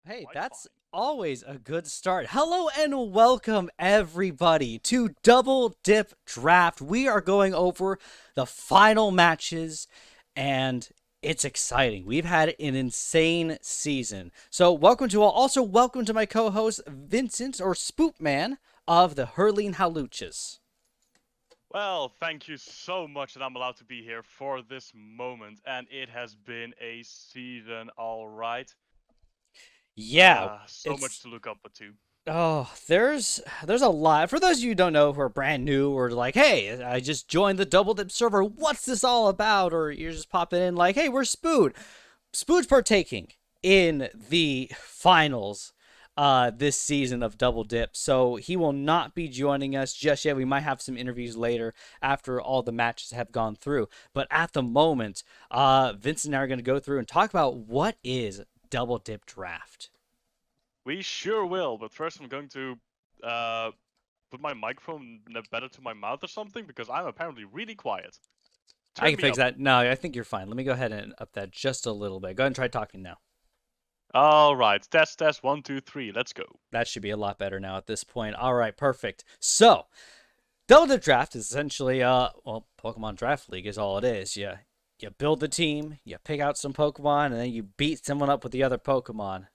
Hey, Quite that's fine. always a good start. Hello and welcome everybody to Double Dip Draft. We are going over the final matches and it's exciting. We've had an insane season. So, welcome to all. Also, welcome to my co-host Vincent or Spoupman of the Hurling Haluches. Well, thank you so much that I'm allowed to be here for this moment, and it has been a season, all right. Yeah, So much it's to look up to. there's a lot. For those of you who don't know who are brand new or like, hey, I just joined the Double Dip server. What's this all about? Or you're just popping in like, hey, we're Spood. Spood's partaking in the finals this season of Double Dip. So he will not be joining us just yet. We might have some interviews later after all the matches have gone through. But at the moment, Vince and I are going to go through and talk about what is Double Dip Draft. We sure will, but first I'm going to uh, put my microphone better to my mouth or something because I'm apparently really quiet. I Turn can me fix up. that. No, I think you're fine. Let me go ahead and up that just a little bit. Go ahead and try talking now. All right, test, 1, 2, 3, let's go. That should be a lot better now at this point. All right, perfect. So, Double Dip Draft is essentially, Pokemon Draft League is all it is. You build the team, you pick out some Pokemon, and then you beat someone up with the other Pokemon.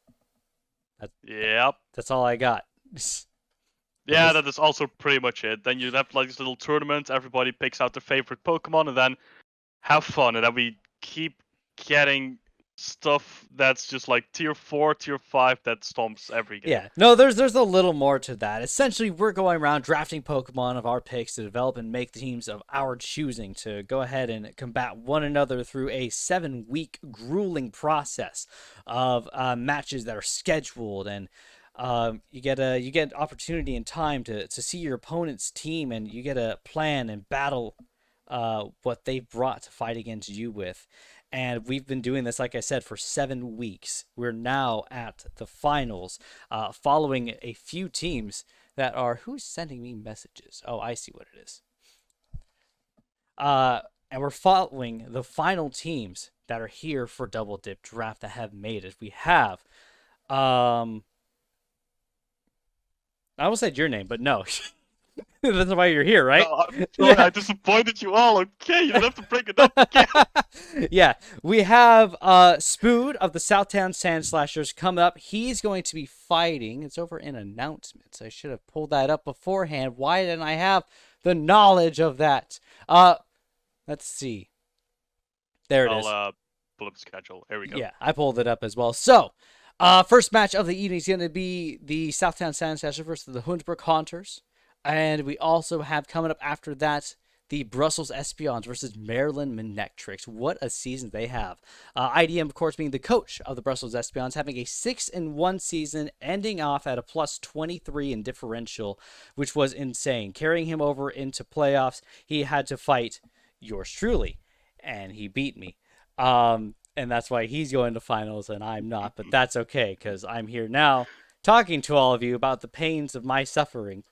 That, Yep. that's all I got. And Yeah, this, that is also pretty much it. Then you have like this little tournament. Everybody picks out their favorite Pokemon, and then have fun, and then we keep getting stuff that's just like tier 4, tier 5 that stomps every game. Yeah, no, there's a little more to that. Essentially, we're going around drafting Pokemon of our picks to develop and make teams of our choosing to go ahead and combat one another through a 7 week grueling process of matches that are scheduled, and you get opportunity and time to see your opponent's team, and you get a plan and battle what they've brought to fight against you with. And we've been doing this, like I said, for 7 weeks. We're now at the finals, following a few teams that are. Who's sending me messages? Oh, I see what it is. And we're following the final teams that are here for Double Dip Draft that have made it. We have. I almost said your name, but no. That's why you're here, right? No, I'm sorry, Yeah. I disappointed you all. Okay, you don't have to bring it up again. Yeah, we have Spood of the Southtown Sandslashers coming up. He's going to be fighting. It's over in announcements. I should have pulled that up beforehand. Why didn't I have the knowledge of that? Let's see. There it I'll is. pull up the schedule. Here we go. Yeah, I pulled it up as well. So, first match of the evening is going to be the Southtown Sandslashers versus the Hoensbroek Haunters. And we also have coming up after that the Brussels Espeons versus Maryland Manectrics. What a season they have. IDM, of course, being the coach of the Brussels Espeons, having a 6-1 season, ending off at a plus 23 in differential, which was insane. Carrying him over into playoffs, he had to fight yours truly, and he beat me. And that's why he's going to finals and I'm not, but that's okay because I'm here now talking to all of you about the pains of my suffering.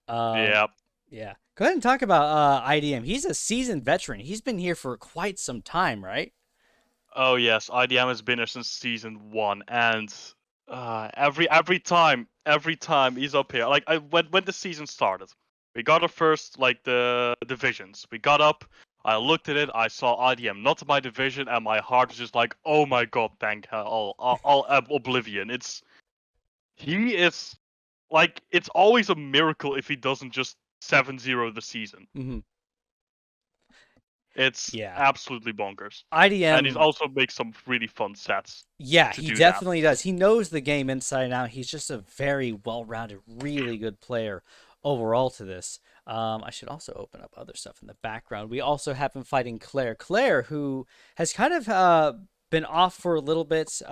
Um, Yeah. yeah. Go ahead and talk about IDM. He's a seasoned veteran. He's been here for quite some time, right? Oh yes, IDM has been here since season 1, and every time he's up here. Like when the season started, we got our first like the divisions. We got up. I looked at it. I saw IDM not in my division, and my heart was just like, oh my god, thank hell, all oblivion. He is like it's always a miracle if he doesn't just 7-0 the season. Mm-hmm. It's Yeah. absolutely bonkers. And he IDM, also makes some really fun sets yeah, to he do that. definitely does. He knows the game inside and out. He's just a very well-rounded, really good player overall to this. I should also open up other stuff in the background. We also have him fighting Claire. Claire, who has kind of been off for a little bit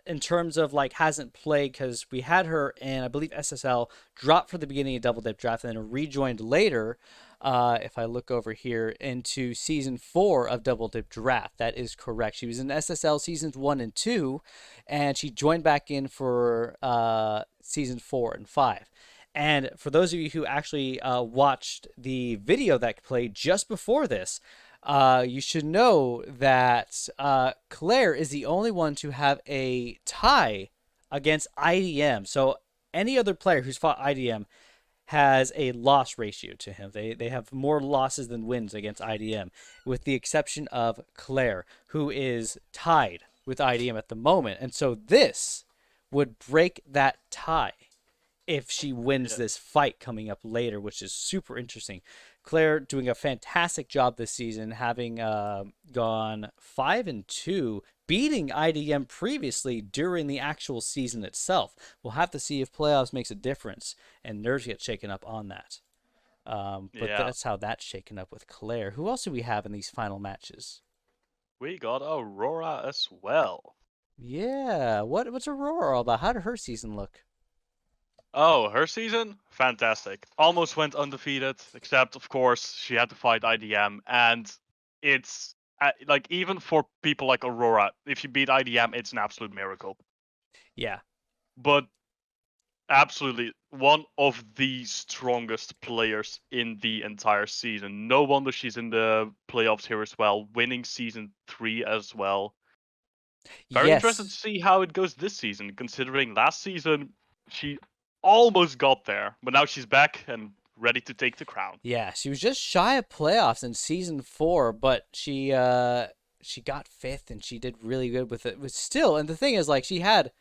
in terms of like hasn't played because we had her in, I believe, SSL, dropped for the beginning of Double Dip Draft and then rejoined later. If I look over here into season 4 of Double Dip Draft, that is correct. She was in SSL seasons 1 and 2, and she joined back in for season 4 and 5. And for those of you who actually watched the video that played just before this, you should know that Claire is the only one to have a tie against IDM. So any other player who's fought IDM has a loss ratio to him. They have more losses than wins against IDM, with the exception of Claire, who is tied with IDM at the moment. And so this would break that tie if she wins Yeah. this fight coming up later, which is super interesting. Claire doing a fantastic job this season, having gone 5-2, beating IDM previously during the actual season itself. We'll have to see if playoffs makes a difference and nerves get shaken up on that. But Yeah. that's how that's shaken up with Claire. Who else do we have in these final matches? We got Aurora as well. Yeah, what's Aurora all about? How did her season look? Oh, her season? Fantastic. Almost went undefeated, except, of course, she had to fight IDM. And it's, like, even for people like Aurora, if you beat IDM, it's an absolute miracle. Yeah, But absolutely one of the strongest players in the entire season. No wonder she's in the playoffs here as well, winning season 3 as well. Very interested to yes. see how it goes this season, considering last season she almost got there, but now she's back and ready to take the crown. Yeah, she was just shy of playoffs in season 4, but she got fifth and she did really good with it. But still, and the thing is, like, she had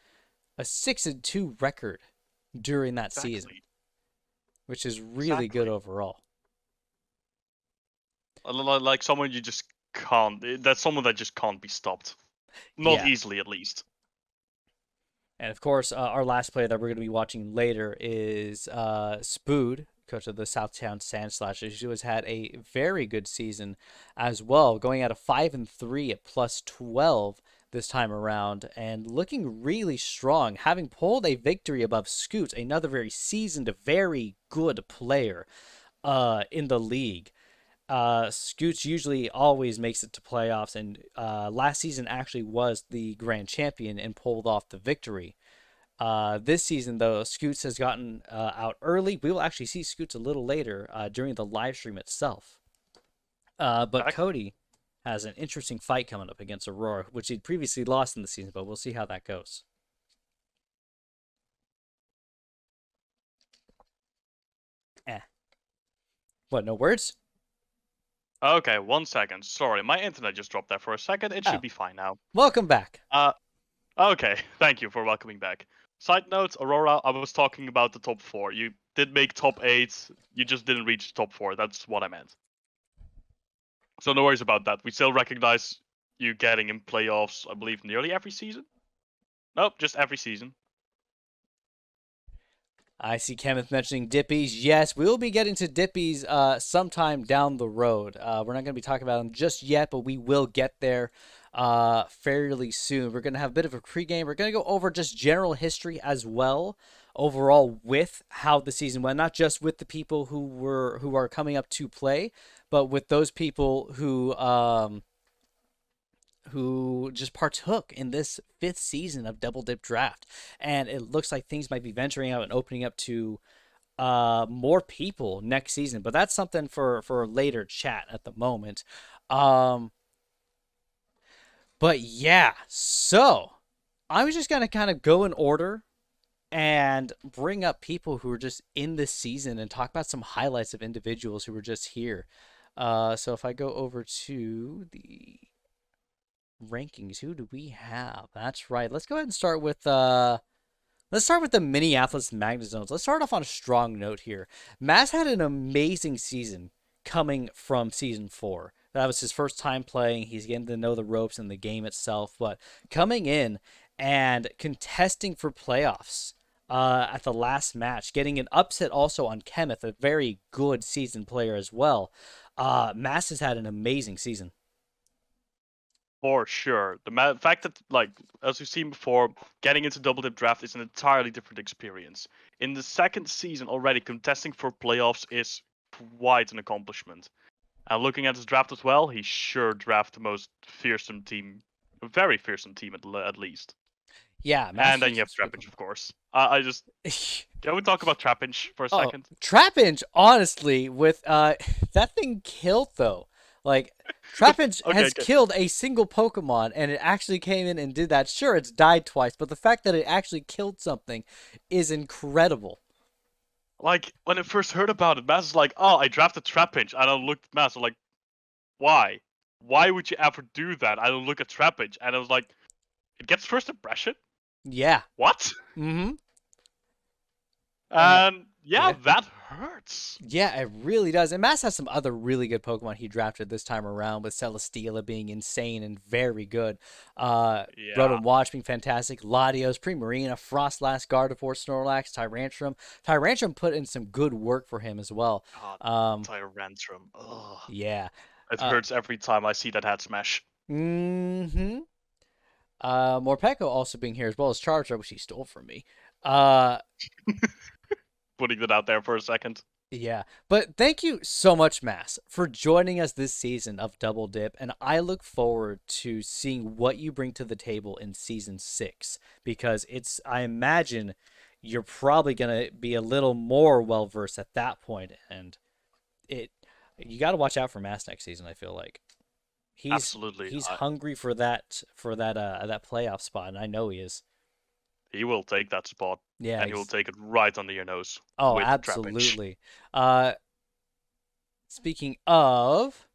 a 6-2 record during that season, Exactly. which is really good Exactly. overall. Like someone you just can't. That's someone that just can't be stopped. Not Yeah, easily, at least. and of course, our last player that we're going to be watching later is Spood, coach of the Southtown Sandslashers, who has had a very good season as well, going out of 5-3 at +12 this time around, and looking really strong, having pulled a victory above Scoot, another very seasoned, very good player in the league. Scoots usually always makes it to playoffs, and last season actually was the grand champion and pulled off the victory. This season, though, Scoots has gotten out early. We will actually see Scoots a little later during the live stream itself. But Exactly. Cody has an interesting fight coming up against Aurora, which he'd previously lost in the season, but we'll see how that goes. Eh. What, no words? Okay, 1 second. Sorry, my internet just dropped there for a second. It Oh, should be fine now. welcome back. Uh, okay. Thank you for welcoming back. Side note, Aurora, I was talking about the top 4. You did make top 8. You just didn't reach top 4. That's what I meant. So no worries about that. We still recognize you getting in playoffs, I believe, nearly every season. Nope, just every season. I see Kenneth mentioning Dippies. Yes, we will be getting to Dippies sometime down the road. We're not going to be talking about them just yet, but we will get there fairly soon. We're going to have a bit of a pregame. We're going to go over just general history as well, overall with how the season went, not just with the people who are coming up to play, but with those people who just partook in this 5th season of Double Dip Draft. And it looks like things might be venturing out and opening up to more people next season. But that's something for a later chat at the moment. But yeah, so I was just going to kind of go in order and bring up people who were just in this season and talk about some highlights of individuals who were just here. So if I go over to the rankings, who do we have? That's right. Let's go ahead and start with the Minneapolis Magnazones. Let's start off on a strong note here. Mass had an amazing season coming from season 4. That was his first time playing. He's getting to know the ropes and the game itself, but coming in and contesting for playoffs at the last match, getting an upset also on Kenneth, a very good season player as well. Mass has had an amazing season. For sure. The fact that, like, as we've seen before, getting into Double Dip Draft is an entirely different experience. In the second season already, contesting for playoffs is quite an accomplishment. And looking at his draft as well, he sure drafted the most fearsome team, a very fearsome team at least. Yeah, And then Masters you have is good. Trapinch, of course. I just can we talk about Trapinch for a Oh, second? Trapinch, honestly, with that thing killed though. Like, Trapinch Okay, has okay. killed a single Pokemon, and it actually came in and did that. Sure, it's died twice, but the fact that it actually killed something is incredible. Like when I first heard about it, Mass was like, "Oh, I drafted Trapinch," and I looked at Mass, I'm like, "Why? Why would you ever do that?" I look at Trapinch, and I was like, "It gets first impression? Yeah. What?" Mm-hmm. And And yeah, yeah. that hurts. Yeah, it really does. And Mass has some other really good Pokemon he drafted this time around, with Celesteela being insane and very good. Yeah. Rotom Watch being fantastic. Latios, Primarina, Frostlass, Gardevoir, Snorlax, Tyrantrum. Tyrantrum put in some good work for him as well. God, Um, Tyrantrum. Ugh. yeah. It Uh, hurts every time I see that head smash. mm-hmm. Morpeko also being here as well as Charizard, which he stole from me. Uh, Putting that out there for a second. Yeah, but thank you so much, Mass, for joining us this season of Double Dip, and I look forward to seeing what you bring to the table in season 6, because I imagine you're probably gonna be a little more well versed at that point, and it you got to watch out for Mass next season. I feel like Absolutely. he's hungry for that playoff spot, and I know he is. He will take that spot, Yeah. and he will take it right under your nose Oh, with Trapinch. absolutely. Uh, Speaking of,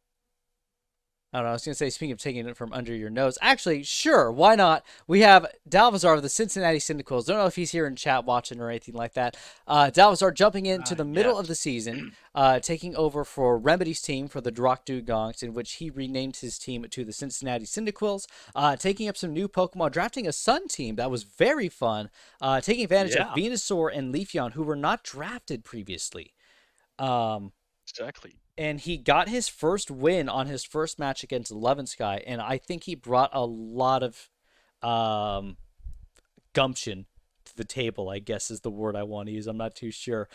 I don't know. I was gonna say, speaking of taking it from under your nose, actually, sure, why not? We have Dalvazar of the Cincinnati Cyndaquils. Don't know if he's here in chat watching or anything like that. Dalvazar jumping into the middle of the season, taking over for Remedy's team for the Drock Dugongs, in which he renamed his team to the Cincinnati Cyndaquils, taking up some new Pokemon, drafting a Sun team that was very fun, taking advantage of Yeah, Venusaur and Leafeon, who were not drafted previously. Um, exactly. and he got his first win on his first match against Sky, and I think he brought a lot of um, gumption to the table, I guess is the word I want to use. I'm not too sure.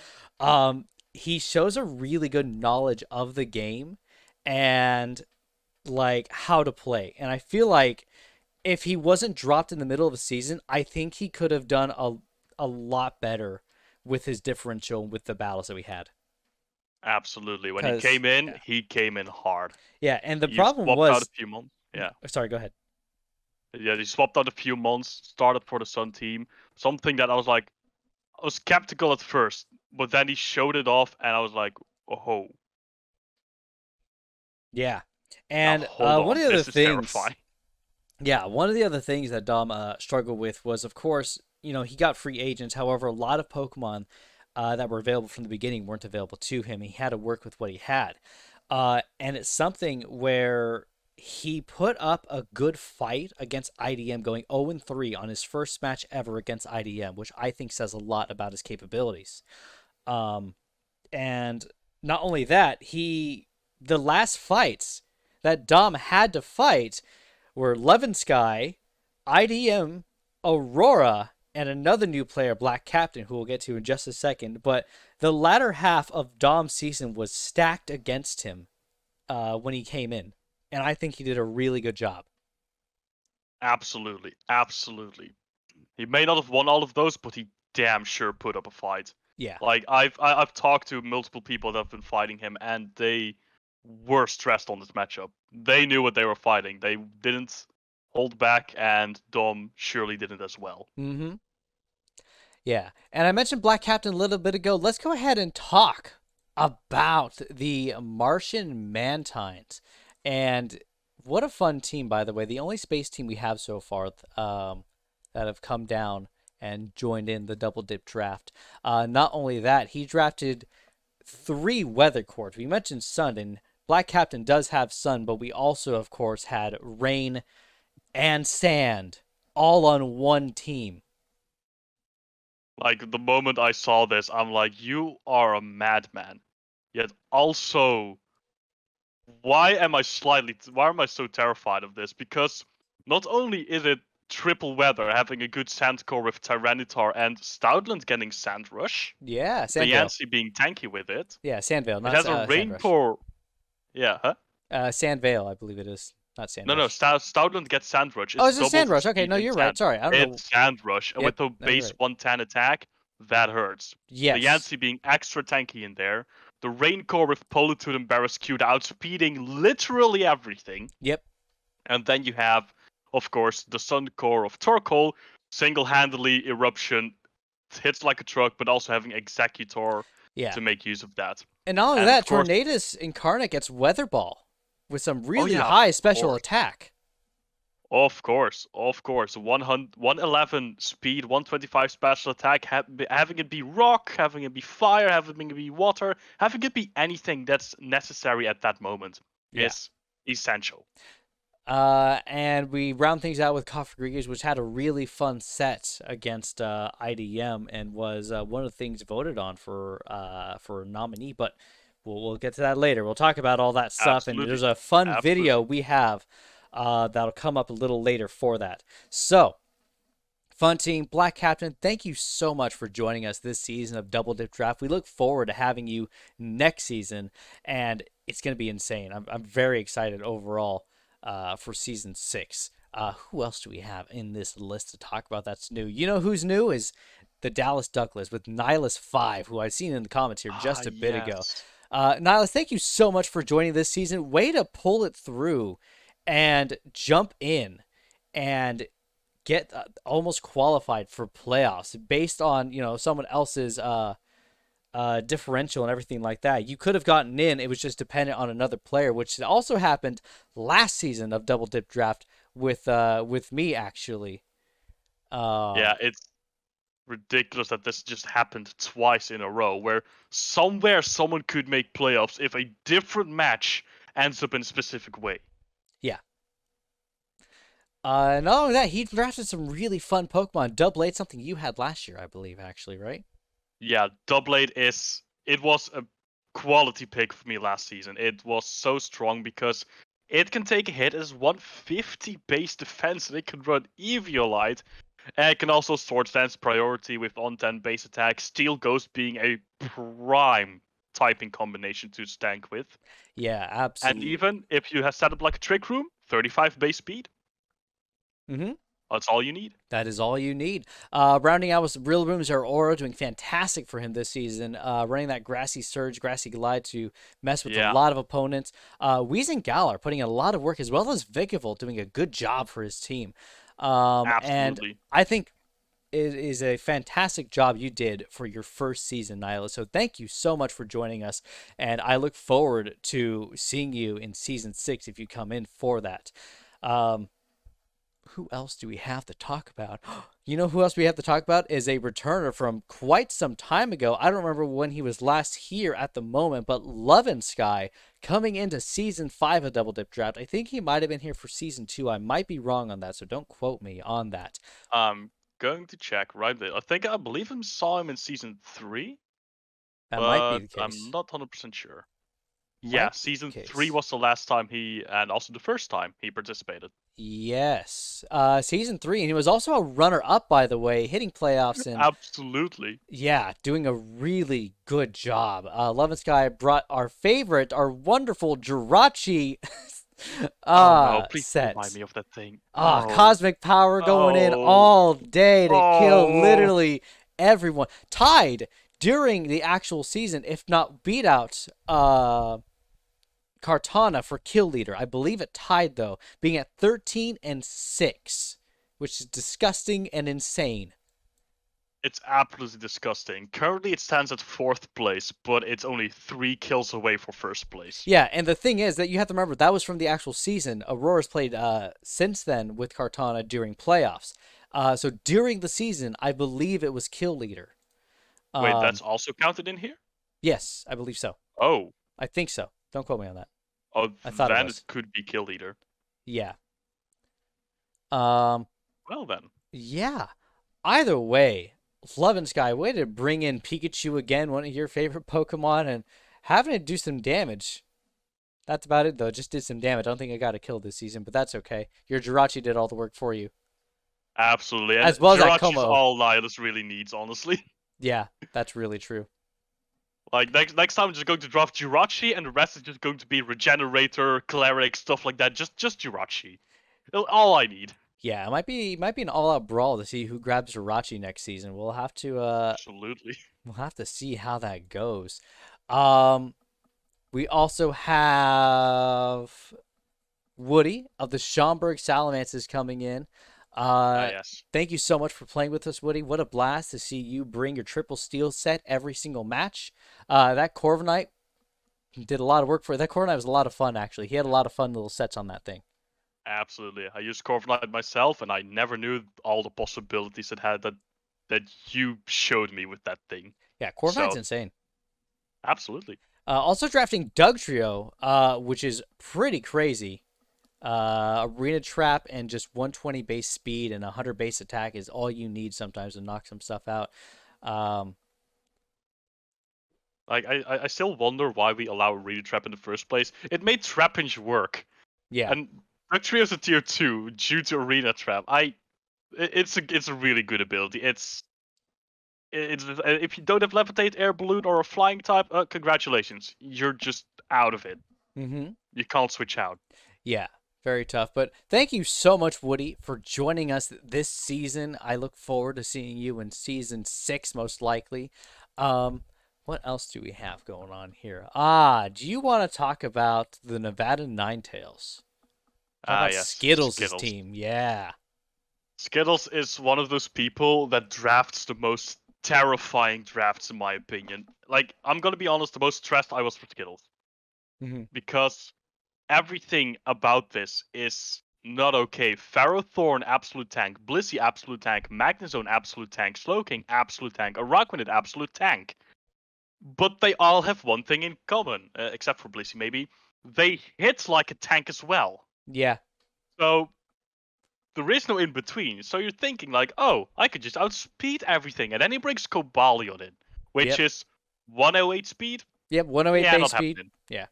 He shows a really good knowledge of the game and like how to play. And I feel like if he wasn't dropped in the middle of the season, I think he could have done a lot better with his differential and with the battles that we had. Absolutely. When Because he came in hard. yeah, and the He problem swapped out a was, few months. Yeah. sorry, go ahead. Yeah, he swapped out a few months, started for the Sun team. Something that I was skeptical at first, but then he showed it off, and I was like, oh, Yeah, now and hold one on, of the other this is things, terrifying. yeah, one of the other things that Dom struggled with was, of course, he got free agents. However, a lot of Pokemon that were available from the beginning weren't available to him. He had to work with what he had, and it's something where he put up a good fight against IDM, going 0-3 on his first match ever against IDM, which I think says a lot about his capabilities. Um, and not only that, the last fights that Dom had to fight were Sky, IDM, Aurora, and another new player, Black Captain, who we'll get to in just a second. But the latter half of Dom's season was stacked against him when he came in. And I think he did a really good job. Absolutely, absolutely. He may not have won all of those, but he damn sure put up a fight. Yeah. Like I've talked to multiple people that have been fighting him, and they were stressed on this matchup. They knew what they were fighting. They didn't hold back, and Dom surely didn't as well. Mm-hmm. Yeah. And I mentioned Black Captain a little bit ago. Let's go ahead and talk about the Martian Mantines. And what a fun team, by the way. The only space team we have so far that have come down and joined in the double dip draft. Not only that, he drafted 3 weather cores. We mentioned sun, and Black Captain does have sun, but we also, of course, had rain and sand all on one team. Like the moment I saw this, I'm like, you are a madman. Yet also, why am I so terrified of this? Because not only is it triple weather, having a good sand core with Tyranitar and Stoutland getting Sand Rush, Yeah, the Sandvale. Yancy being tanky with it. Yeah, Sandvale, It not has a rain Sandrush. core. Yeah, huh? Sandvale, I believe it is. Not Sandrush. No, Stoutland gets Sand Rush. Oh, it's a double Sandrush. the Okay, speed no, in you're sand. right. Sorry, I don't know. It's Sand Rush, and Yep, with the no, you're base right. 110 attack, that hurts. Yes. The Yancy being extra tanky in there, the Rain Core with Politude and Barraskewda outspeeding literally everything. Yep. And then you have, of course, the Sun Core of Torkoal, single-handedly Eruption, hits like a truck, but also having Executor Yeah. to make use of that. And not only And that, of course, Tornadus Incarnate gets Weather Ball with some really yeah, high of special course. attack. Of course. 111 speed, 125 special attack, having it be rock, having it be fire, having it be water, having it be anything that's necessary at that moment is essential. And we round things out with Kofagrigas, which had a really fun set against IDM and was one of the things voted on for nominee. But we'll get to that later. We'll talk about all that stuff. Absolutely. And there's a fun Absolutely. video we have that'll come up a little later for that. So, Fun Team, Black Captain, thank you so much for joining us this season of Double Dip Draft. We look forward to having you next season, and it's going to be insane. I'm very excited overall for season 6. Who else do we have in this list to talk about that's new? You know who's new is the Dallas Douglas with Nihilus5, who I've seen in the comments here just a bit ago. Nihilus, thank you so much for joining this season. Way to pull it through and jump in and get almost qualified for playoffs based on, someone else's differential and everything like that. You could have gotten in. It was just dependent on another player, which also happened last season of Double Dip Draft with me, actually. Yeah, it's ridiculous that this just happened twice in a row, where somewhere someone could make playoffs if a different match ends up in a specific way. Yeah. Not only that, he drafted some really fun Pokemon. Doublade, something you had last year, I believe, actually, right? Yeah, Doublade it was a quality pick for me last season. It was so strong because it can take a hit as 150 base defense, and it can run Eviolite, and it can also Sword Dance priority with on 10 base attack. Steel Ghost being a prime typing combination to stank with. Yeah, absolutely. And even if you have set up like a Trick Room, 35 base speed. Mm-hmm. That's all you need. That is all you need. Rounding out with Real Rooms are Aura, doing fantastic for him this season. Running that Grassy Surge, Grassy Glide to mess with a lot of opponents. Weezing Galar putting in a lot of work, as well as Vikavolt doing a good job for his team. Absolutely. And I think it is a fantastic job you did for your first season, Nyla. So thank you so much for joining us. And I look forward to seeing you in season 6 if you come in for that. Who else do we have to talk about? You know who else we have to talk about is a returner from quite some time ago. I don't remember when he was last here at the moment, but Love and Sky coming into season 5 of Double Dip Draft. I think he might have been here for season 2. I might be wrong on that, so don't quote me on that. Going to check right there. I believe I saw him in season 3. That might be the case. I'm not 100% sure. Yeah, season 3 was the last time and also the first time he participated. Yes. Season 3, and he was also a runner-up, by the way, hitting playoffs. And absolutely. Yeah, doing a really good job. Love and Sky brought our wonderful Jirachi no, please set. Remind me of that thing. Cosmic Power going in all day to kill literally everyone. Tied during the actual season, if not beat out Kartana for kill leader. I believe it tied, though, being at 13-6, which is disgusting and insane. It's absolutely disgusting. Currently, it stands at 4th place, but it's only 3 kills away for 1st place. Yeah, and the thing is that you have to remember, that was from the actual season. Aurora's played since then with Kartana during playoffs. So during the season, I believe it was kill leader. Wait, that's also counted in here? Yes, I believe so. Oh. I think so. Don't quote me on that. Oh, I thought then it could be kill leader. Yeah. Well then. Yeah. Either way, Love and Sky, way to bring in Pikachu again, one of your favorite Pokemon, and having it do some damage. That's about it, though. Just did some damage. I don't think I got a kill this season, but that's okay. Your Jirachi did all the work for you. Absolutely. And as well as that Jirachi's Como. All Nihilus really needs, honestly. Yeah, that's really true. Like, next time I'm just going to draft Jirachi, and the rest is just going to be Regenerator, Cleric, stuff like that. Just Jirachi. All I need. Yeah, it might be an all-out brawl to see who grabs Jirachi next season. We'll have to Absolutely. We'll have to see how that goes. Um, we also have Woody of the Schaumburg Salamanders coming in. Ah, Uh, yes. Thank you so much for playing with us, Woody. What a blast to see you bring your triple steel set every single match. That Corviknight did a lot of work for it. That Corviknight was a lot of fun, actually. He had a lot of fun little sets on that thing. Absolutely. I used Corviknight myself, and I never knew all the possibilities it had that you showed me with that thing. Yeah, Corviknight's So, insane. absolutely. Also drafting Doug Trio, which is pretty crazy. Arena Trap and just 120 base speed and 100 base attack is all you need sometimes to knock some stuff out. Um, Like, I still wonder why we allow Reed Trap in the first place. It made Trapinch work. yeah. And Trio's a tier 2 due to Arena Trap. It's a really good ability. It's if you don't have Levitate, Air Balloon, or a Flying type, congratulations. You're just out of it. Mm-hmm. You can't switch out. Yeah. Very tough. But thank you so much, Woody, for joining us this season. I look forward to seeing you in season 6, most likely. Um, what else do we have going on here? Do you want to talk about the Nevada Ninetales? Talk Ah, about yes, Skittles' Skittles. team. Yeah. Skittles is one of those people that drafts the most terrifying drafts, in my opinion. Like, I'm gonna be honest, the most stressed I was for Skittles. Mm-hmm. Because everything about this is not okay. Ferrothorn, absolute tank. Blissey, absolute tank. Magnezone, absolute tank. Slowking, absolute tank. Araquanid, absolute tank. But they all have one thing in common, except for Blissey, maybe. They hit like a tank as well. Yeah. So there is no in between. So you're thinking like, oh, I could just outspeed everything, and then he brings Cobalion in, which Yep. is 108 speed. Yep. 108 Yeah, base not speed. happening. Yeah.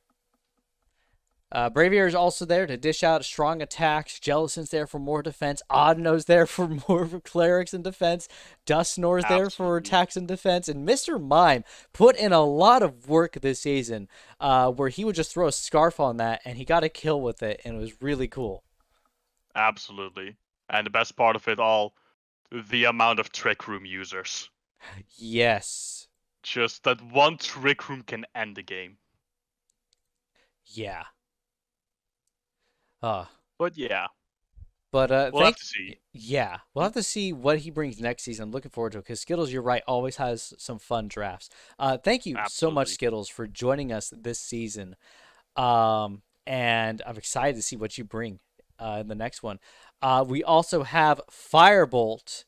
Bravier is also there to dish out strong attacks. Jellison's there for more defense. Oddno's there for more clerics and defense. Dustnor's there for Absolutely. attacks and defense. And Mr. Mime put in a lot of work this season, where he would just throw a scarf on that and he got a kill with it, and it was really cool. Absolutely. And the best part of it all, the amount of Trick Room users. Yes. Just that one Trick Room can end the game. Yeah. Uh, But yeah, but we'll have to see. yeah, we'll have to see what he brings next season. I'm looking forward to it because Skittles, you're right, always has some fun drafts. Thank you so much, Absolutely. Skittles, for joining us this season. And I'm excited to see what you bring in the next one. We also have Firebolt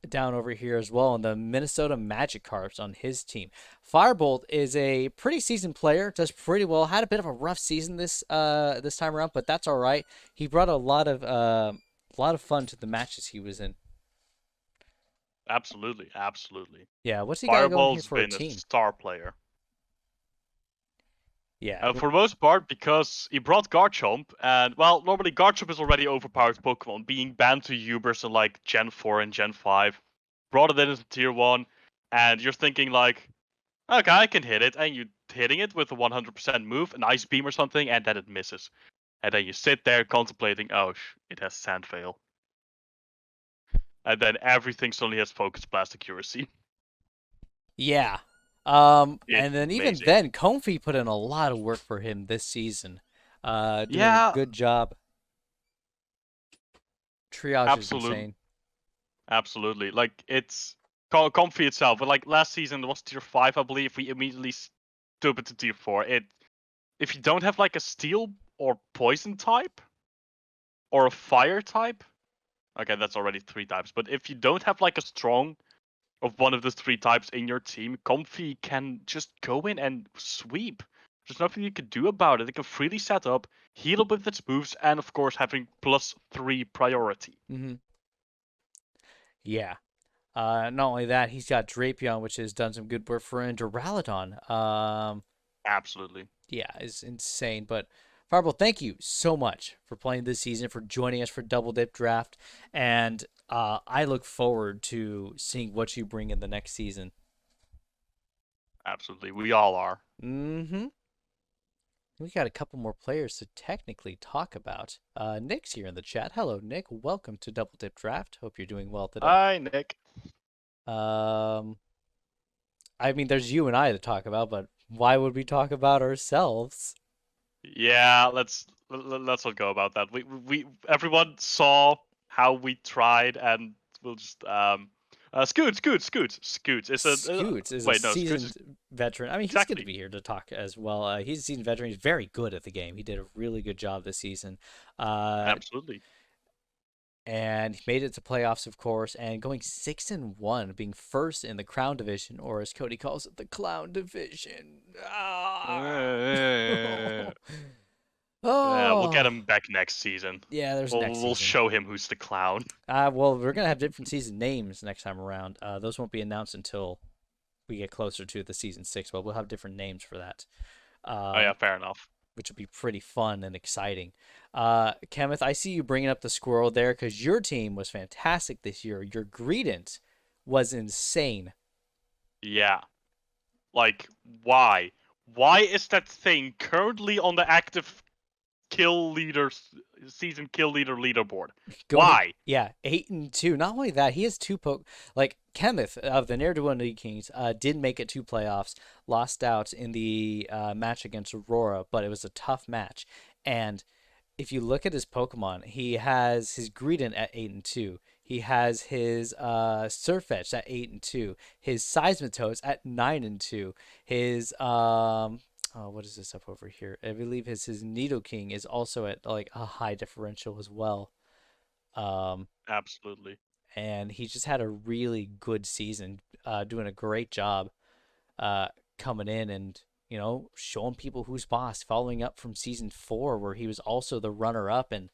down over here as well, and the Minnesota Magic Carps on his team. Firebolt is a pretty seasoned player, does pretty well. Had a bit of a rough season this time around, but that's all right. He brought a lot of fun to the matches he was in. Absolutely. Absolutely. Yeah, what's he got going here Fireball's for a been a team? star player. Yeah, For the most part, because he brought Garchomp, and well, normally Garchomp is already overpowered Pokemon, being banned to Ubers in like Gen 4 and Gen 5. Brought it in as a Tier 1, and you're thinking like, okay, I can hit it, and you hitting it with a 100% move, an Ice Beam or something, and then it misses. And then you sit there contemplating, oh, it has Sand Veil. And then everything suddenly has Focus Blast accuracy. yeah. It's And then even amazing. then, Comfy put in a lot of work for him this season. Doing a Yeah, good job. Triage is absolutely. insane. Absolutely. Like, it's comfy itself. But like last season, it was tier 5, I believe. We immediately stoop it to tier 4. If you don't have like a steel or poison type or a fire type, okay, that's already 3 types. But if you don't have like a strong of one of the 3 types in your team, Comfy can just go in and sweep. There's nothing you can do about it. It can freely set up, heal up with its moves, and of course having +3 priority. Mm-hmm. Yeah. Not only that, he's got Drapion, which has done some good work for him. Duraludon, Absolutely. yeah, is insane. But Fireball, thank you so much for playing this season, for joining us for Double Dip Draft, and I look forward to seeing what you bring in the next season. Absolutely. We all are. Mm-hmm. We got a couple more players to technically talk about. Nick's here in the chat. Hello, Nick. Welcome to Double Dip Draft. Hope you're doing well today. Hi, Nick. Um, I mean, there's you and I to talk about, but why would we talk about ourselves? Yeah, let's not go about that. We everyone saw how we tried, and we'll just Scoots. It's a Scoots is a wait, no, Scoots is seasoned veteran. I mean, he's good to exactly. be here to talk as well. He's a seasoned veteran. He's very good at the game. He did a really good job this season. Uh, Absolutely. and he made it to playoffs, of course, and going 6-1, being first in the Crown Division, or as Cody calls it, the Clown Division. Ah! Yeah, we'll get Oh, him back next season. yeah. There's next We'll season. show him who's the clown. Well, we're gonna have different season names next time around. Those won't be announced until we get closer to the season 6, but we'll have different names for that. Oh yeah, Um, fair enough. which will be pretty fun and exciting. Kenneth, I see you bringing up the squirrel there because your team was fantastic this year. Your Greedent was insane. Yeah, like why? Why is that thing currently on the active kill leader season kill leader leaderboard? Going, Why? yeah, 8-2. Not only that, he has two like Kenneth of the Ne'er-do-well Kings did make it to playoffs, lost out in the match against Aurora, but it was a tough match. And if you look at his Pokemon, he has his Greedent at 8-2. He has his Surfetch at 8-2. His Seismitoad at 9-2. His what is this up over here? I believe his Nidoking is also at like a high differential as well. Um, Absolutely. and he just had a really good season, doing a great job, coming in and showing people who's boss. Following up from season 4, where he was also the runner up and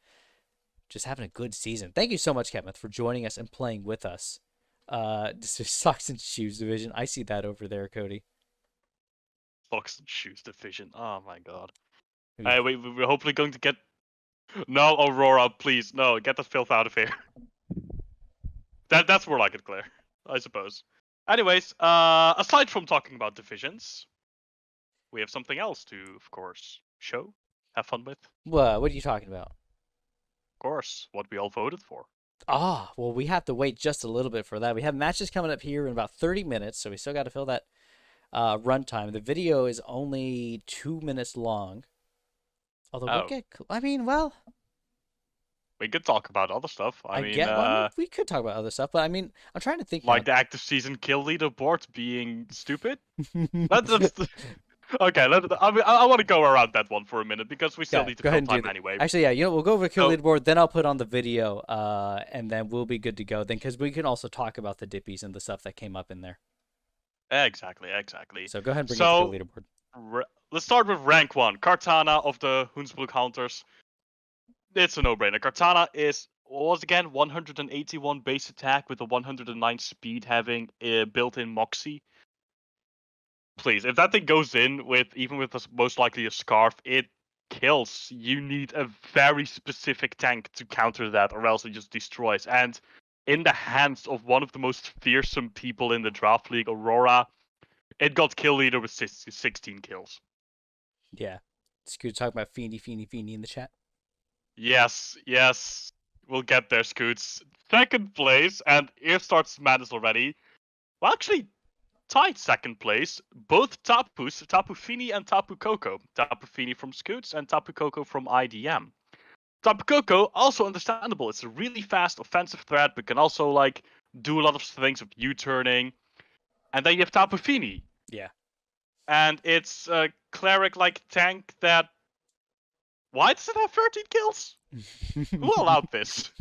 just having a good season. Thank you so much, Kevin, for joining us and playing with us. This is Socks and Shoes Division. I see that over there, Cody. Socks and shoes division. Oh my god. Maybe- We're hopefully going to get. No, Aurora, please, no, get the filth out of here. That's more like it, Claire. I suppose. Anyways, aside from talking about divisions, we have something else to, of course, show, have fun with. What are you talking about? Of course, what we all voted for. Well, we have to wait just a little bit for that. We have matches coming up here in about 30 minutes, so we still got to fill that runtime. The video is only 2 minutes long. Although Oh, I mean, well, we could talk about other stuff. I mean, we could talk about other stuff, but I mean, I'm trying to think now. Like the active season kill leaderboard being stupid. That's okay. I want to go around that one for a minute because we still Yeah, need to go fill ahead and do time that. anyway. Actually, yeah, we'll go over kill So- leaderboard, then I'll put on the video, and then we'll be good to go. Then, because we can also talk about the Dippies and the stuff that came up in there. Exactly. So go ahead and bring up the kill leaderboard. Let's start with rank 1. Kartana of the Hoensbroek Hunters. It's a no-brainer. Kartana was again 181 base attack with a 109 speed, having a built-in Moxie. Please, if that thing goes in even with most likely a Scarf, it kills. You need a very specific tank to counter that, or else it just destroys. And in the hands of one of the most fearsome people in the draft league, Aurora, it got kill leader with 16 kills. Yeah. Scoot talking about Feeny in the chat. Yes. We'll get there, Scoots. Second place, and Ear starts madness already. Well, actually, tied second place. Both Tapus, Tapu Fini and Tapu Koko. Tapu Fini from Scoots and Tapu Koko from IDM. Tapu Koko, also understandable. It's a really fast offensive threat, but can also do a lot of things of U-turning. And then you have Tapu Fini. Yeah. And it's a cleric-like tank that... Why does it have 13 kills? Who allowed this?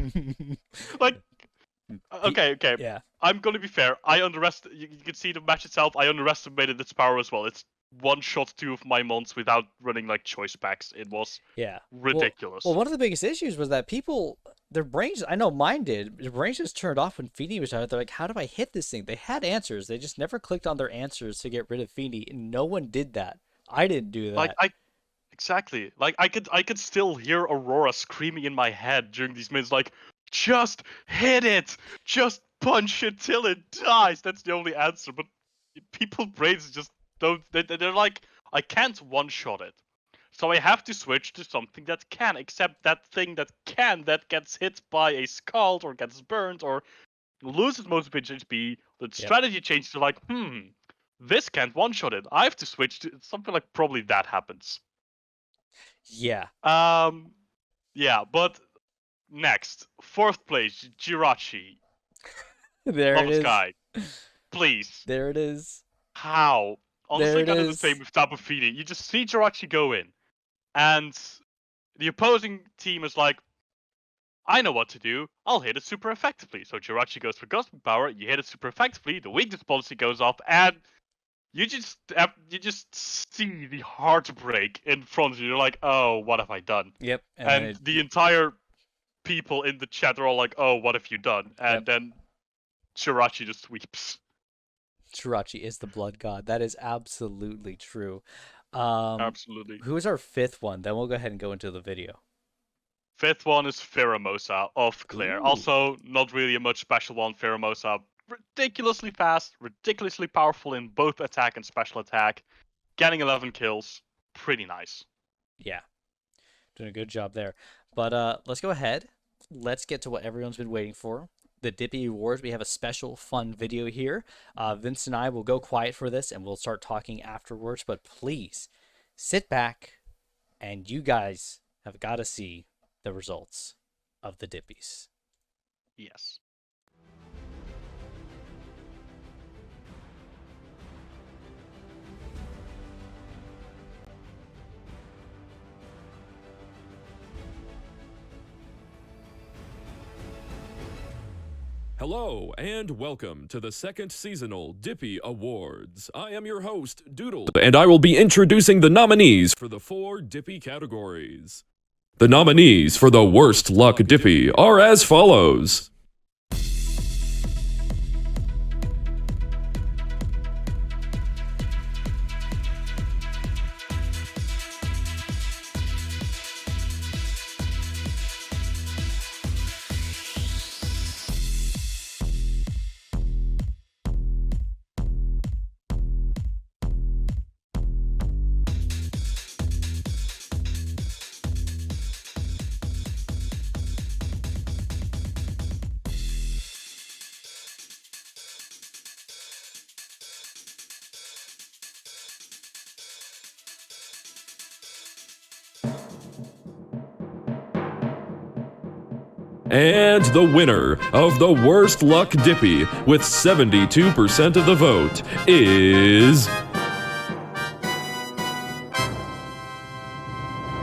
Okay. Yeah. I'm gonna be fair. You can see the match itself. I underestimated its power as well. It's one shot 2 of my mons without running choice packs. It was ridiculous. Well, one of the biggest issues was that people, their brains, I know mine did, their brains just turned off when Feeny was out. They're like, how do I hit this thing? They had answers. They just never clicked on their answers to get rid of Feeny. And no one did that. I didn't do that. Exactly. I could still hear Aurora screaming in my head during these minutes, just hit it! Just punch it till it dies! That's the only answer, but people's brains just don't... They're like, I can't one-shot it. So I have to switch to something that can, except that thing that gets hit by a Scald, or gets burned, or loses most of its HP, the strategy changes to This can't one-shot it. I have to switch to something like probably that happens. Yeah. Yeah, but next, 4th place, Jirachi. There it Lava is. Sky. Please. There it is. How? There Honestly, it kind of the is. same with Tapu Fini. You just see Jirachi go in, and the opposing team is like, I know what to do. I'll hit it super effectively. So Jirachi goes for Ghost Power. You hit it super effectively. The weakness policy goes off, and you just see the heartbreak in front of you. You're like, oh, what have I done? Yep. And the entire people in the chat are all like, oh, what have you done? And then Jirachi just sweeps. Jirachi is the blood god. That is absolutely true. Absolutely. Who is our 5th one? Then we'll go ahead and go into the video. 5th one is Pheromosa of Claire. Ooh. Also, not really a much special one. Pheromosa, ridiculously fast, ridiculously powerful in both attack and special attack. Getting 11 kills, pretty nice. Yeah. Doing a good job there. But let's go ahead. Let's get to what everyone's been waiting for. The Dippy Awards. We have a special fun video here. Vince and I will go quiet for this and we'll start talking afterwards. But please sit back and you guys have got to see the results of the Dippies. Yes. Hello and welcome to the 2nd seasonal Dippy Awards. I am your host, Doodle, and I will be introducing the nominees for the 4 Dippy categories. The nominees for the Worst Luck Dippy are as follows. And the winner of the Worst Luck Dippy with 72% of the vote is...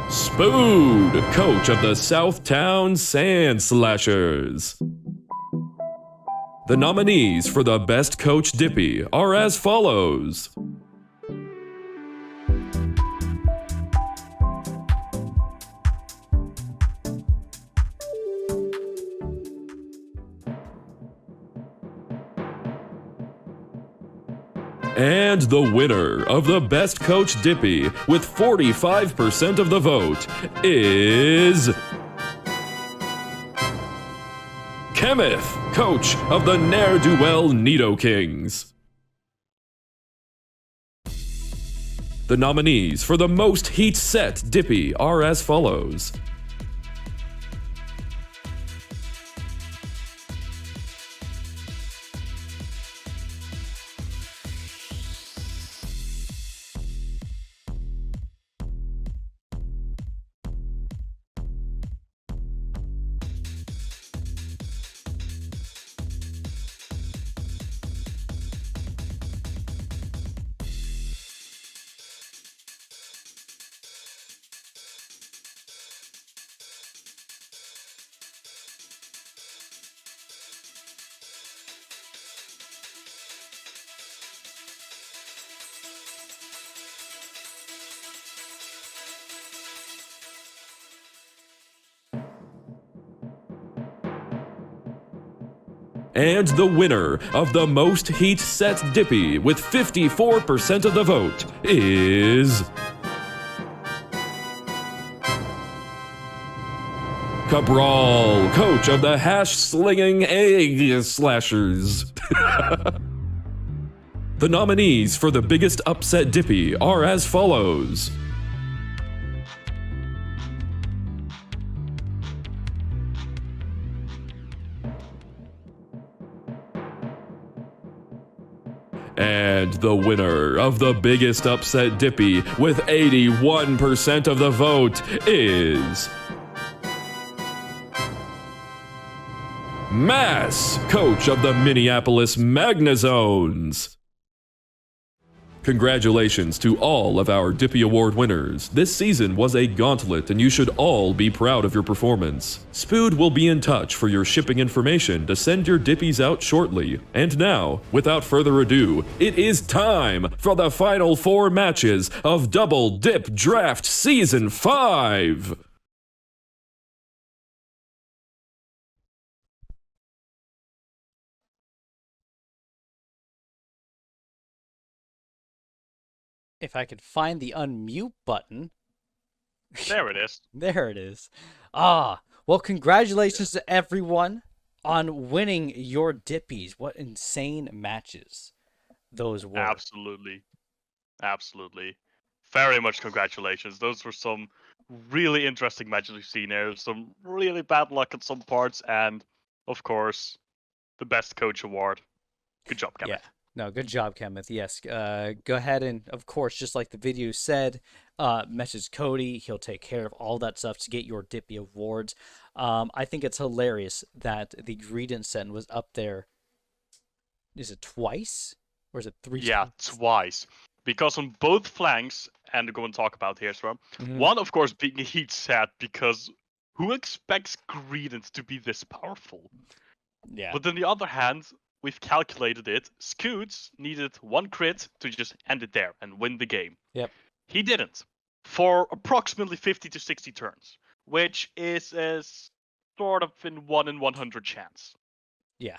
Spood, coach of the Southtown Sandslashers. The nominees for the Best Coach Dippy are as follows. And the winner of the Best Coach Dippy with 45% of the vote is... Kenneth, coach of the Ne'er-Do-Well Nidokings. The nominees for the Most Heat Set Dippy are as follows. And the winner of the Most Heat Set Dippy with 54% of the vote is... Cabral, coach of the Hash-Slinging Egg Slashers. The nominees for the Biggest Upset Dippy are as follows. And the winner of the biggest upset Dippy with 81% of the vote is Mass, coach of the Minneapolis Magnazones. Congratulations to all of our Dippy Award winners. This season was a gauntlet and you should all be proud of your performance. Spood will be in touch for your shipping information to send your Dippies out shortly. And now, without further ado, it is time for the final 4 matches of Double Dip Draft Season 5! If I could find the unmute button. There it is. There it is. Well, congratulations to everyone on winning your Dippies. What insane matches those were. Absolutely. Absolutely. Very much congratulations. Those were some really interesting matches we've seen there. Some really bad luck at some parts, and of course, the best coach award. Good job, Kevin. Yeah. No, good job, Kenneth. Yes. Go ahead and, of course, just like the video said, message Cody. He'll take care of all that stuff to get your Dippy awards. I think it's hilarious that the Greedent set was up there. Is it twice? Or is it 3 Yeah, times? twice. Because on both flanks, and we're going to talk about here as well, Mhm. one, of course, being a heat set, because who expects Greedent to be this powerful? Yeah. But on the other hand, we've calculated it. Scoots needed 1 crit to just end it there and win the game. Yep. He didn't. For approximately 50 to 60 turns, which is a sort of in 1 in 100 chance. Yeah.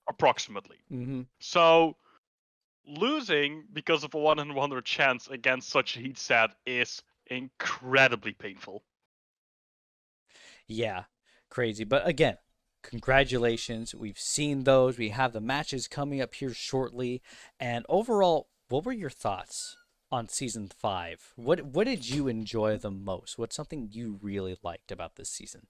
Approximately. Mm-hmm. So, losing because of a 1 in 100 chance against such a heat set is incredibly painful. Yeah. Crazy. But again, congratulations. We've seen those. We have the matches coming up here shortly. And overall, what were your thoughts on season 5? What did you enjoy the most? What's something you really liked about this season?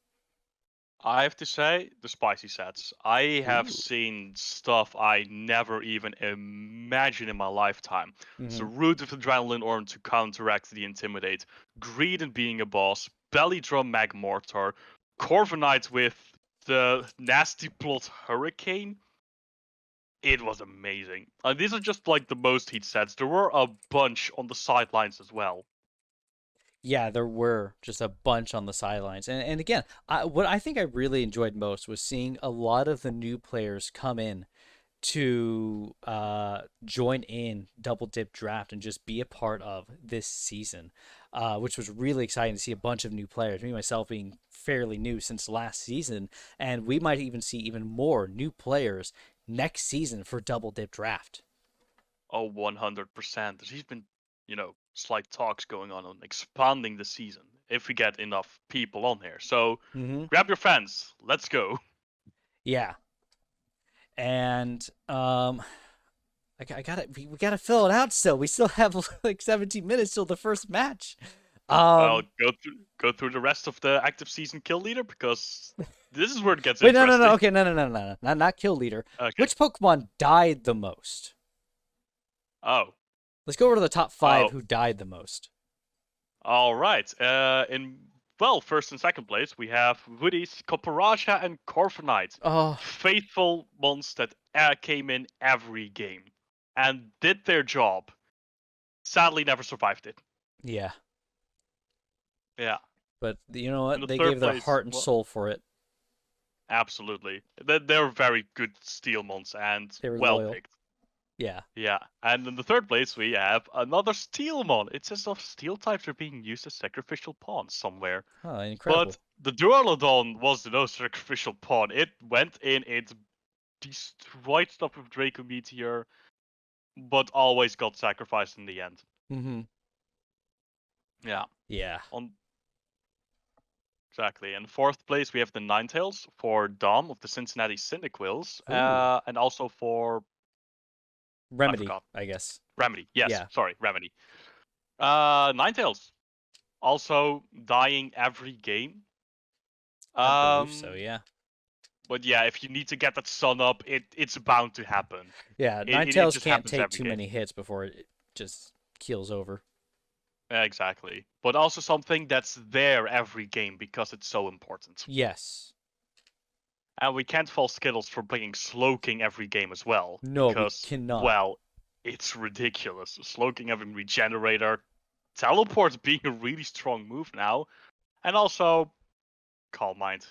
I have to say, the spicy sets. I have Ooh. seen stuff I never even imagined in my lifetime. So Mhm. Root with Adrenaline Orm to counteract the Intimidate, Greed and being a boss, Belly Drum Mag Mortar, Corviknight with the Nasty Plot Hurricane. It was amazing. These are just like the most heat sets. There were a bunch on the sidelines as well. Yeah, there were just a bunch on the sidelines. And again, what I think I really enjoyed most was seeing a lot of the new players come in to join in Double Dip Draft and just be a part of this season, which was really exciting to see a bunch of new players. Me, myself, being fairly new since last season, and we might even see even more new players next season for Double Dip Draft. Oh, 100%. There's even, slight talks going on expanding the season if we get enough people on here. So Mm-hmm. grab your fans. Let's go. Yeah. And we gotta fill it out still. We still have like 17 minutes till the first match. I'll go through the rest of the active season kill leader because this is where it gets Wait, interesting. no. Okay, no. Not kill leader. Okay. Which Pokemon died the most? Oh. Let's go over to the top 5 who died the most. All right. First and second place, we have Woody's, Copperajah, and Corviknight. Oh, Faithful ones that came in every game and did their job. Sadly, never survived it. yeah. Yeah. But you know what? the They third gave their place, heart and soul for it. Absolutely. They're very good steel mons and They were well loyal. picked. Yeah. Yeah. And in the third place, we have another steel mon. It says of steel types are being used as sacrificial pawns somewhere. Oh, incredible. But the Duraludon was the no sacrificial pawn. It went in, it destroyed stuff with Draco Meteor, but always got sacrificed in the end. Mm-hmm. Yeah. Yeah. Exactly. In fourth place, we have the Ninetales for Dom of the Cincinnati Cyndaquils, Ooh. and also for Remedy, forgot. I guess. Remedy. Yes, Yeah. sorry, Remedy. Ninetales also dying every game. I believe so, yeah. But yeah, if you need to get that sun up, it's bound to happen. Yeah, It Ninetales just can't happens take every too game. many hits before it just keels over. Yeah, exactly. But also something that's there every game because it's so important. Yes. And we can't fault Skittles for bringing Slowking every game as well. No, we Because, cannot. well, it's ridiculous. Slowking having Regenerator, Teleport's being a really strong move now, and also Calm Mind.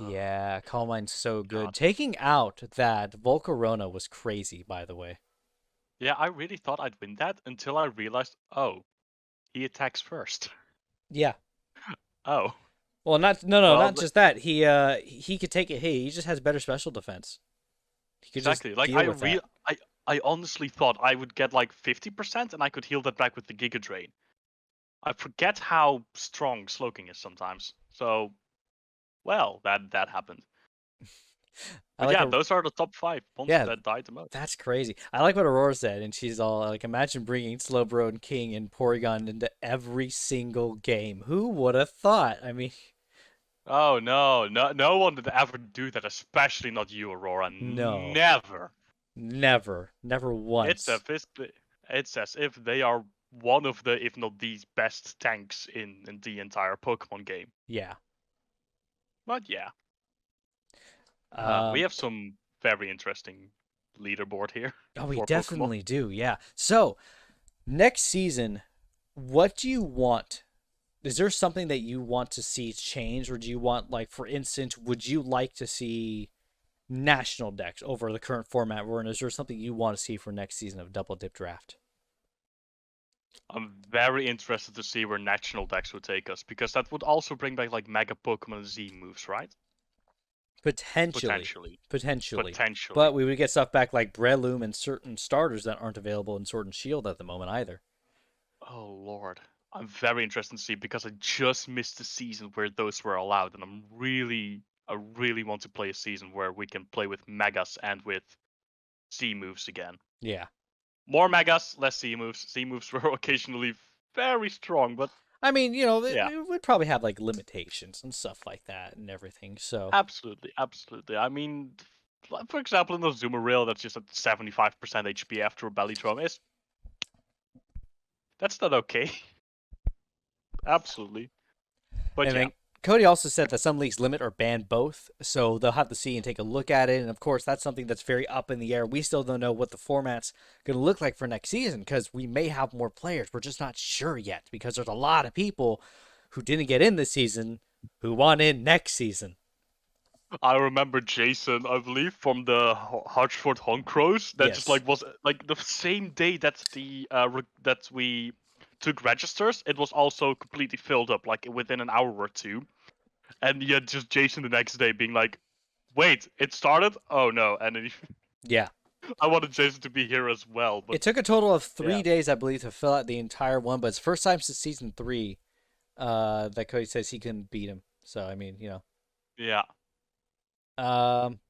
Yeah, Calm Mind's so good. God. Taking out that Volcarona was crazy, by the way. Yeah, I really thought I'd win that until I realized, oh, he attacks first. Yeah. Oh. Well, not Well, not just that. He could take it. Hey, he just has better special defense. He could exactly. just Like deal with that. I honestly thought I would get like 50% and I could heal that back with the Giga Drain. I forget how strong Slowking is sometimes. So, well, that happened. I But like yeah, a, those are the top 5 monsters yeah, that died the most. that's crazy. I like what Aurora said, and she's all like, "Imagine bringing Slowbro and King and Porygon into every single game. Who would have thought?" I mean, Oh no one would ever do that, especially not you, Aurora. no, Never. never It's once. it's as if they are one of the, if not the best tanks in the entire Pokemon game. Yeah. But yeah, we Um. have some very interesting leaderboard here Oh, we for Pokemon. definitely do. Yeah. So next season, what do you want? Is there something that you want to see change, or do you want, like, for instance, would you like to see national decks over the current format? Or is there something you want to see for next season of Double Dip Draft? I'm very interested to see where national decks would take us, because that would also bring back like Mega Pokemon Z moves, right? Potentially, Potentially. potentially, Potentially. but we would get stuff back like Breloom and certain starters that aren't available in Sword and Shield at the moment either. Oh lord. I'm very interested to see, because I just missed the season where those were allowed, and I really want to play a season where we can play with Megas and with Z moves again. Yeah. More Megas, less Z moves. Z moves were occasionally very strong, but I mean, yeah. it would probably have like limitations and stuff like that and everything. So Absolutely, absolutely. I mean, for example, in the Zoomer Rail that's just at 75% HP after a belly drum that's not okay. Absolutely. But and yeah. then Cody also said that some leagues limit or ban both, so they'll have to see and take a look at it. And of course, that's something that's very up in the air. We still don't know what the format's going to look like for next season because we may have more players. We're just not sure yet because there's a lot of people who didn't get in this season who want in next season. I remember Jason, I believe, from the Hartford Honkrows. That just Yes. like was like the same day that that we took registers. It was also completely filled up, like within an hour or two. And yet, just Jason the next day being like, "Wait, it started? Oh no!" And then Yeah. I wanted Jason to be here as well, but It took a total of 3 yeah. days, I believe, to fill out the entire one, but it's first time since season 3 that Cody says he couldn't beat him. So, I mean, Yeah. Um,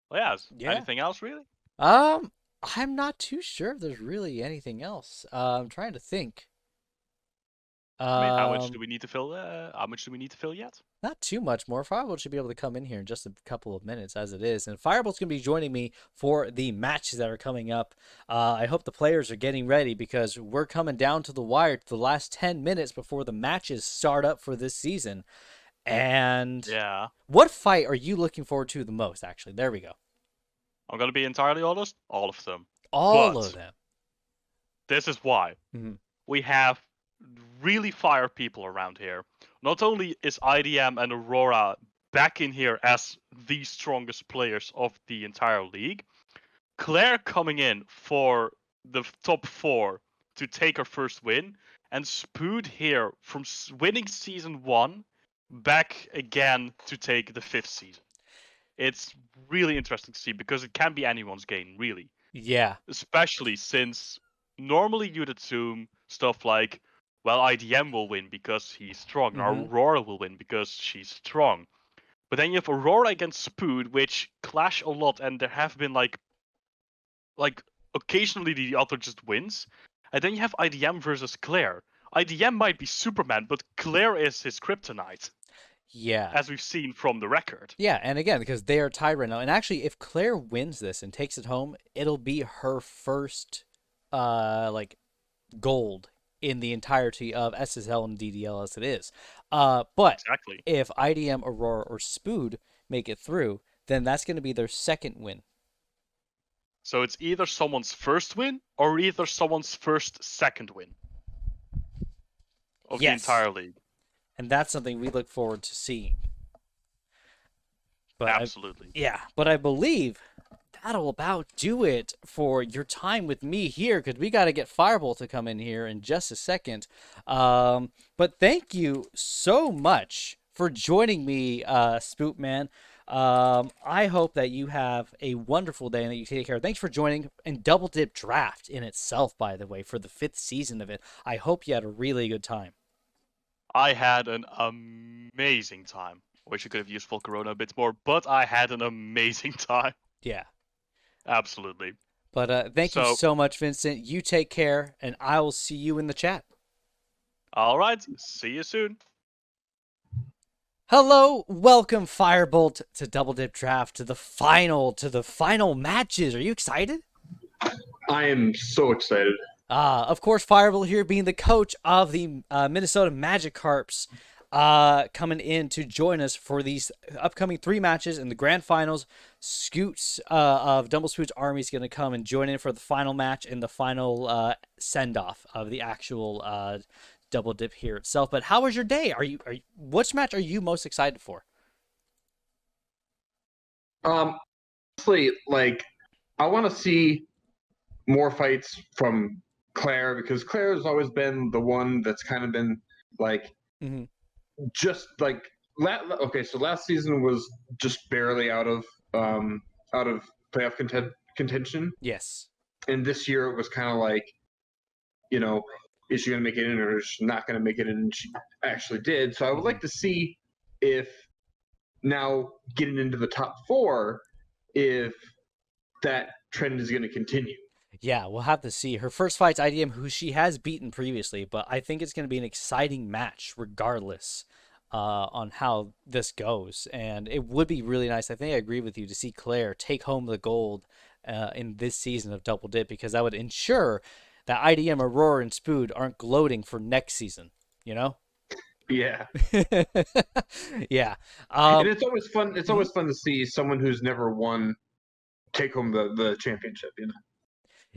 Well, yeah. Yeah. Anything else really? I'm not too sure if there's really anything else. I'm trying to think. I mean, how much do we need to fill? How much do we need to fill yet? Not too much more. Firebolt should be able to come in here in just a couple of minutes as it is. And Firebolt's going to be joining me for the matches that are coming up. I hope the players are getting ready because we're coming down to the wire to the last 10 minutes before the matches start up for this season. And Yeah. what fight are you looking forward to the most, actually? There we go. I'm gonna be entirely honest. All of them. All But of them. this is why. Mhm. We have really fire people around here. Not only is IDM and Aurora back in here as the strongest players of the entire league, Claire coming in for the top 4 to take her first win, and Spood here from winning season 1 back again to take the 5th season. It's really interesting to see because it can be anyone's game, really. Yeah. Especially since normally you'd assume stuff like, well, IDM will win because he's strong, and Aurora will win because she's strong. But then you have Aurora against Spood, which clash a lot, and there have been like occasionally the other just wins. And then you have IDM versus Claire. IDM might be Superman, but Claire is his kryptonite. Yeah. as we've seen from the record. Yeah, and again, because they are tied right now. And actually, if Claire wins this and takes it home, it'll be her first like gold in the entirety of SSL and DDL as it is. But Exactly. if IDM, Aurora, or Spood make it through, then that's going to be their second win. So it's either someone's first win or either someone's second win of the Yes. entire league. And that's something we look forward to seeing. But Absolutely. but I believe that'll about do it for your time with me here, because we got to get Fireball to come in here in just a second. But thank you so much for joining me, Spoupman. I hope that you have a wonderful day and that you take care. Thanks for joining in Double Dip Draft in itself, by the way, for the 5th season of it. I hope you had a really good time. I had an amazing time. Wish I could have used full Corona a bit more, but I had an amazing time. Yeah. Absolutely. But thank you so much, Vincent. You take care, and I will see you in the chat. All right. See you soon. Hello, welcome Firebolt to Double Dip Draft, to the final matches. Are you excited? I am so excited. Of course, Firebolt here being the coach of the Minnesota Magikarps, coming in to join us for these upcoming 3 matches in the grand finals. Scoots of Dumble Spoot's Army is going to come and join in for the final match and the final send-off of the actual Double Dip here itself. But how was your day? Which match are you most excited for? Honestly, like, I want to see more fights from Claire, because Claire has always been the one that's kind of been like, just like so last season was just barely out of playoff contention. Yes. And this year it was kind of like, you know, is she going to make it in or is she not going to make it in? And she actually did. So I would like to see if now getting into the top 4, if that trend is going to continue. Yeah, we'll have to see. Her first fight's IDM, who she has beaten previously, but I think it's going to be an exciting match regardless on how this goes. And it would be really nice, I think I agree with you, to see Claire take home the gold in this season of Double Dip, because that would ensure that IDM, Aurora, and Spood aren't gloating for next season, you know? Yeah. Yeah. And it's always fun. It's always fun to see someone who's never won take home the championship, you know?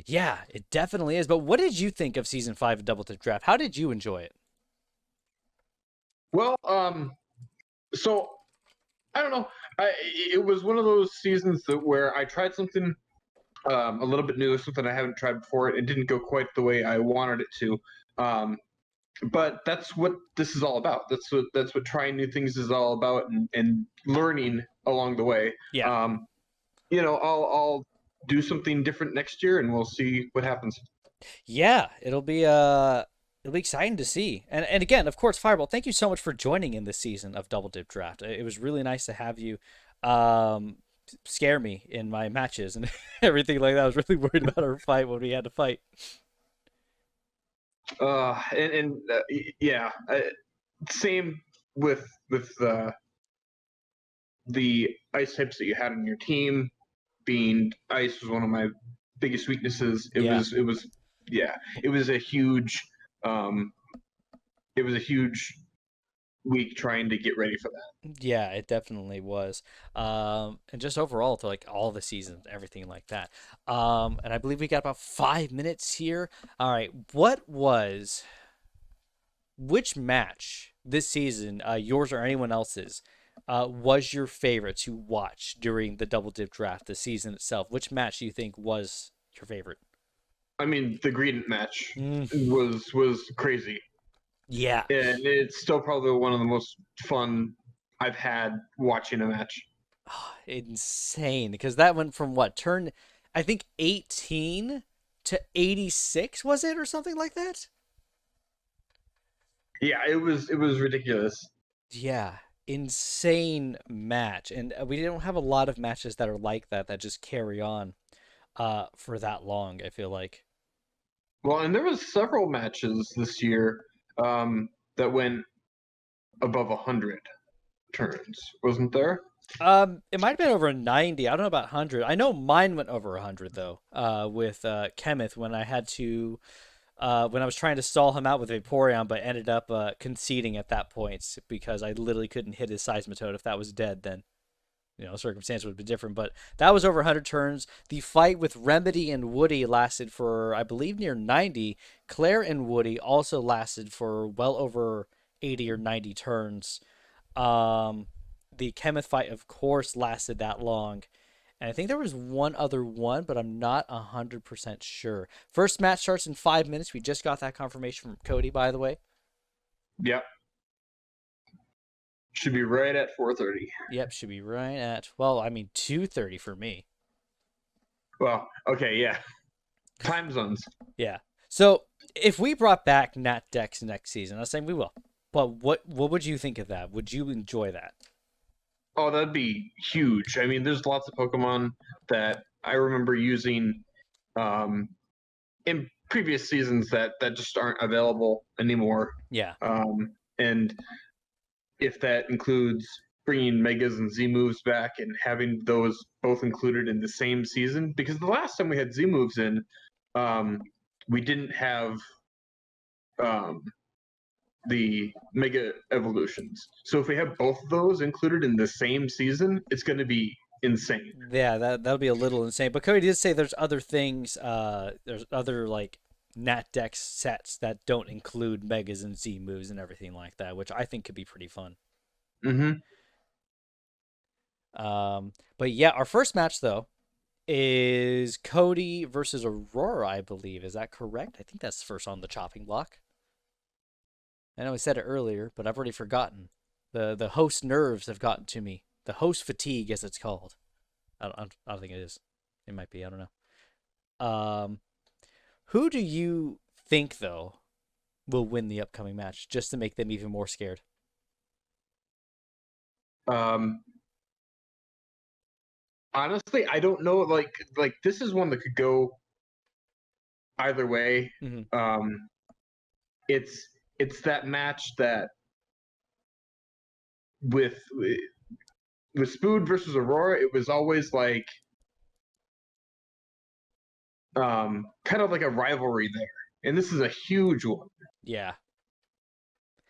Yeah, it definitely is. But what did you think of Season 5 of Double Dip Draft? How did you enjoy it? Well, so I don't know. It was one of those seasons where I tried something a little bit new, something I haven't tried before. It didn't go quite the way I wanted it to. But that's what this is all about. That's what trying new things is all about, and learning along the way. Yeah. You know, I'll do something different next year, and we'll see what happens. Yeah, it'll be exciting to see. And again, of course, Fireball, thank you so much for joining in this season of Double Dip Draft. It was really nice to have you scare me in my matches and everything like that. I was really worried about our fight when we had to fight. Yeah, same with the ice types that you had on your team. Being ice was one of my biggest weaknesses. It was a huge week trying to get ready for that. Yeah, it definitely was. And just overall to like all the seasons, everything like that. And I believe we got about 5 minutes here. All right, which match this season, yours or anyone else's, was your favorite to watch during the Double Dip Draft, the season itself? Which match do you think was your favorite? I mean, the Green match was crazy. Yeah. And it's still probably one of the most fun I've had watching a match. Oh, insane, because that went from turn, I think 18 to 86, was it, or something like that? Yeah, it was ridiculous. Yeah. Insane match, and we don't have a lot of matches that are like that just carry on for that long, I feel like. Well, and there was several matches this year that went above 100. turns, wasn't there? It might have been over 90. I don't know about 100. I know mine went over 100 though. With Kenneth when I had to, when I was trying to stall him out with Vaporeon, but ended up conceding at that point because I literally couldn't hit his Seismitoad. If that was dead, then circumstance would be different. But that was over 100 turns. The fight with Remedy and Woody lasted for, I believe, near 90. Claire and Woody also lasted for well over 80 or 90 turns. The Chemith fight, of course, lasted that long. And I think there was one other one, but I'm not 100% sure. First match starts in 5 minutes. We just got that confirmation from Cody, by the way. Yep. Should be right at 4:30. Yep, should be right at, well, I mean, 2:30 for me. Well, okay, yeah. Time zones. Yeah. So if we brought back Nat Dex next season, I'm saying we will. But what would you think of that? Would you enjoy that? Oh, that'd be huge. I mean, there's lots of Pokemon that I remember using in previous seasons that just aren't available anymore. Yeah. And if that includes bringing Megas and Z moves back and having those both included in the same season, because the last time we had Z moves in, we didn't have the Mega Evolutions. So if we have both of those included in the same season, it's going to be insane. Yeah, that'll be a little insane. But Cody did say there's other things. There's other like Nat Dex sets that don't include Megas and Z moves and everything like that, which I think could be pretty fun. Mm-hmm. But yeah, our first match though is Cody versus Aurora, I believe. Is that correct? I think that's first on the chopping block. I know I said it earlier, but I've already forgotten. The host nerves have gotten to me. The host fatigue, as it's called. I don't think it is. It might be. I don't know. Who do you think though will win the upcoming match, just to make them even more scared? Honestly, I don't know. Like this is one that could go either way. Mm-hmm. It's that match that with Spood versus Aurora, it was always like kind of like a rivalry there, and this is a huge one. Yeah.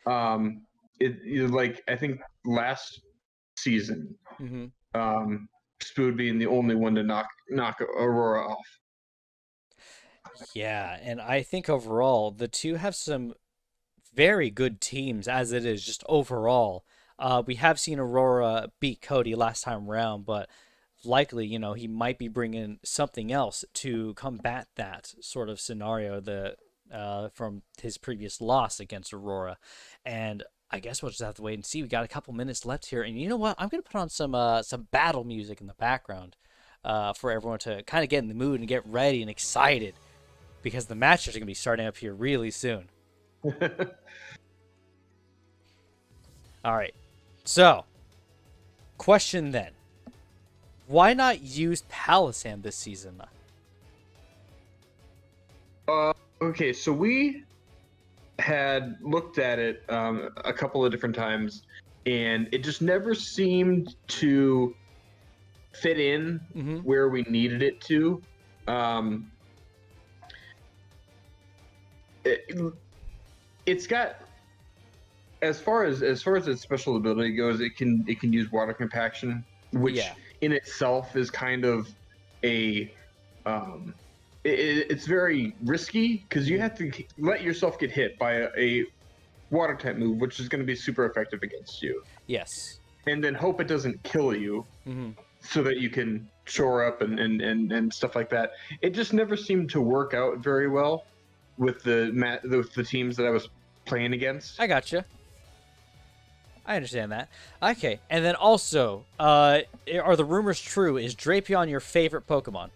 It like I think last season, Mm-hmm. Spood being the only one to knock Aurora off. Yeah, and I think overall the two have some very good teams as it is, just overall. We have seen Aurora beat Cody last time around, but likely, he might be bringing something else to combat that sort of scenario from his previous loss against Aurora. And I guess we'll just have to wait and see. We got a couple minutes left here, and you know what? I'm gonna put on some battle music in the background for everyone to kind of get in the mood and get ready and excited, because the matches are gonna be starting up here really soon. All right. So, question then. Why not use Palisand this season? Okay, so we had looked at it a couple of different times, and it just never seemed to fit in where we needed it to. It's got, as far as its special ability goes, it can use water compaction, which in itself is kind of a it's very risky because you have to let yourself get hit by a water type move, which is going to be super effective against you. Yes. And then hope it doesn't kill you, so that you can shore up and stuff like that. It just never seemed to work out very well with the teams that I was playing against. I gotcha. I understand that. Okay, and then also, are the rumors true? Is Drapion your favorite Pokemon?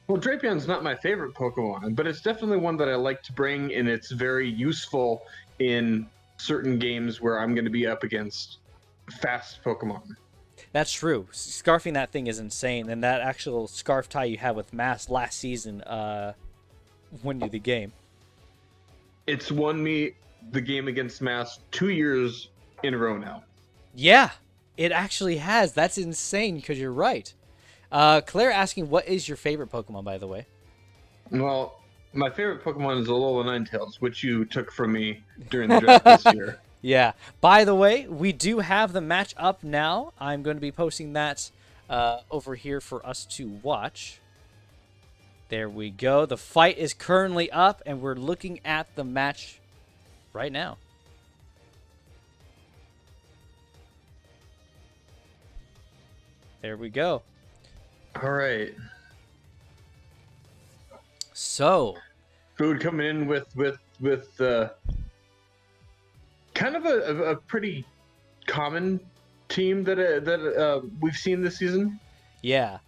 Well, Drapion's not my favorite Pokemon, but it's definitely one that I like to bring, and it's very useful in certain games where I'm going to be up against fast Pokemon. That's true. Scarfing that thing is insane, and that actual scarf tie you had with Mass last season won you the game. It's won me the game against Mass 2 years in a row now. Yeah, it actually has. That's insane because you're right. Claire asking, what is your favorite Pokemon, by the way? Well, my favorite Pokemon is Alola Ninetales, which you took from me during the draft this year. Yeah. By the way, we do have the match up now. I'm going to be posting that over here for us to watch. There we go. The fight is currently up, and we're looking at the match right now. There we go. All right. So, Food coming in with kind of a pretty common team that we've seen this season. yeah.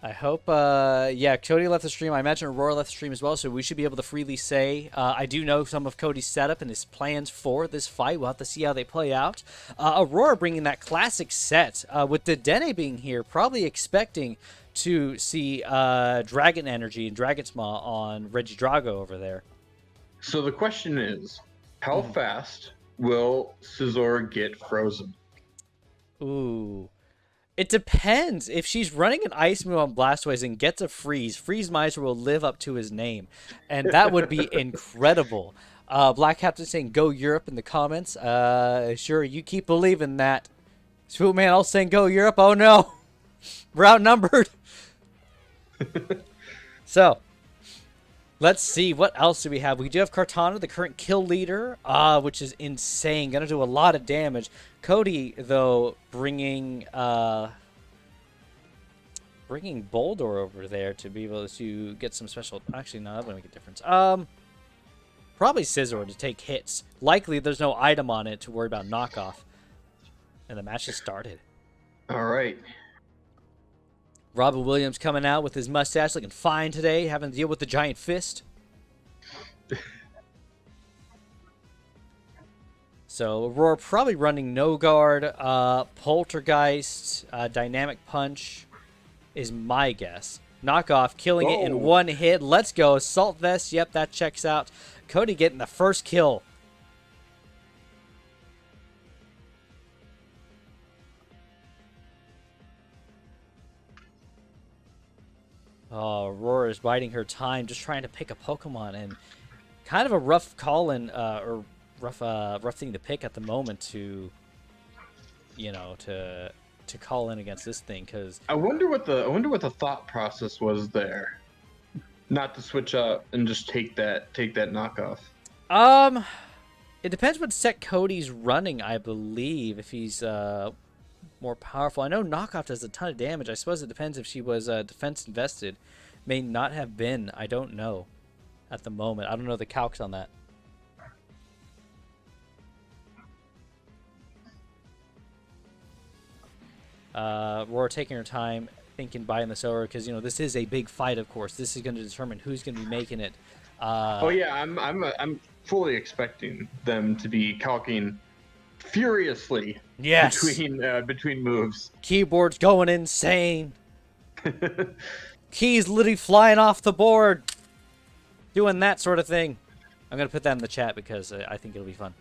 I hope, yeah, Cody left the stream. I imagine Aurora left the stream as well, so we should be able to freely say. I do know some of Cody's setup and his plans for this fight. We'll have to see how they play out. Aurora bringing that classic set, with Dedenne being here, probably expecting to see Dragon Energy and Dragon's Maw on Regidrago over there. So the question is, how fast will Scizor get frozen? Ooh. It depends. If she's running an ice move on Blastoise and gets a freeze, Freeze Miser will live up to his name. And that would be incredible. Black Captain saying go Europe in the comments. Sure, you keep believing that. Spoupman also saying go Europe. Oh no. We're outnumbered. So, let's see. What else do we have? We do have Kartana, the current kill leader, which is insane. Gonna do a lot of damage. Cody, though, bringing Boldor over there to be able to get some special... Actually, no, that wouldn't make a difference. Probably Scizor to take hits. Likely, there's no item on it to worry about knockoff. And the match has started. All right. Robin Williams coming out with his mustache, looking fine today, having to deal with the giant fist. So Aurora probably running No Guard, Poltergeist, Dynamic Punch is my guess. Knockoff killing it in one hit. Let's go. Assault Vest, yep, that checks out. Cody getting the first kill. Oh, Aurora is biding her time, just trying to pick a Pokemon, and kind of a rough call in, or rough thing to pick at the moment to, you know, to call in against this thing, because I wonder what the thought process was there, not to switch up and just take that knockoff. it depends what set Cody's running, I believe, if he's more powerful. I know knockoff does a ton of damage. I suppose it depends if she was defense invested. May not have been. I don't know at the moment. I don't know the calcs on that. Aurora taking her time, thinking, buying this over, because, you know, this is a big fight, of course. This is going to determine who's going to be making it. Oh yeah, I'm fully expecting them to be calking furiously. Yes. Between moves. Keyboard's going insane. Keys literally flying off the board. Doing that sort of thing. I'm going to put that in the chat because I think it'll be fun.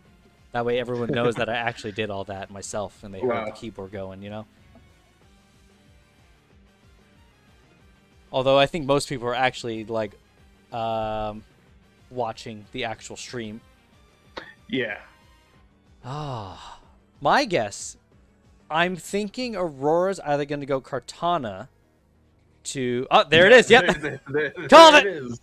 That way everyone knows that I actually did all that myself and they heard the keyboard going, you know? Although I think most people are actually, like, watching the actual stream. Yeah. Ah, my guess, I'm thinking Aurora's either going to go Kartana to... Oh, there it is. Yep. Called it.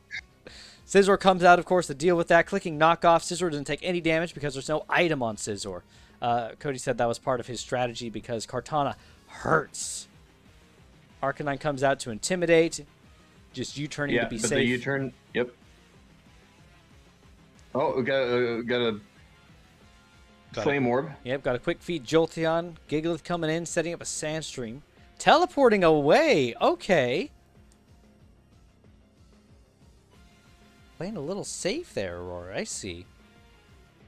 Scizor comes out, of course, to deal with that. Clicking knockoff. Scizor doesn't take any damage because there's no item on Scizor. Cody said that was part of his strategy because Kartana hurts. Arcanine comes out to intimidate. Just U-turning to be safe. Yeah, the U-turn, yep. Oh, we got a Flame Orb. Yep, got a quick feed Jolteon. Gigalith coming in, setting up a Sandstream. Teleporting away. Okay. Playing a little safe there, Aurora. I see.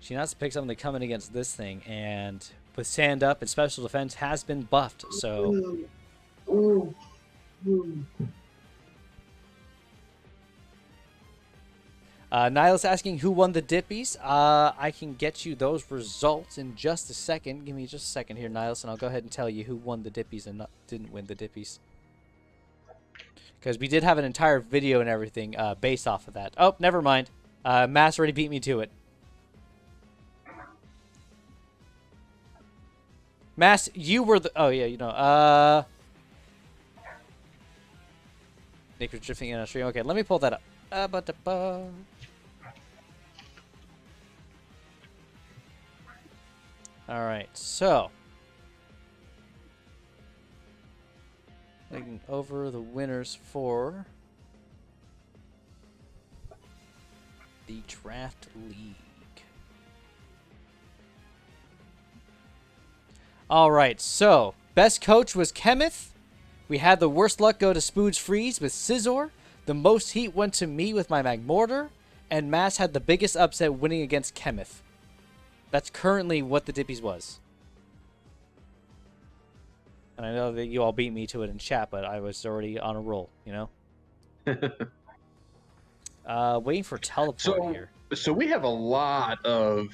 She now has to pick something coming against this thing. And with Sand Up, its special defense has been buffed. So... Niles asking who won the Dippies. I can get you those results in just a second. Give me just a second here, Niles, and I'll go ahead and tell you who won the Dippies and didn't win the Dippies. Because we did have an entire video and everything based off of that. Oh, never mind. Mass already beat me to it. Mass, you were the... Oh, yeah, you know. Nick was drifting in on stream. Okay, let me pull that up. Alright, so. Looking over the winners for the Draft League. Alright, so. Best coach was Kenneth. We had the worst luck go to Spooge Freeze with Scizor. The most heat went to me with my Magmortar. And Mass had the biggest upset winning against Kenneth. That's currently what the Dippies was. And I know that you all beat me to it in chat, but I was already on a roll, you know? Waiting for teleport here. So we have a lot of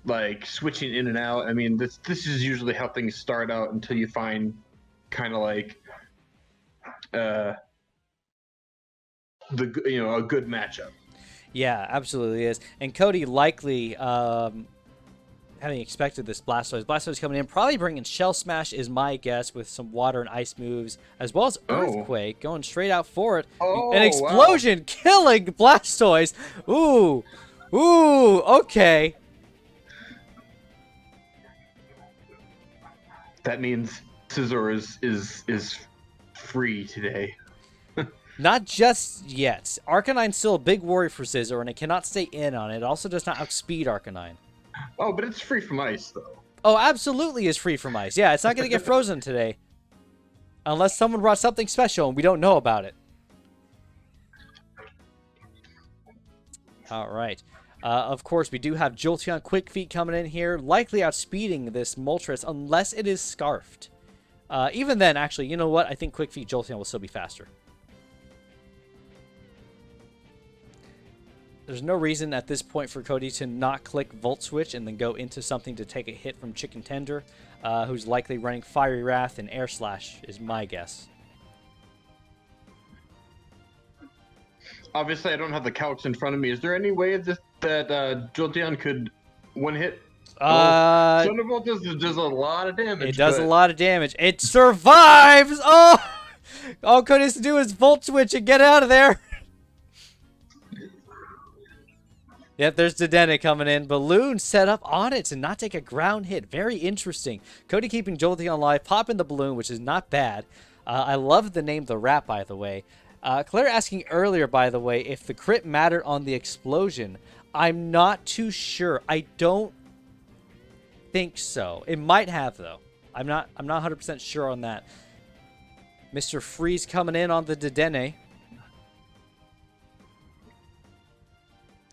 like switching in and out. I mean, this is usually how things start out until you find kind of like a good matchup. Yeah, absolutely is. And Cody likely having expected this Blastoise. Blastoise coming in, probably bringing Shell Smash is my guess, with some water and ice moves, as well as Earthquake, going straight out for it. An explosion killing Blastoise. Ooh, okay. That means Scizor is free today. Not just yet. Arcanine's still a big worry for Scizor, and it cannot stay in on it. It also does not outspeed Arcanine. Oh, but it's free from ice, though. Oh, absolutely is free from ice. Yeah, it's not going to get frozen today. Unless someone brought something special and we don't know about it. All right. Of course, we do have Jolteon Quick Feet coming in here, likely outspeeding this Moltres unless it is Scarfed. Even then, actually, you know what? I think Quick Feet Jolteon will still be faster. There's no reason at this point for Cody to not click Volt Switch and then go into something to take a hit from Chicken Tender, who's likely running Fiery Wrath and Air Slash, is my guess. Obviously, I don't have the calcs in front of me. Is there any way that Jolteon could one hit? Thunderbolt does a lot of damage. It does a lot of damage. It survives! Oh! All Cody has to do is Volt Switch and get out of there. Yep, there's Dedenne coming in. Balloon set up on it to not take a ground hit. Very interesting. Cody keeping Jolteon alive, popping the balloon, which is not bad. I love the name The Rat, by the way. Claire asking earlier, by the way, if the crit mattered on the explosion. I'm not too sure. I don't think so. It might have, though. I'm not 100% sure on that. Mr. Freeze coming in on the Dedenne.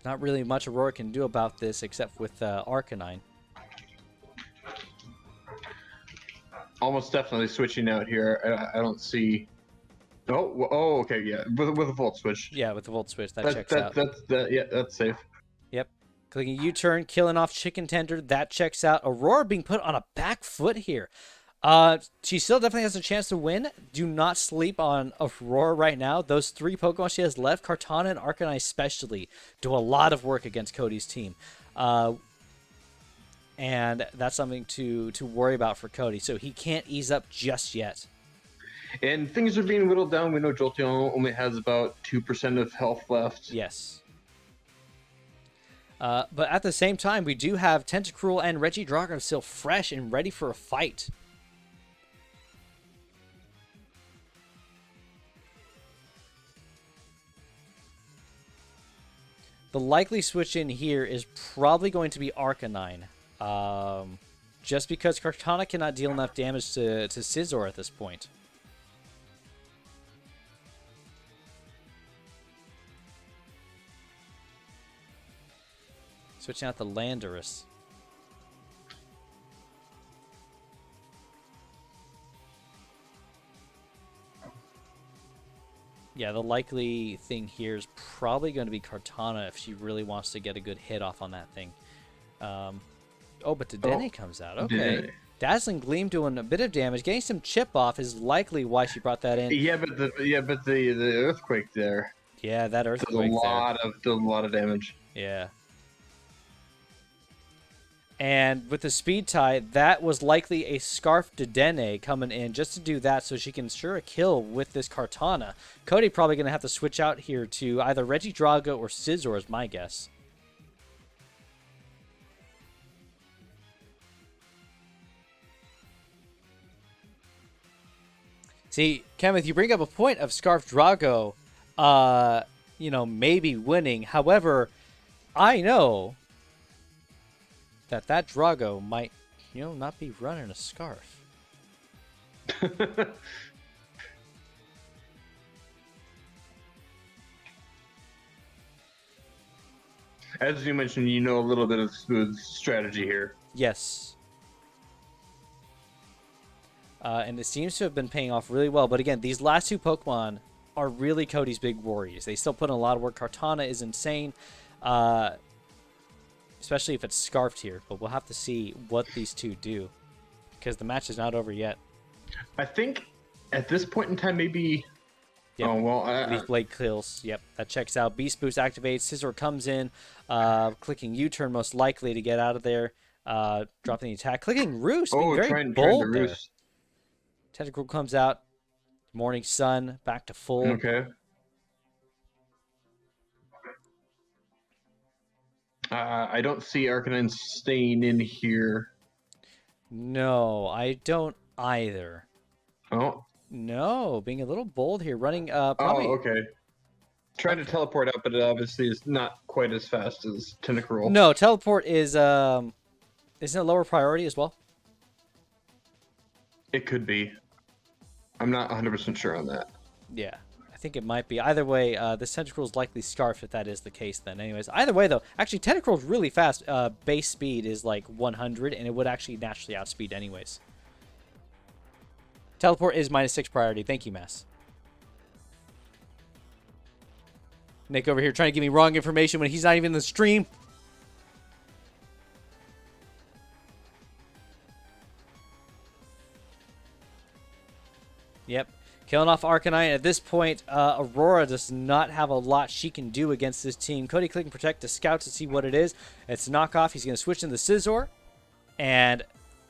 Not really much Aurora can do about this except with Arcanine. Almost definitely switching out here. I don't see... Oh, okay, yeah. With a Volt Switch. Yeah, with the Volt Switch, that checks out. Yeah, that's safe. Yep. Clicking U-turn, killing off Chicken Tender, that checks out. Aurora being put on a back foot here. She still definitely has a chance to win. Do not sleep on Aurora right now. Those 3 Pokemon she has left, Kartana and Arcanine especially, do a lot of work against Cody's team. And that's something to worry about for Cody. So he can't ease up just yet. And things are being whittled down. We know Jolteon only has about 2% of health left. Yes. But at the same time, we do have Tentacruel and Regidrago still fresh and ready for a fight. The likely switch in here is probably going to be Arcanine. Just because Kartana cannot deal enough damage to Scizor at this point. Switching out the Landorus. Yeah, the likely thing here is probably going to be Kartana if she really wants to get a good hit off on that thing. Oh, but Dedenne comes out. Okay. Dedenne. Dazzling Gleam doing a bit of damage. Getting some chip off is likely why she brought that in. Yeah, but the earthquake there. Yeah, that Does earthquake a lot of damage. Yeah. And with the speed tie, that was likely a Scarf Dedenne coming in just to do that so she can ensure a kill with this Kartana. Cody probably going to have to switch out here to either Reggie Drago or Scizor is my guess. See, Kenneth, you bring up a point of Scarf Drago, maybe winning. However, I know that Drago might, not be running a Scarf. As you mentioned, you know a little bit of Smooth's strategy here. Yes. And it seems to have been paying off really well. But again, these last two Pokemon are really Cody's big worries. They still put in a lot of work. Kartana is insane, especially if it's Scarfed here. But we'll have to see what these two do because the match is not over yet. I think at this point in time, maybe... Yep. Oh, well... Leaf Blade kills. Yep, that checks out. Beast Boost activates. Scizor comes in, clicking U-turn most likely to get out of there. Dropping the attack. Clicking Roost, being very bold there. Tentacle comes out. Morning Sun, back to full. Okay. I don't see Arcanine staying in here. No, I don't either. Oh. No, being a little bold here. Running, probably... Oh, okay. Trying to teleport up, but it obviously is not quite as fast as Tentacruel. No, teleport is, isn't it lower priority as well? It could be. I'm not 100% sure on that. Yeah, I think it might be. Either way, this Tentacruel is likely Scarf if that is the case then. Anyways, either way though, actually Tentacruel is really fast. Base speed is like 100 and it would actually naturally outspeed anyways. Teleport is -6 priority. Thank you, Mass. Nick over here trying to give me wrong information when he's not even in the stream. Yep. Killing off Arcanine. At this point, Aurora does not have a lot she can do against this team. Cody clicking Protect to scout to see what it is. It's a knockoff. He's going to switch in the Scizor. And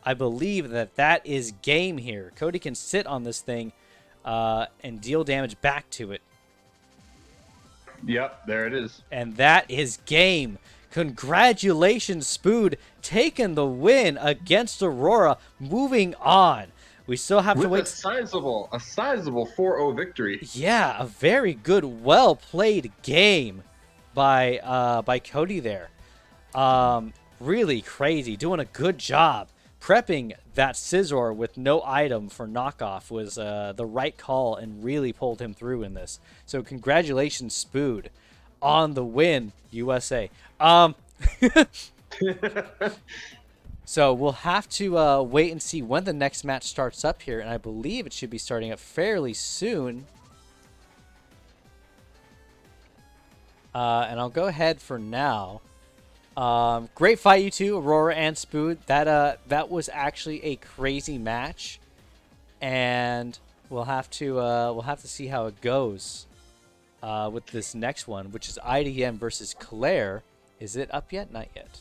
I believe that is game here. Cody can sit on this thing and deal damage back to it. Yep, there it is. And that is game. Congratulations, Spood, taking the win against Aurora. Moving on. We still have to wait. A sizable 4-0 victory. Yeah, a very good, well-played game by Cody there. Really crazy. Doing a good job. Prepping that Scizor with no item for knockoff was the right call and really pulled him through in this. So congratulations, Spood, on the win, USA. So we'll have to wait and see when the next match starts up here, and I believe it should be starting up fairly soon. And I'll go ahead for now. Great fight, you two, Aurora and Spood. That was actually a crazy match, and we'll have to see how it goes with this next one, which is IDM versus Claire. Is it up yet? Not yet.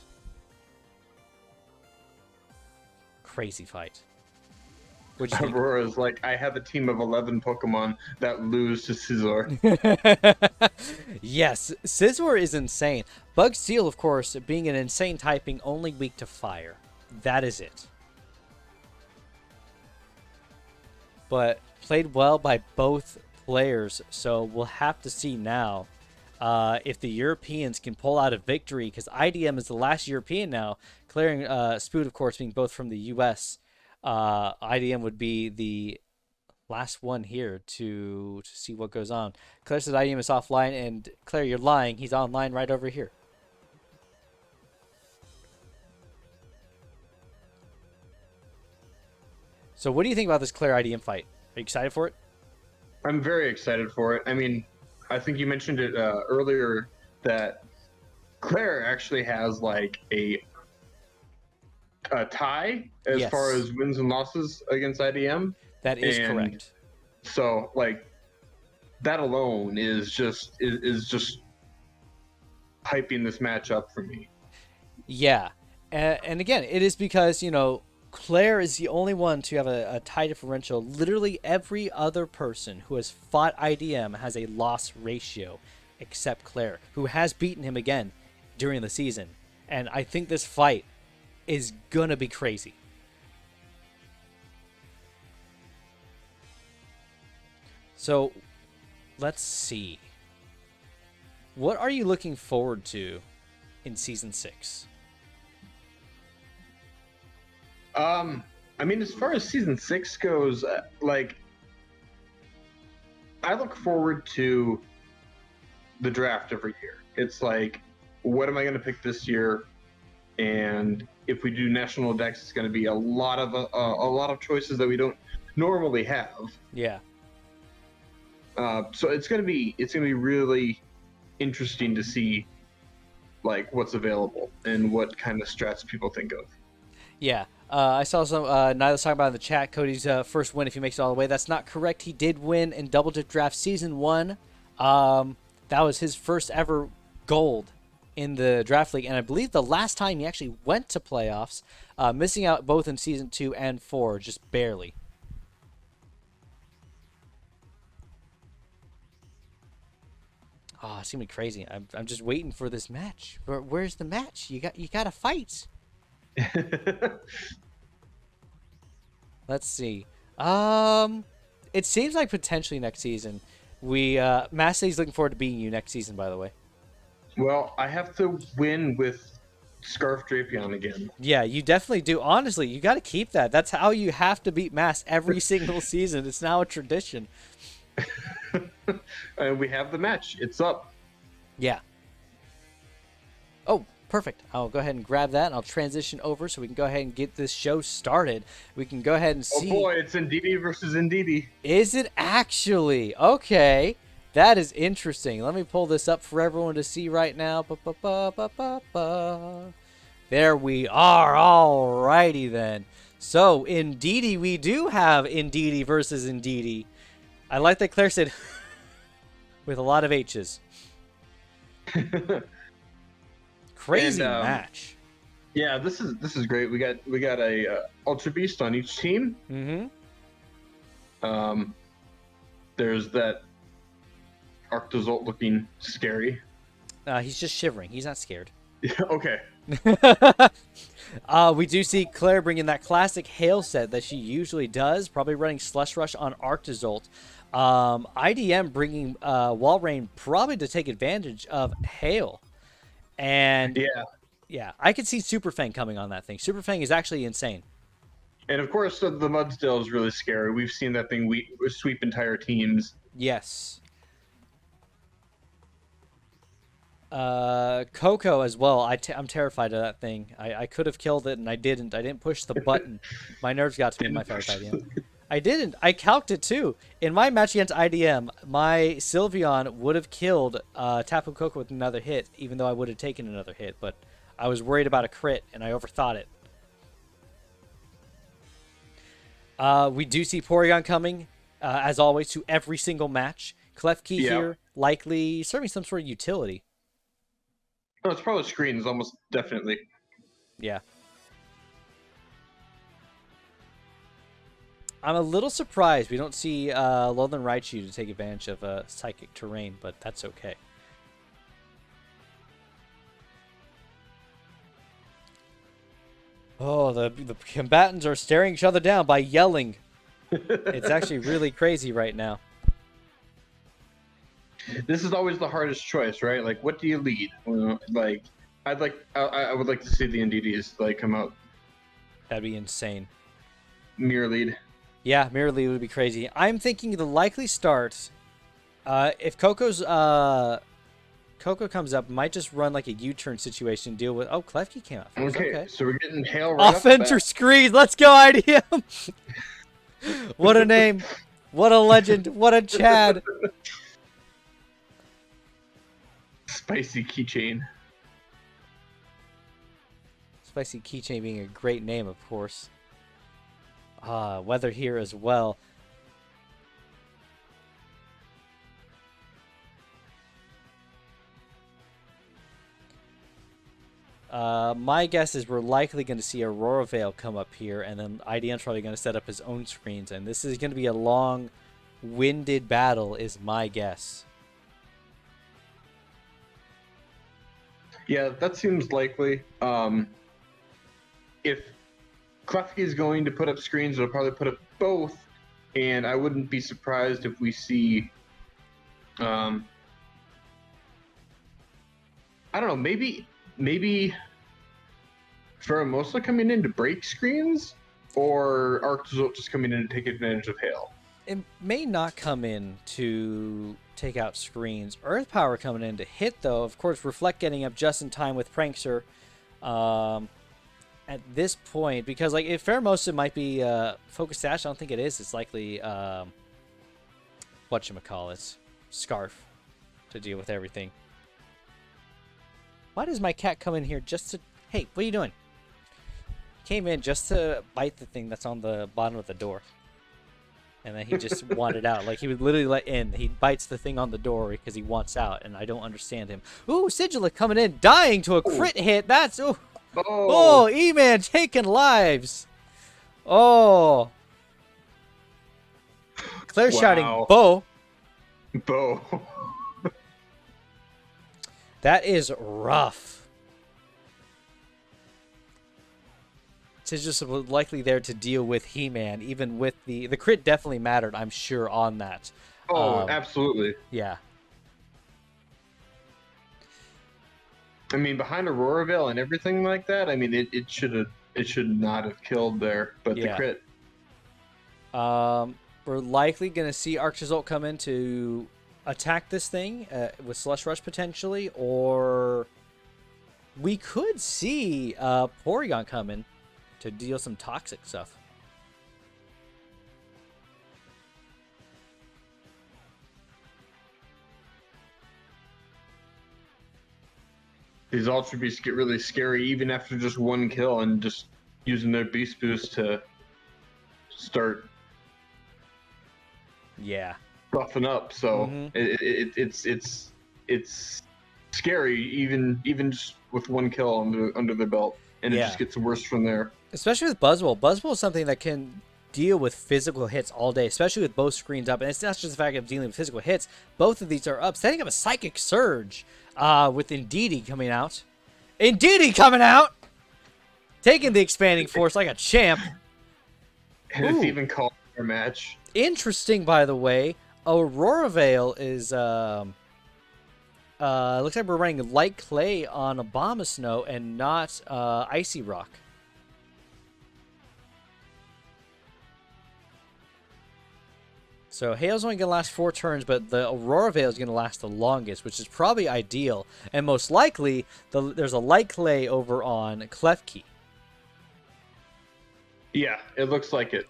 Crazy fight. Aurora's like, I have a team of 11 Pokemon that lose to Scizor. Yes, Scizor is insane. Bug Steel, of course, being an insane typing, only weak to fire. That is it. But played well by both players, so we'll have to see now if the Europeans can pull out a victory, because IDM is the last European now, clearing Spood, of course, being both from the U.S. IDM would be the last one here to see what goes on. Claire says IDM is offline, and Claire, you're lying. He's online right over here. So what do you think about this Claire IDM fight? Are you excited for it? I'm very excited for it. I mean, I think you mentioned it earlier that Claire actually has like a tie as Yes. far as wins and losses against IDM. That is And correct. So like that alone is just hyping this match up for me. Yeah. And again, it is because, you know, Claire is the only one to have a tie differential. Literally every other person who has fought IDM has a loss ratio except Claire, who has beaten him again during the season. And I think this fight is gonna be crazy. So, let's see. What are you looking forward to in Season 6? I mean, as far as season 6 goes, like, I look forward to the draft every year. It's like, what am I going to pick this year? And if we do national decks, it's going to be a lot of choices that we don't normally have. Yeah. So it's going to be really interesting to see like what's available and what kind of strats people think of. Yeah. I saw some Nyla's talking about in the chat Cody's first win if he makes it all the way. That's not correct. He did win in Double Dip Draft Season 1. That was his first ever gold in the Draft League. And I believe the last time he actually went to playoffs, missing out both in Season 2 and 4, just barely. Oh, it's gonna be crazy. I'm just waiting for this match. Where's the match? You got to fight. Let's see. It seems like potentially next season. Massey's looking forward to beating you next season, by the way. Well, I have to win with Scarf Drapion again. Yeah, you definitely do. Honestly, you got to keep that. That's how you have to beat Mass every single season. It's now a tradition. And we have the match. It's up. Yeah. Oh, perfect. I'll go ahead and grab that, and I'll transition over so we can go ahead and get this show started. We can go ahead and see. Oh boy, it's Ndidi versus Ndidi. Is it actually? Okay. That is interesting. Let me pull this up for everyone to see right now. There we are. Alrighty then. So, Ndidi, we do have Ndidi versus Ndidi. I like that Claire said with a lot of H's. Crazy And, match. Yeah, this is great. We got a Ultra Beast on each team. Mm-hmm. There's that Arctozolt looking scary. He's just shivering. He's not scared. Okay. We do see Claire bringing that classic hail set that she usually does, probably running Slush Rush on Arctozolt. IDM bringing Wall Rain probably to take advantage of hail. And yeah, I could see Super Fang coming on that thing. Super Fang is actually insane. And of course, the Mudstill is really scary. We've seen that thing sweep entire teams. Yes. Coco as well. I'm terrified of that thing. I could have killed it, and I didn't. I didn't push the button. My nerves got to me. My first IDM. I didn't. I calced it too. In my match against IDM, my Sylveon would have killed Tapu Koko with another hit, even though I would have taken another hit. But I was worried about a crit, and I overthought it. We do see Porygon coming, as always, to every single match. Klefki here, likely serving some sort of utility. No, it's probably screens, almost definitely. Yeah. I'm a little surprised we don't see Lowland Raichu to take advantage of Psychic Terrain, but that's okay. Oh, the combatants are staring each other down by yelling. It's actually really crazy right now. This is always the hardest choice, right? Like, what do you lead? Like, I would like to see the NDDs like come out. That'd be insane. Mirror lead. Yeah, mirror lead would be crazy. I'm thinking the likely start, if Coco comes up, might just run like a U-turn situation, deal with. Oh, Klefki came out first. Okay, Okay. so we're getting hail right Off enter screen. Let's go, IDM. What a name. What a legend. What a Chad. Spicy keychain. Spicy Keychain being a great name, of course. Weather here as well. My guess is we're likely going to see Aurora Veil come up here, and then IDM's probably going to set up his own screens, and this is going to be a long-winded battle, is my guess. Yeah, that seems likely. If Klefki is going to put up screens, it'll probably put up both, and I wouldn't be surprised if we see, I don't know, maybe Faramosa coming in to break screens, or Arctozolt just coming in to take advantage of hail. It may not come in to take out screens. Earth Power coming in to hit, though. Of course, Reflect getting up just in time with Prankster. At this point, because like if Faramosa might be Focus Sash, I don't think it is. It's likely whatchamacallit, Scarf to deal with everything. Why does my cat come in here just to... Hey, what are you doing? Came in just to bite the thing that's on the bottom of the door. And then he just wanted out. Like, he would literally let in. He bites the thing on the door because he wants out, and I don't understand him. Ooh, Sigilla coming in, dying to a crit hit. That's... Ooh. Oh, E-Man taking lives. Oh. Claire shouting, Bo. Bo. That is rough. Sigilus was likely there to deal with He-Man, even with the crit definitely mattered, I'm sure, on that. Oh, absolutely. Yeah. I mean, behind Aurora Veil and everything like that, I mean, it should not have killed there, but Yeah. the crit. We're likely going to see Arctozolt come in to attack this thing with Slush Rush potentially, or we could see Porygon come in to deal some toxic stuff. These Ultra Beasts get really scary even after just one kill and just using their Beast Boost to start buffing up. So it's scary even just with one kill under their belt, and it just gets worse from there. Especially with Buzzwole. Buzzwole is something that can deal with physical hits all day, especially with both screens up. And it's not just the fact of dealing with physical hits. Both of these are up. Setting up a Psychic Surge with Indeedee coming out. Indeedee coming out! Taking the Expanding Force like a champ. And it's even called for a match. Interesting, by the way. Aurora Veil is... looks like we're running Light Clay on Abomasnow and not Icy Rock. So Hail's only going to last 4 turns, but the Aurora Veil is going to last the longest, which is probably ideal. And most likely, there's a Light Clay over on Klefki. Yeah, it looks like it.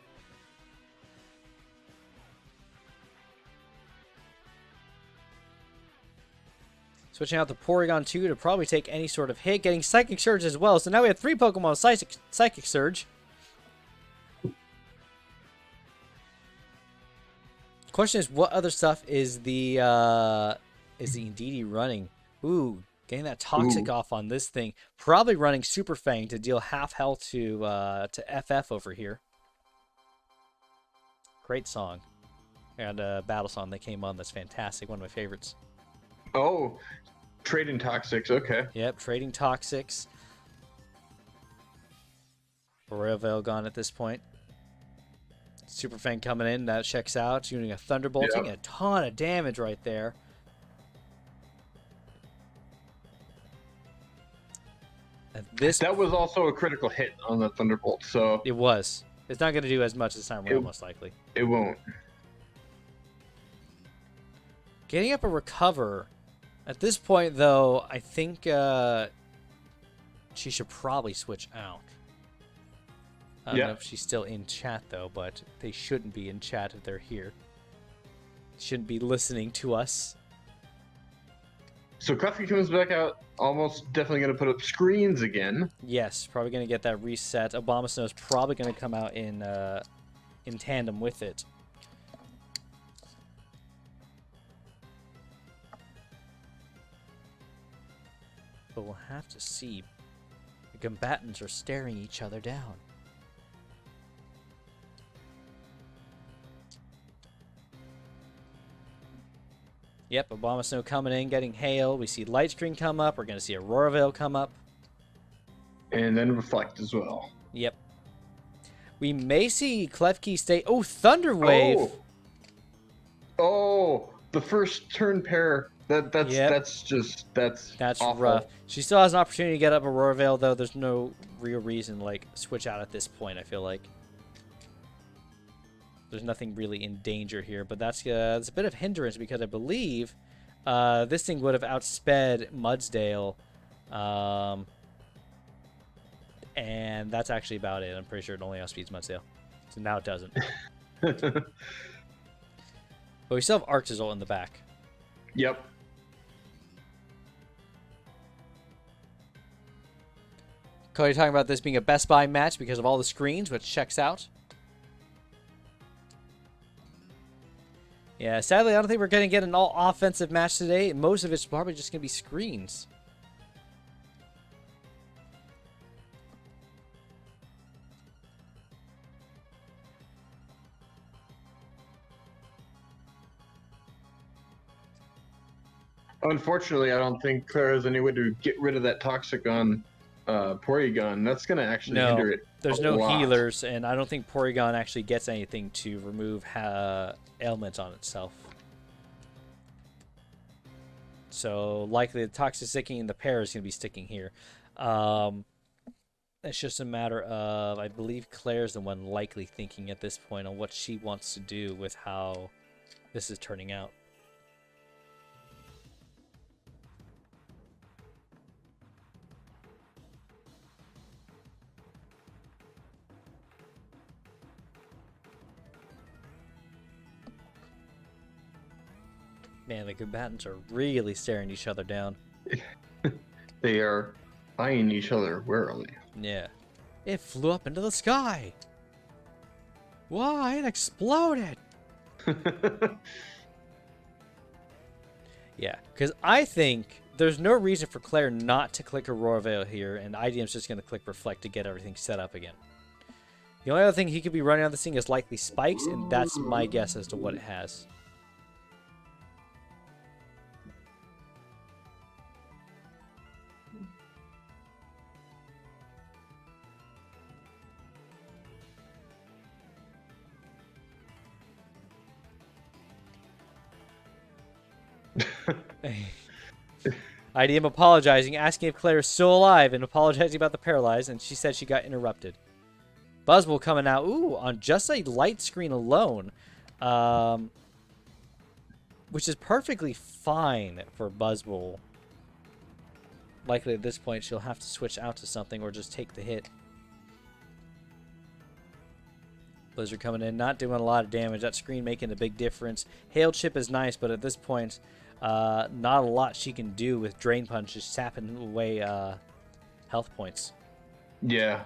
Switching out the Porygon 2 to probably take any sort of hit, getting Psychic Surge as well. So now we have 3 Pokemon with Psychic Surge. Question is, what other stuff is the Indeedee running? Ooh, getting that Toxic off on this thing. Probably running Super Fang to deal half health to FF over here. Great song. And a battle song that came on that's fantastic. One of my favorites. Oh, trading Toxics. Okay. Yep, trading Toxics. Aurora Veil gone at this point. Super Fang coming in, that checks out, shooting a Thunderbolting, a ton of damage right there. That was also a critical hit on the Thunderbolt, so... It was. It's not going to do as much this time around, most likely. It won't. Getting up a Recover. At this point, though, I think she should probably switch out. I don't know if she's still in chat, though, but they shouldn't be in chat if they're here. Shouldn't be listening to us. So Cuffy comes back out, almost definitely going to put up screens again. Yes, probably going to get that reset. Obama Snow's probably going to come out in tandem with it. But we'll have to see. The combatants are staring each other down. Yep, Obama Snow coming in, getting hail. We see Light Screen come up. We're going to see Aurora Veil come up. And then Reflect as well. Yep. We may see Klefki stay. Oh, Thunder Wave. Oh, the first turn pair. That's awful. Rough. She still has an opportunity to get up Aurora Veil, though. There's no real reason like switch out at this point. I feel like there's nothing really in danger here, but that's a bit of hindrance because I believe this thing would have outsped Mudsdale, and that's actually about it. I'm pretty sure it only outspeeds Mudsdale, so now it doesn't. But we still have Arctazol in the back. Yep. Cody talking about this being a Best Buy match because of all the screens, which checks out. Yeah, sadly, I don't think we're going to get an all-offensive match today. Most of it's probably just going to be screens. Unfortunately, I don't think Claire has any way to get rid of that toxic on Porygon. That's going to actually hinder it. There's a no lot. healers, and I don't think Porygon actually gets anything to remove ailments on itself. So likely the toxicity in the pair is going to be sticking here. It's just a matter of, I believe Claire's the one likely thinking at this point on what she wants to do with how this is turning out. Man, the combatants are really staring each other down. They are eyeing each other warily. Yeah. It flew up into the sky. Why? It exploded. Yeah, because I think there's no reason for Claire not to click Aurora Veil here, and IDM's just going to click Reflect to get everything set up again. The only other thing he could be running on this thing is likely Spikes, and that's my guess as to what it has. IDM apologizing, asking if Claire is still alive, and apologizing about the paralyzed, and she said she got interrupted. Buzzwole coming out, ooh, on just a light screen alone, which is perfectly fine for Buzzwole. Likely at this point she'll have to switch out to something or just take the hit. Blizzard coming in, not doing a lot of damage. That screen making a big difference. Hail Chip is nice, but at this point, not a lot she can do with Drain Punch, just sapping away health points. Yeah.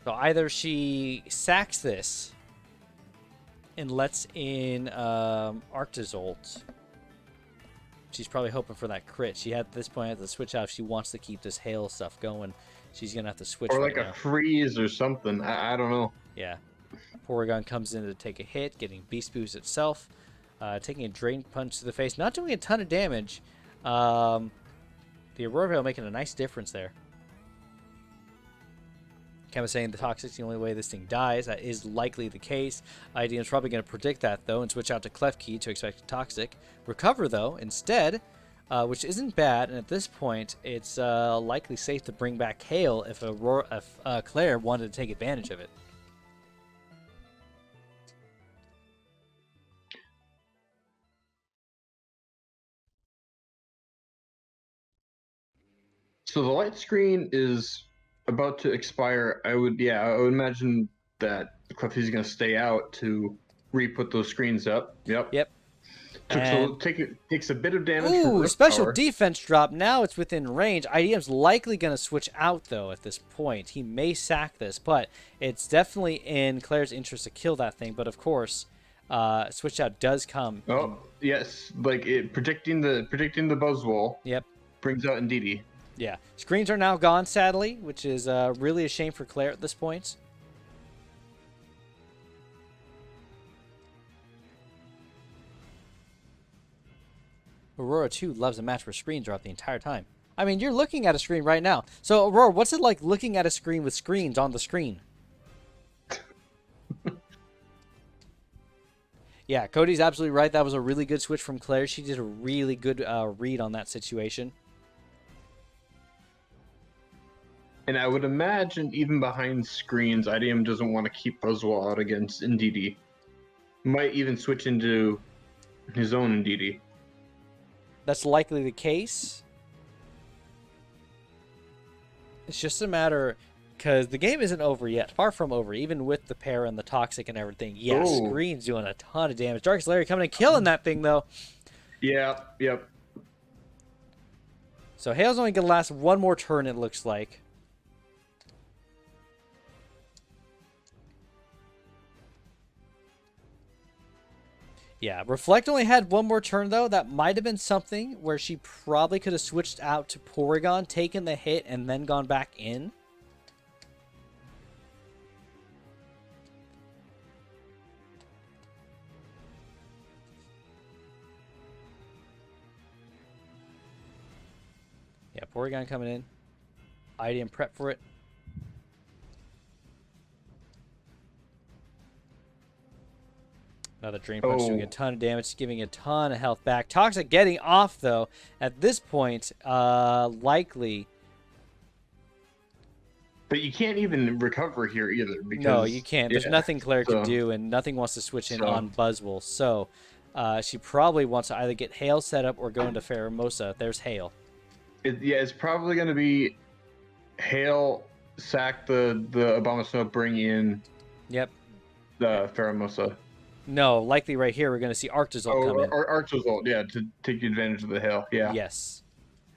So either she sacks this and lets in Arctazolt. She's probably hoping for that crit. She had at this point to switch out if she wants to keep this hail stuff going. She's gonna have to switch. Or right like now. a freeze or something. I don't know. Yeah. Porygon comes in to take a hit, getting Beast Boost itself, taking a Drain Punch to the face, not doing a ton of damage. The Aurora Veil making a nice difference there. Ken was saying the Toxic's the only way this thing dies. That is likely the case. IDM's probably going to predict that, though, and switch out to Klefki to expect a Toxic. Recover, though, instead, which isn't bad. And at this point, it's likely safe to bring back Hail if Claire wanted to take advantage of it. So the light screen is about to expire. I would imagine that Cliffy's going to stay out to re-put those screens up. Yep. Takes a bit of damage. Ooh, from special power. defense drop. Now it's within range. IDM's likely going to switch out, though, at this point. He may sack this, but it's definitely in Claire's interest to kill that thing. But, of course, switch out does come. Oh, yes. Like, predicting the buzz wall. Yep. Brings out Ndidi. Yeah. Screens are now gone, sadly, which is really a shame for Claire at this point. Aurora, too, loves a match where screens are up the entire time. I mean, you're looking at a screen right now. So, Aurora, what's it like looking at a screen with screens on the screen? Yeah, Cody's absolutely right. That was a really good switch from Claire. She did a really good read on that situation. And I would imagine even behind screens, IDM doesn't want to keep Buzzwell out against Ndidi. Might even switch into his own Ndidi. That's likely the case. It's just a matter, because the game isn't over yet. Far from over, even with the pair and the toxic and everything. Yeah, Ooh. Screen's doing a ton of damage. Darkest Larry coming and killing that thing, though. Yep. So Hale's only going to last one more turn, it looks like. Yeah, Reflect only had one more turn, though. That might have been something where she probably could have switched out to Porygon, taken the hit, and then gone back in. Yeah, Porygon coming in. IDM prep for it. Another Dream Punch doing a ton of damage, giving a ton of health back. Toxic getting off, though. At this point, likely... But you can't even recover here either. Because, no, you can't. There's nothing Claire can so- do, and nothing wants to switch in on Buzzwole. So she probably wants to either get Hail set up or go into Pheromosa. There's Hail. It's probably going to be Hail, sack the Abomasnow, bring in Yep. the Pheromosa. No, likely right here we're going to see Arctozolt come in. Or Arctozolt, to take advantage of the Hail, yeah. Yes.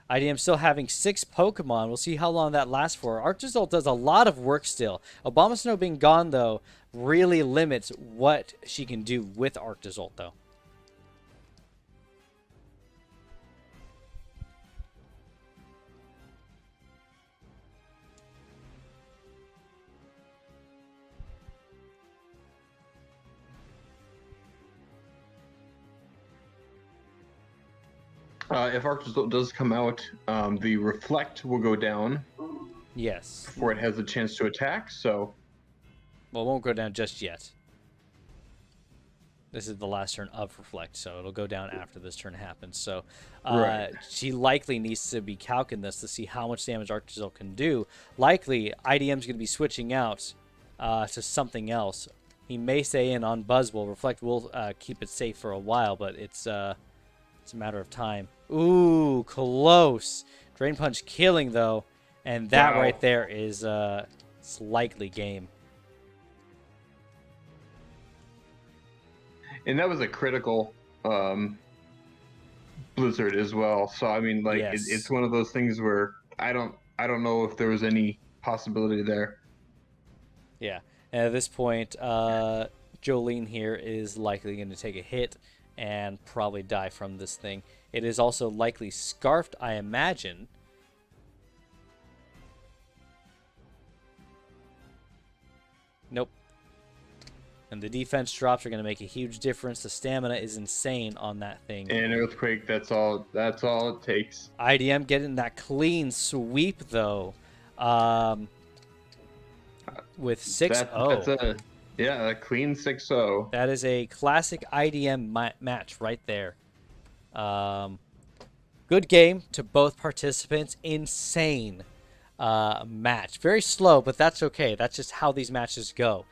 IDM still having 6 Pokemon. We'll see how long that lasts for. Arctozolt does a lot of work still. Abomasnow being gone, though, really limits what she can do with Arctozolt, though. If Arctozolt does come out, the Reflect will go down Yes. before it has a chance to attack, so... Well, it won't go down just yet. This is the last turn of Reflect, so it'll go down after this turn happens. So Right. she likely needs to be calcing this to see how much damage Arctozolt can do. Likely, IDM's going to be switching out to something else. He may stay in on Buzzwole. Reflect will keep it safe for a while, but it's a matter of time. Ooh, close. Drain Punch killing, though. And that Wow. right there is it's likely game. And that was a critical Blizzard as well. So I mean, like, Yes. it's one of those things where I don't know if there was any possibility there. Yeah. And at this point, Jolene here is likely going to take a hit and probably die from this thing. It is also likely scarfed, I imagine. Nope. And the defense drops are going to make a huge difference. The stamina is insane on that thing. And Earthquake, that's all it takes. IDM getting that clean sweep, though. With 6-0. That's a clean 6-0. That is a classic IDM match right there. Good Good game to both participants. Insane match. Very slow, but that's okay. That's just how these matches go.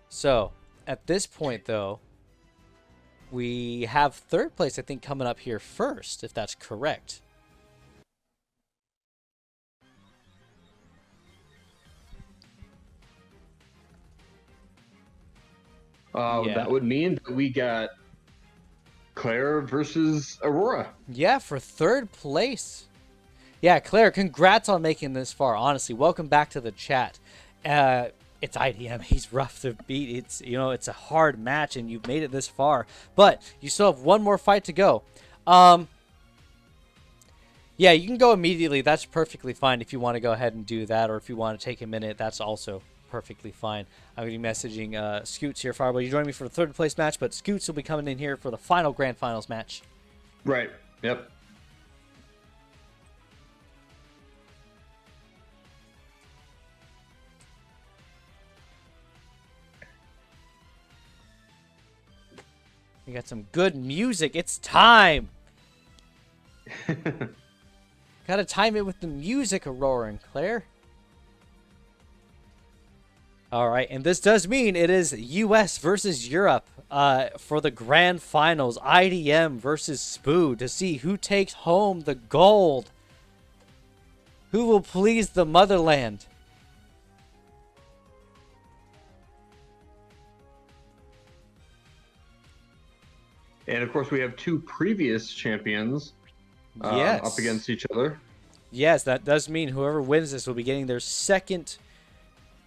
So, at this point, though, we have third place, I think, coming up here first, if that's correct. Yeah. That would mean that we got Claire versus Aurora. Yeah, for third place. Yeah, Claire, congrats on making this far. Honestly, welcome back to the chat. It's IDM. He's rough to beat. It's a hard match, and you've made it this far. But you still have one more fight to go. Yeah, you can go immediately. That's perfectly fine if you want to go ahead and do that, or if you want to take a minute, that's also perfectly fine. I'm going to be messaging Scoots here, Fireball. You joined me for the third place match, but Scoots will be coming in here for the final grand finals match. Right. Yep. We got some good music. It's time. Gotta time it with the music, Aurora and Claire. Alright, and this does mean it is US versus Europe for the grand finals. IDM versus Spoo to see who takes home the gold. Who will please the motherland? And of course, we have two previous champions Yes. up against each other. Yes, that does mean whoever wins this will be getting their second,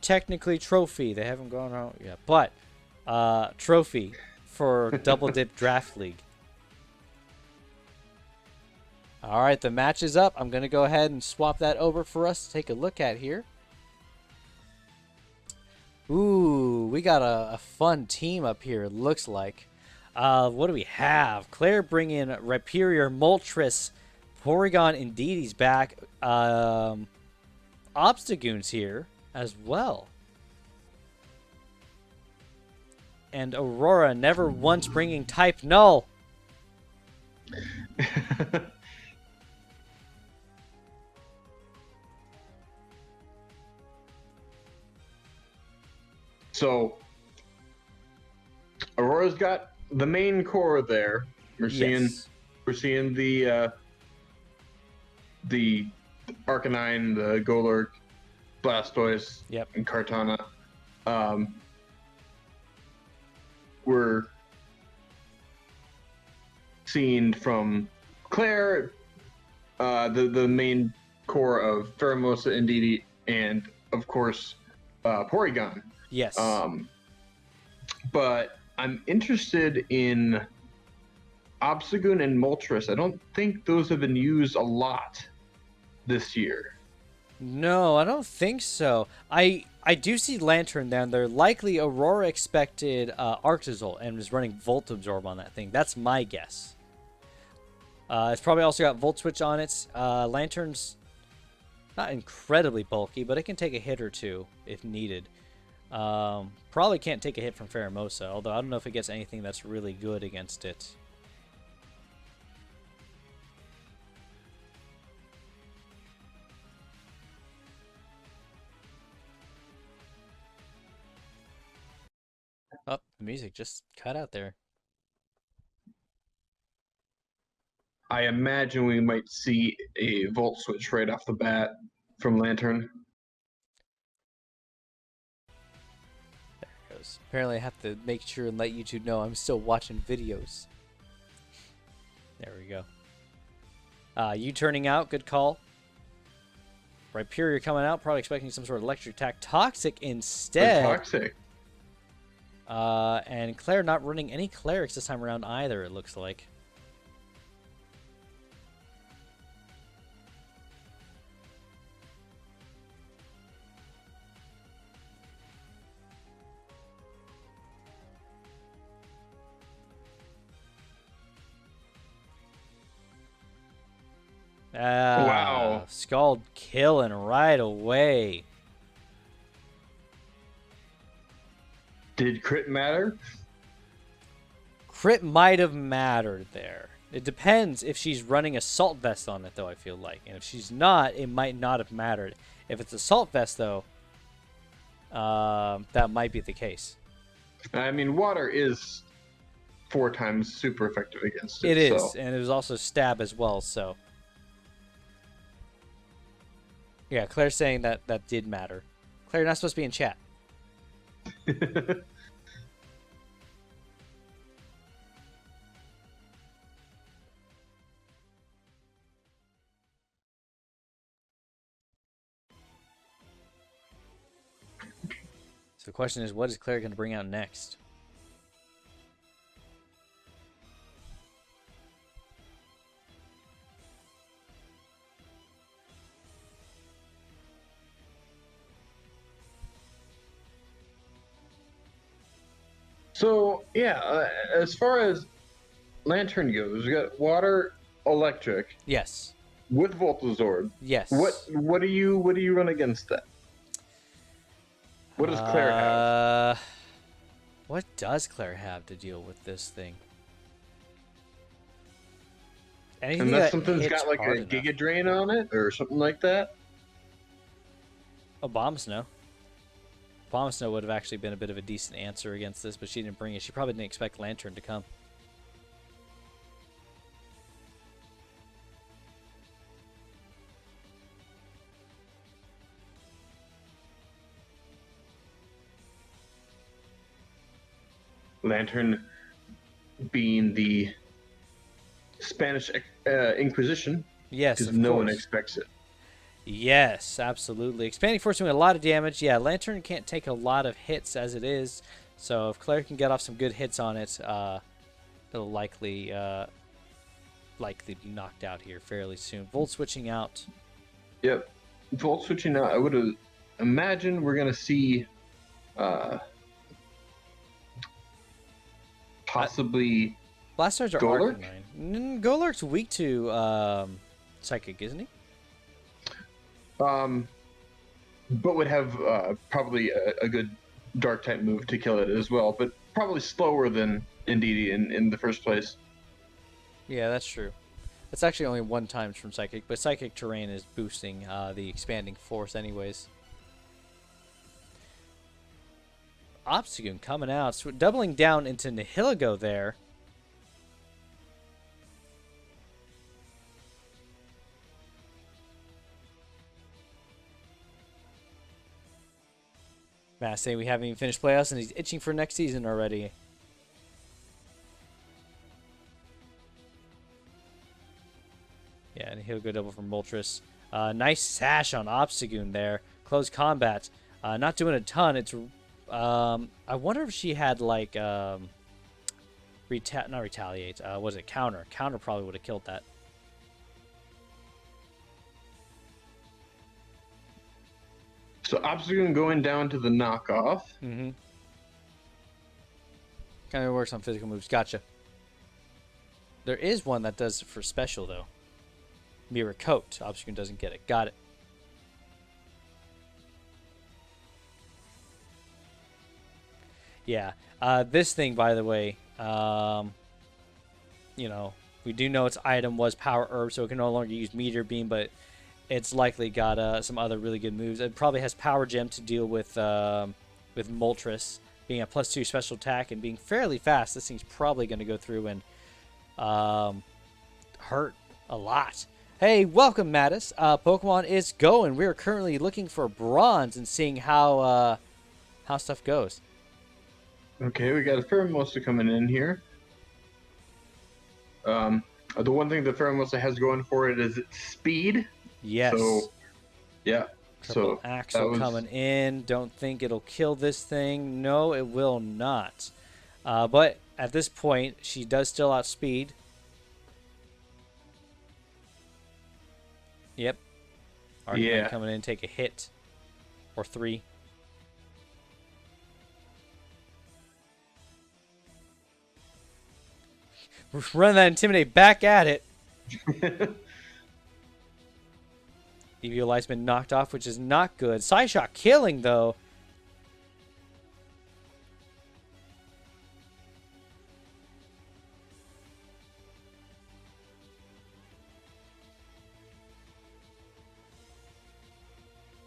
technically, trophy. They haven't gone out yet, but trophy for Double Dip Draft League. All right, the match is up. I'm going to go ahead and swap that over for us to take a look at here. Ooh, we got a fun team up here, it looks like. What do we have? Claire bringing Rhyperior, Moltres, Porygon, and Didi's back. Obstagoon's here as well. And Aurora never once bringing Type Null. So, Aurora's got the main core there. We're seeing the Arcanine, the Golurk, Blastoise, Yep. and Kartana. We're seeing from Claire the main core of Pheromosa and Didi, and of course Porygon. Yes. But I'm interested in Obstagoon and Moltres. I don't think those have been used a lot this year. No, I don't think so. I do see Lantern down there. Likely Aurora expected Arctozolt and was running Volt Absorb on that thing. That's my guess. It's probably also got Volt Switch on it. Lantern's not incredibly bulky, but it can take a hit or two if needed. Probably can't take a hit from Pheromosa, although I don't know if it gets anything that's really good against it. Oh, the music just cut out there. I imagine we might see a Volt Switch right off the bat from Lantern. There it goes. Apparently I have to make sure and let YouTube know I'm still watching videos. There we go. You turning out, good call. Rhyperior coming out, probably expecting some sort of electric attack. Toxic instead. Toxic. And Claire not running any clerics this time around either, it looks like. Wow. Scald killing right away. Did crit matter? Crit might have mattered there. It depends if she's running assault vest on it, though, I feel like. And if she's not, it might not have mattered. If it's assault vest, though, that might be the case. I mean, water is 4 times super effective against it. It is, so. and it was also stab as well, so. Yeah, Claire's saying that that did matter. Claire, you're not supposed to be in chat. So the question is, what is Claire going to bring out next? So yeah, as far as Lantern goes, we got water, electric Yes. with Voltazord. Yes. What do you run against that? What does Claire have? What does Claire have to deal with this thing? Anything Unless that something's hits got like hard a enough. Giga Drain on it or something like that. Oh, Bomb Snow. Bomb Snow would have actually been a bit of a decent answer against this, but she didn't bring it. She probably didn't expect Lantern to come. Lantern being the Spanish Inquisition, Yes, because of no one course. expects it. Yes, absolutely. Expanding Force doing a lot of damage. Yeah, Lantern can't take a lot of hits as it is. So if Claire can get off some good hits on it, it'll likely be knocked out here fairly soon. Volt switching out. Yep. Volt switching out, I would imagine we're going to see possibly... Blasters are Golurk? Arcanine. Golurk's weak to Psychic, isn't he? But would have probably a good dark type move to kill it as well, but probably slower than Indeedee in the first place. Yeah, that's true. That's actually only 1 time from Psychic, but Psychic Terrain is boosting the Expanding Force anyways. Obstagoon coming out, doubling down into Nihilego there. Matt saying we haven't even finished playoffs and he's itching for next season already. Yeah, and he'll go double from Moltres. Nice sash on Obstagoon there. Close combat. Not doing a ton. It's I wonder if she had like not retaliate. Was it counter? Counter probably would have killed that. So Obstagoon going down to the knockoff. Mm-hmm. Kind of works on physical moves. Gotcha. There is one that does it for special, though. Mirror Coat. Obstagoon doesn't get it. Got it. Yeah. This thing, by the way, you know, we do know its item was Power Herb, so it can no longer use Meteor Beam, but it's likely got some other really good moves. It probably has Power Gem to deal with Moltres being a +2 special attack and being fairly fast. This thing's probably going to go through and hurt a lot. Hey, welcome, Mattis. Pokemon is going. We're currently looking for bronze and seeing how stuff goes. Okay, we got a Pheromosa coming in here. The one thing the Pheromosa has going for it is its speed. Yes. So, yeah. Triple So Axle coming in. Don't think it'll kill this thing. No, it will not. But at this point, she does still outspeed. Yep. Arcanine Yeah. coming in, take a hit. Or 3. Run that Intimidate back at it. EV Light's been knocked off, which is not good. Psyshock killing, though.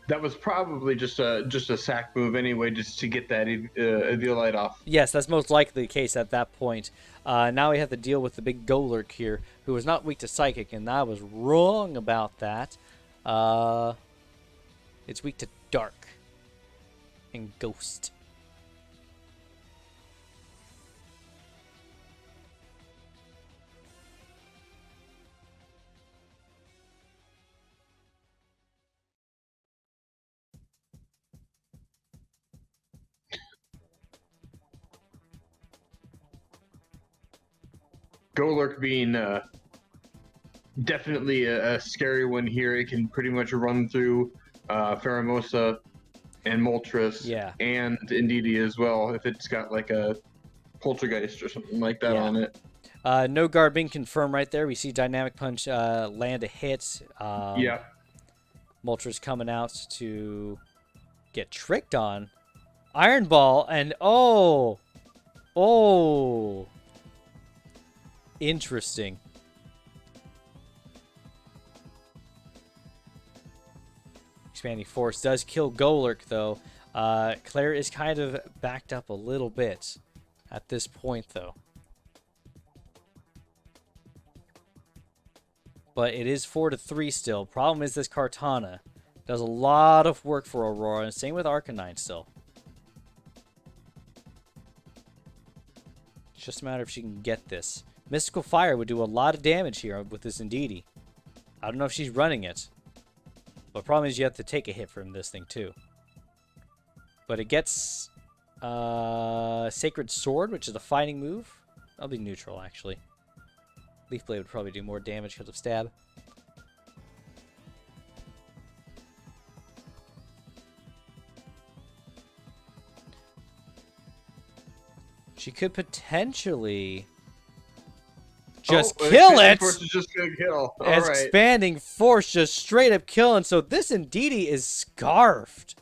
that was probably just a sack move anyway, just to get that Eviolite off. Yes, that's most likely the case at that point. Now we have to deal with the big Golurk here, who is not weak to Psychic, and I was wrong about that. It's weak to Dark and Ghost. Golurk being definitely a scary one here. It can pretty much run through Pheromosa and Moltres, and Indeedee as well, if it's got like a Poltergeist or something like that on it. No guard being confirmed right there. We see Dynamic Punch land a hit. Moltres coming out to get tricked on. Iron Ball, and oh! Interesting. Expanding Force does kill Golurk, though. Claire is kind of backed up a little bit at this point, though. But it is 4-3 still. Problem is this Kartana does a lot of work for Aurora, and same with Arcanine still. It's just a matter if she can get this. Mystical Fire would do a lot of damage here with this Indeedee. I don't know if she's running it. But the problem is you have to take a hit from this thing too. But it gets Sacred Sword, which is a fighting move. That'll be neutral, actually. Leaf Blade would probably do more damage because of Stab. She could potentially just kill it. Force is just gonna kill. All right. Expanding Force just straight up killing. So this Indeedee is scarfed.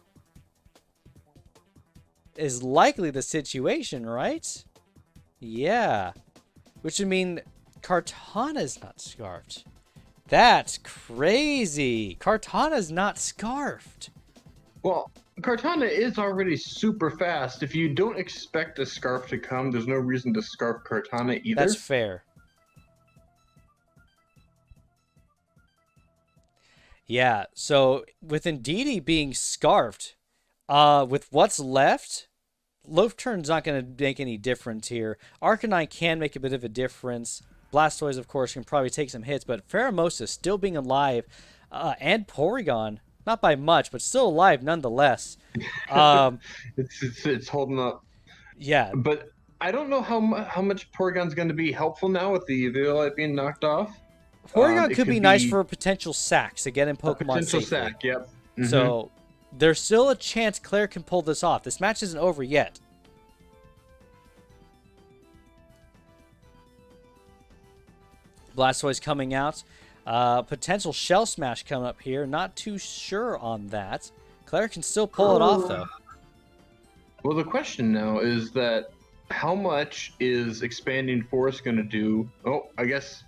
Is likely the situation, right? Yeah. Which would mean Kartana's not scarfed. That's crazy. Kartana's not scarfed. Well, Kartana is already super fast. If you don't expect a scarf to come, there's no reason to scarf Kartana either. That's fair. Yeah, so with Indeedee being scarfed, with what's left, Loaf Turn's not going to make any difference here. Arcanine can make a bit of a difference. Blastoise, of course, can probably take some hits, but Pheromosa still being alive, and Porygon, not by much, but still alive nonetheless. It's holding up. Yeah. But I don't know how much Porygon's going to be helpful now with the Eviolite being knocked off. Porygon could be nice for potential sacks again in Pokemon potential safely. Sack, yep. Mm-hmm. So there's still a chance Claire can pull this off. This match isn't over yet. Blastoise coming out. Potential Shell Smash coming up here. Not too sure on that. Claire can still pull it off, though. Well, the question now is that how much is Expanding Force going to do? Oh, I guess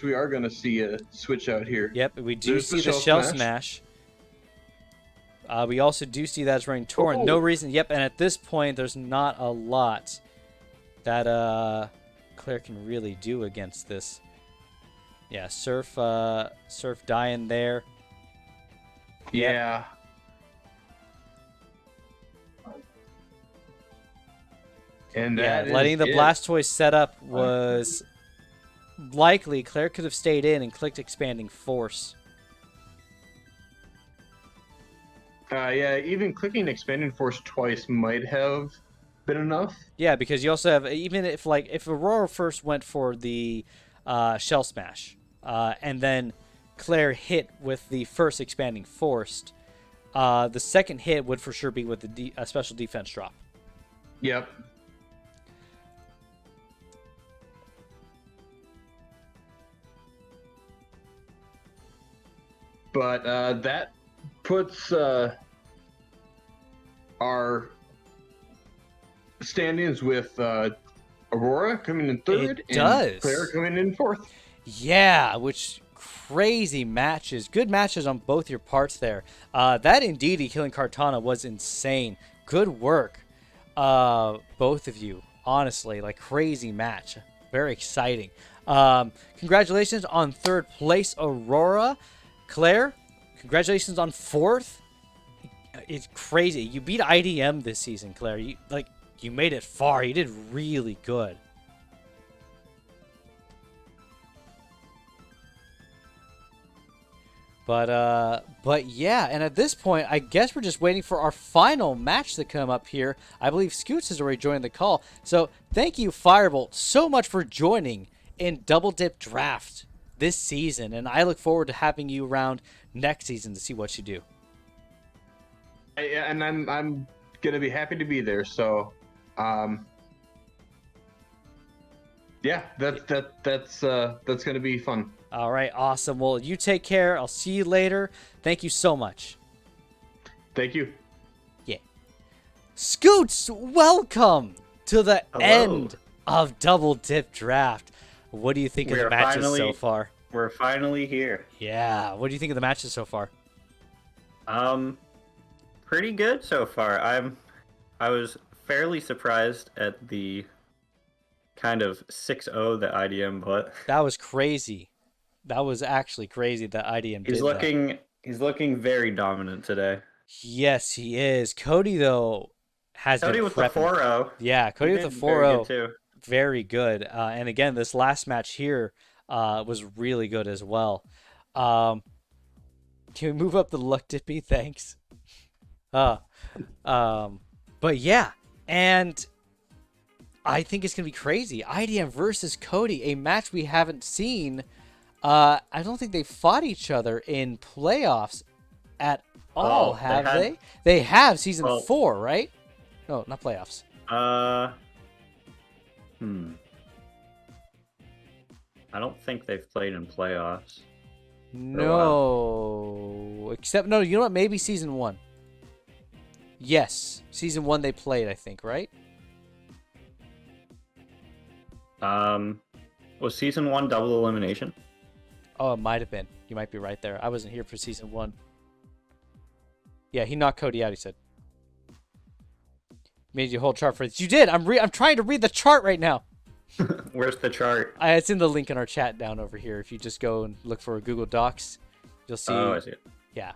we are going to see a switch out here. Yep, we do see the Shell Smash. We also do see that it's running Torrent. Oh. No reason. Yep, and at this point, there's not a lot that Claire can really do against this. Yeah, Surf dying there. Yeah. And letting the Blastoise set up was likely. Claire could have stayed in and clicked Expanding Force. Yeah, even clicking Expanding Force twice might have been enough. Yeah, because you also have, even if Aurora first went for the Shell Smash, and then Claire hit with the first Expanding Force, the second hit would for sure be with the special defense drop. Yep. But that puts our standings with Aurora coming in third and Claire coming in fourth. Yeah, which crazy matches. Good matches on both your parts there. That Indeedee killing Kartana was insane. Good work, both of you. Honestly, like crazy match. Very exciting. Congratulations on 3rd place, Aurora. Claire, congratulations on 4th. It's crazy. You beat IDM this season, Claire. You made it far. You did really good. But yeah, and at this point, I guess we're just waiting for our final match to come up here. I believe Scoots has already joined the call. So thank you, Firebolt, so much for joining in Double Dip Draft this season. And I look forward to having you around next season to see what you do. And I'm gonna be happy to be there. So, yeah, that's gonna be fun. All right, awesome. Well, you take care. I'll see you later. Thank you so much. Thank you. Yeah. Scoots, welcome to the Hello. end of Double Dip Draft. What do you think of the matches so far? We're finally here. Yeah. What do you think of the matches so far? Pretty good so far. I was fairly surprised at the kind of 6-0 that IDM put. That was crazy. That was actually crazy that IDM did that. He's looking very dominant today. Yes, he is. Cody, though, has Cody been with the prepping. 4-0. Yeah, Cody He with the did very 4-0. good too. Very good. And again, this last match here was really good as well. Can we move up the luck, Dippy? Thanks. But yeah, and I think it's gonna be crazy. IDM versus Cody, a match we haven't seen. I don't think they fought each other in playoffs at all, have they? They have season 4, right? No, not playoffs. I don't think they've played in playoffs. No, except no. You know what? Maybe season 1. Yes, season 1 they played, I think, right? Was season 1 double elimination? Oh, it might have been. You might be right there. I wasn't here for season 1. Yeah, he knocked Cody out. He said, "Made you a whole chart for this." You did. I'm trying to read the chart right now. Where's the chart? It's in the link in our chat down over here. If you just go and look for Google Docs, you'll see. Oh, I see it. Yeah.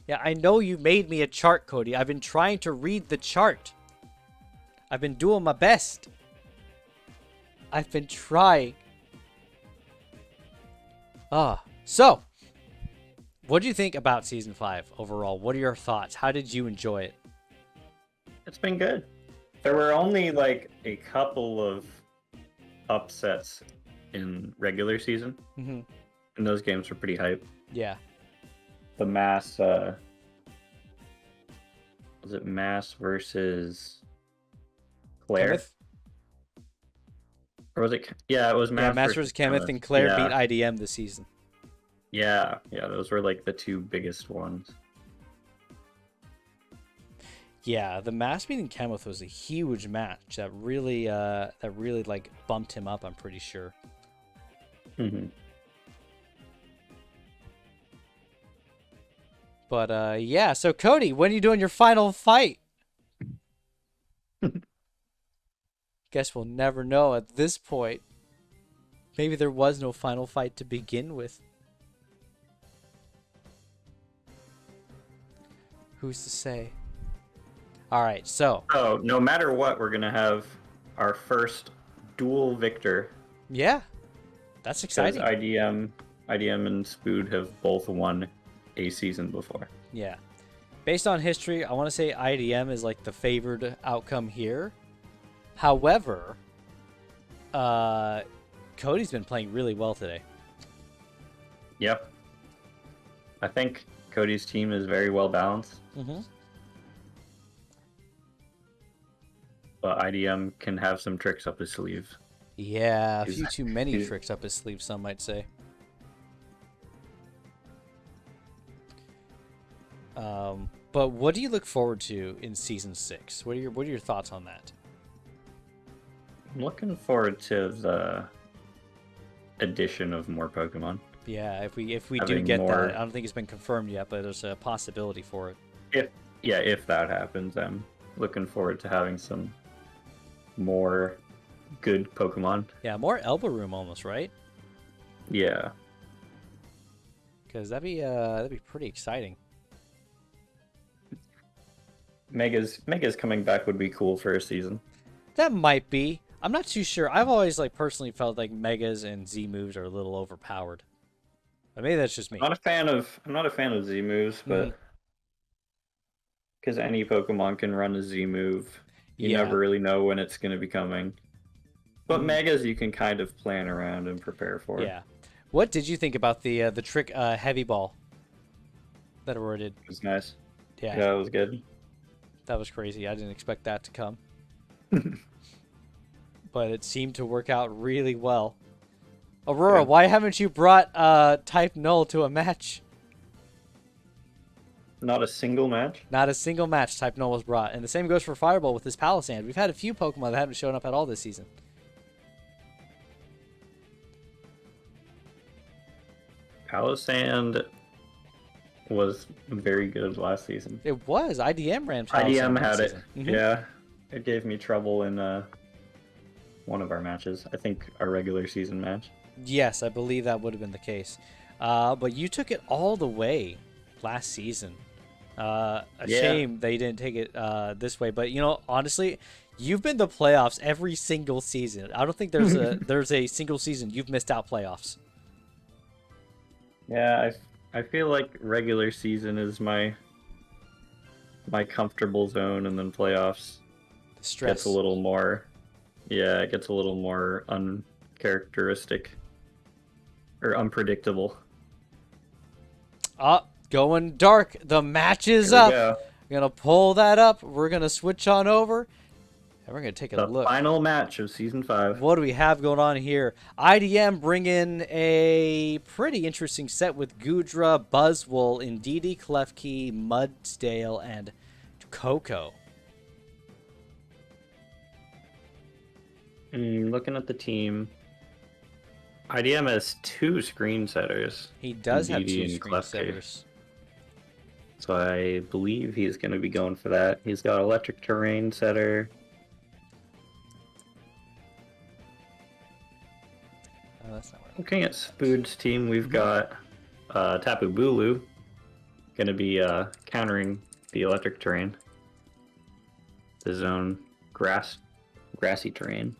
Yeah, I know you made me a chart, Cody. I've been trying to read the chart. I've been doing my best. I've been trying. So, what do you think about season 5 overall? What are your thoughts? How did you enjoy it? It's been good. There were only like a couple of upsets in regular season, Mm-hmm. and those games were pretty hype. Yeah. The Mass, was it Mass versus Claire? Kenneth? Or was it? Yeah, it was Mass. Yeah, Mass versus Kenneth, and Claire yeah. beat IDM this season. Yeah, those were like the two biggest ones. Yeah, the Mass beating Kenneth was a huge match that really like bumped him up. I'm pretty sure. Mm-hmm. But yeah. So Cody, when are you doing your final fight? Guess we'll never know at this point. Maybe there was no final fight to begin with. Who's to say? All right, so. Oh, no matter what, we're gonna have our first dual victor. Yeah, that's exciting. IDM and Spood have both won a season before. Yeah. Based on history, I want to say IDM is like the favored outcome here. However, Cody's been playing really well today. Yep. I think Cody's team is very well balanced. Mm-hmm. But IDM can have some tricks up his sleeve. Yeah, a few too many tricks up his sleeve, some might say. But what do you look forward to in season 6? What are your thoughts on that? I'm looking forward to addition of more Pokemon. Yeah, if we do Having get more- that, I don't think it's been confirmed yet, but there's a possibility for it. If that happens, I'm looking forward to having some more good Pokemon. Yeah, more Elbow Room almost, right? Yeah. Because that'd be pretty exciting. Mega's coming back would be cool for a season. That might be. I'm not too sure. I've always personally felt like Megas and Z moves are a little overpowered. But maybe that's just me. I'm not a fan of Z moves, but because any Pokemon can run a Z move, you Yeah. never really know when it's going to be coming. But Megas you can kind of plan around and prepare for. Yeah. What did you think about the trick heavy ball that Aurora did? It was nice. Yeah, Yeah, it was good. that was crazy. I didn't expect that to come. But it seemed to work out really well. Aurora, Yeah. why haven't you brought Type Null to a match? Not a single match. Not a single match Type Null was brought. And the same goes for Fireball with his Palisand. We've had a few Pokemon that haven't shown up at all this season. Palisand was very good last season. It was. IDM ran Palisand IDM last had it. season. Mhm. Yeah. It gave me trouble in one of our matches. I think our regular season match. Yes, I believe that would have been the case. But you took it all the way last season. A Yeah. shame they didn't take it this way. But, honestly, you've been to playoffs every single season. I don't think there's there's a single season you've missed out playoffs. Yeah, I feel like regular season is my comfortable zone, and then playoffs The stress. gets a little more. Yeah, it gets a little more uncharacteristic or unpredictable. Going dark. The match is Here we up. go. We're going to pull that up. We're going to switch on over. And we're going to take a The look. final match of season 5. What do we have going on here? IDM bring in a pretty interesting set with Gudra, Buzzwole, Indeedee, Klefki, Mudsdale, and Coco. Looking at the team, IDM has 2 screen setters. He does have Indeedee 2 and screen Klefki. setters. So I believe he's going to be going for that. He's got electric terrain setter. Oh, that's not right. Looking at Spood's team, we've got Tapu Bulu going to be countering the electric terrain. The zone grassy terrain.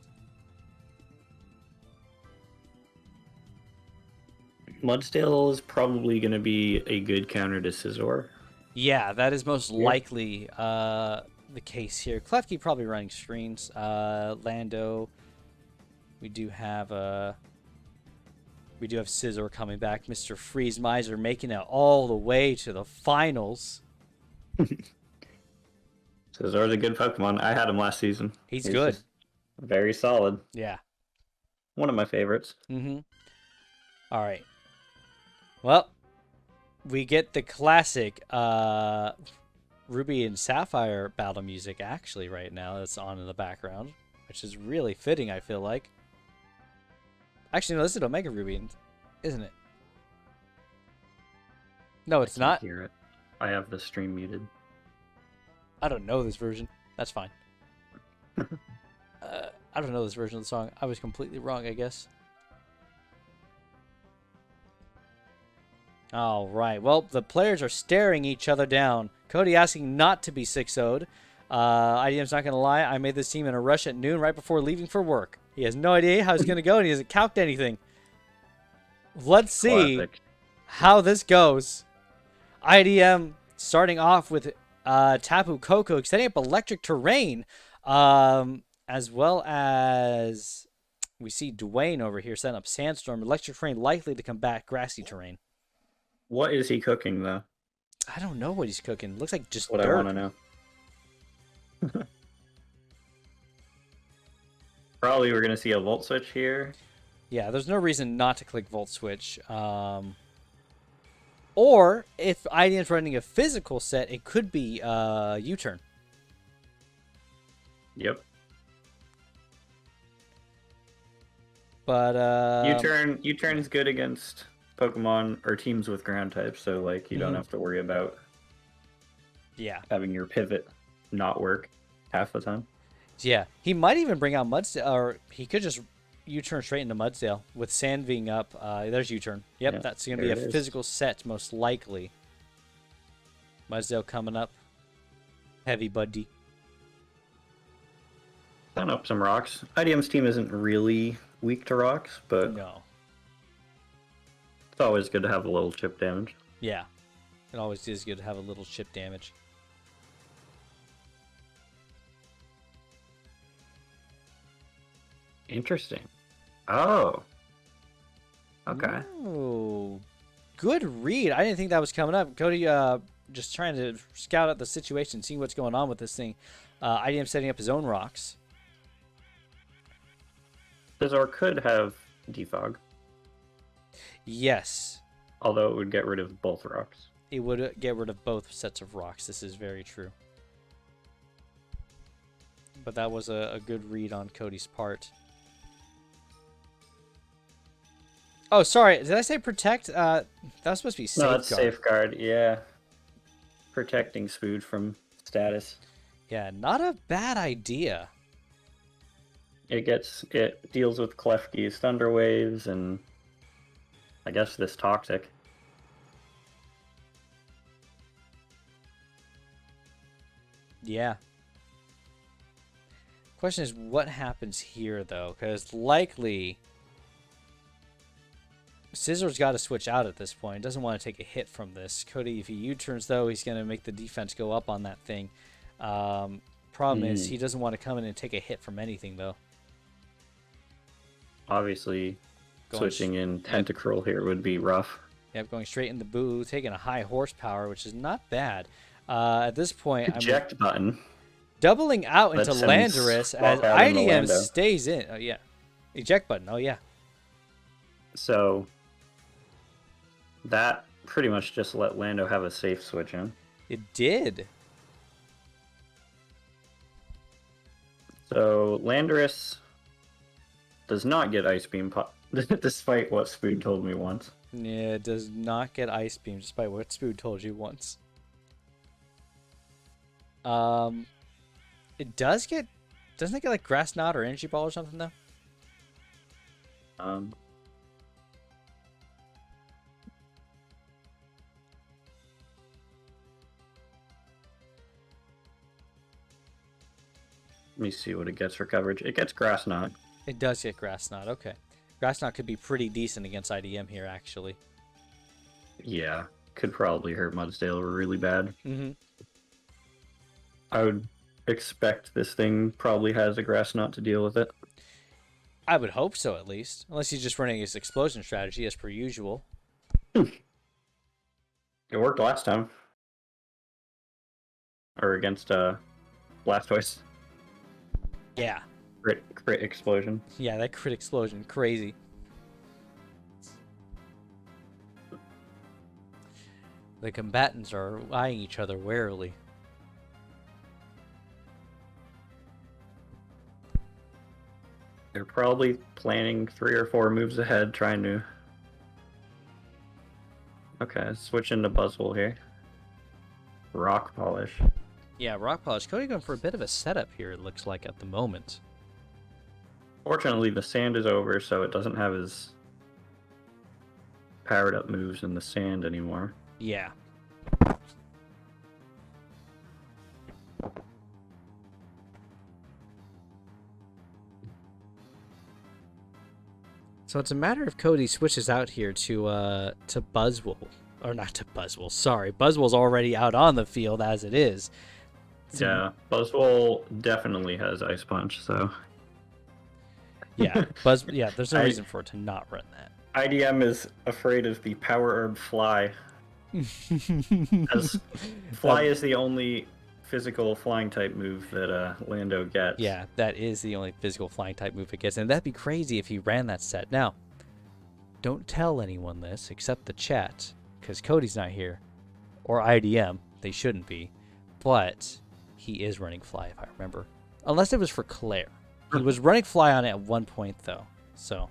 Mudsdale is probably going to be a good counter to Scizor. Yeah, that is most likely the case here. Klefki probably running screens. Lando. We do have Scizor coming back. Mr. Freeze Miser making it all the way to the finals. Scizor's a good Pokemon. I had him last season. He's good. just very solid. Yeah. One of my favorites. Mm-hmm. All right. Well, we get the classic Ruby and Sapphire battle music actually right now that's on in the background, which is really fitting, I feel like. Actually, no, this is Omega Ruby, isn't it? No, it's not. Hear it. I have the stream muted. I don't know this version. That's fine. I don't know this version of the song. I was completely wrong, I guess. All right. Well, the players are staring each other down. Cody asking not to be 6-0'd. IDM's not going to lie. I made this team in a rush at noon right before leaving for work. He has no idea how it's going to go, and he hasn't calced anything. Let's see Classic. how this goes. IDM starting off with Tapu Koko, extending up electric terrain, as well as we see Dwayne over here setting up Sandstorm. Electric terrain likely to combat grassy terrain. What is he cooking, though? I don't know what he's cooking. Looks like just What dirt. I want to know. Probably we're going to see a Volt Switch here. Yeah, there's no reason not to click Volt Switch. Or if IDM's running a physical set, it could be U-turn. Yep. But U-turn is good against Pokemon or teams with ground types, so like you don't have to worry about having your pivot not work half the time. Yeah, he might even bring out Mudsdale, or he could just U-turn straight into Mudsdale with Sandving up. There's U-turn. Yep, that's going to be a physical set, most likely. Mudsdale coming up. Heavy buddy. Down up some rocks. IDM's team isn't really weak to rocks, but no. It's always good to have a little chip damage. Yeah, it always is good to have a little chip damage. Interesting. Oh. Okay. Oh, good read. I didn't think that was coming up. Cody, just trying to scout out the situation, seeing what's going on with this thing. IDM setting up his own rocks. Scizor could have defog. Yes. Although it would get rid of both rocks. It would get rid of both sets of rocks. This is very true. But that was a good read on Cody's part. Oh, sorry. Did I say protect? That was supposed to be safeguard. No, it's safeguard. Yeah. Protecting Spood from status. Yeah, not a bad idea. It deals with Klefki's Thunder Waves and I guess this Toxic. Yeah. Question is, what happens here, though? Because likely, Scizor's got to switch out at this point. Doesn't want to take a hit from this. Cody, if he U-turns, though, he's going to make the defense go up on that thing. Problem is, he doesn't want to come in and take a hit from anything, though. Obviously, switching in Tentacruel here would be rough. Yep, going straight in the Boo, taking a high horsepower, which is not bad. At this point, Eject button. Doubling out into Landorus as IDM stays in. Oh, yeah. Eject button. Oh, yeah. So, that pretty much just let Lando have a safe switch in. It did. So, Landorus does not get Ice Beam, despite what Spood told me once. Yeah, it does not get Ice Beam, despite what Spood told you once. It does get... Doesn't it get, like, Grass Knot or Energy Ball or something, though? Let me see what it gets for coverage. It gets Grass Knot. It does get Grass Knot, okay. Grass Knot could be pretty decent against IDM here, actually. Yeah, could probably hurt Mudsdale really bad. Mm-hmm. I would expect this thing probably has a Grass Knot to deal with it. I would hope so, at least. Unless he's just running his explosion strategy, as per usual. It worked last time. Or against Blastoise. Yeah. Crit explosion. Yeah, that crit explosion. Crazy. The combatants are eyeing each other warily. They're probably planning 3 or 4 moves ahead, trying to... Okay, switch into Buzzwole here. Rock Polish. Yeah, Rock Polish. Cody going for a bit of a setup here, it looks like, at the moment. Fortunately, the sand is over, so it doesn't have his powered up moves in the sand anymore. Yeah. So it's a matter if Cody switches out here to Buzzwole. Or not to Buzzwole, sorry. Buzzwole's already out on the field as it is. Yeah, Buzzwole definitely has Ice Punch, so... Yeah, there's no reason for it to not run that. IDM is afraid of the Power Herb Fly. As Fly is the only physical flying type move that Lando gets. Yeah, that is the only physical flying type move it gets, and that'd be crazy if he ran that set. Now, don't tell anyone this except the chat, because Cody's not here, or IDM. They shouldn't be, but he is running Fly if I remember, unless it was for Claire. He was running Fly on it at one point though, so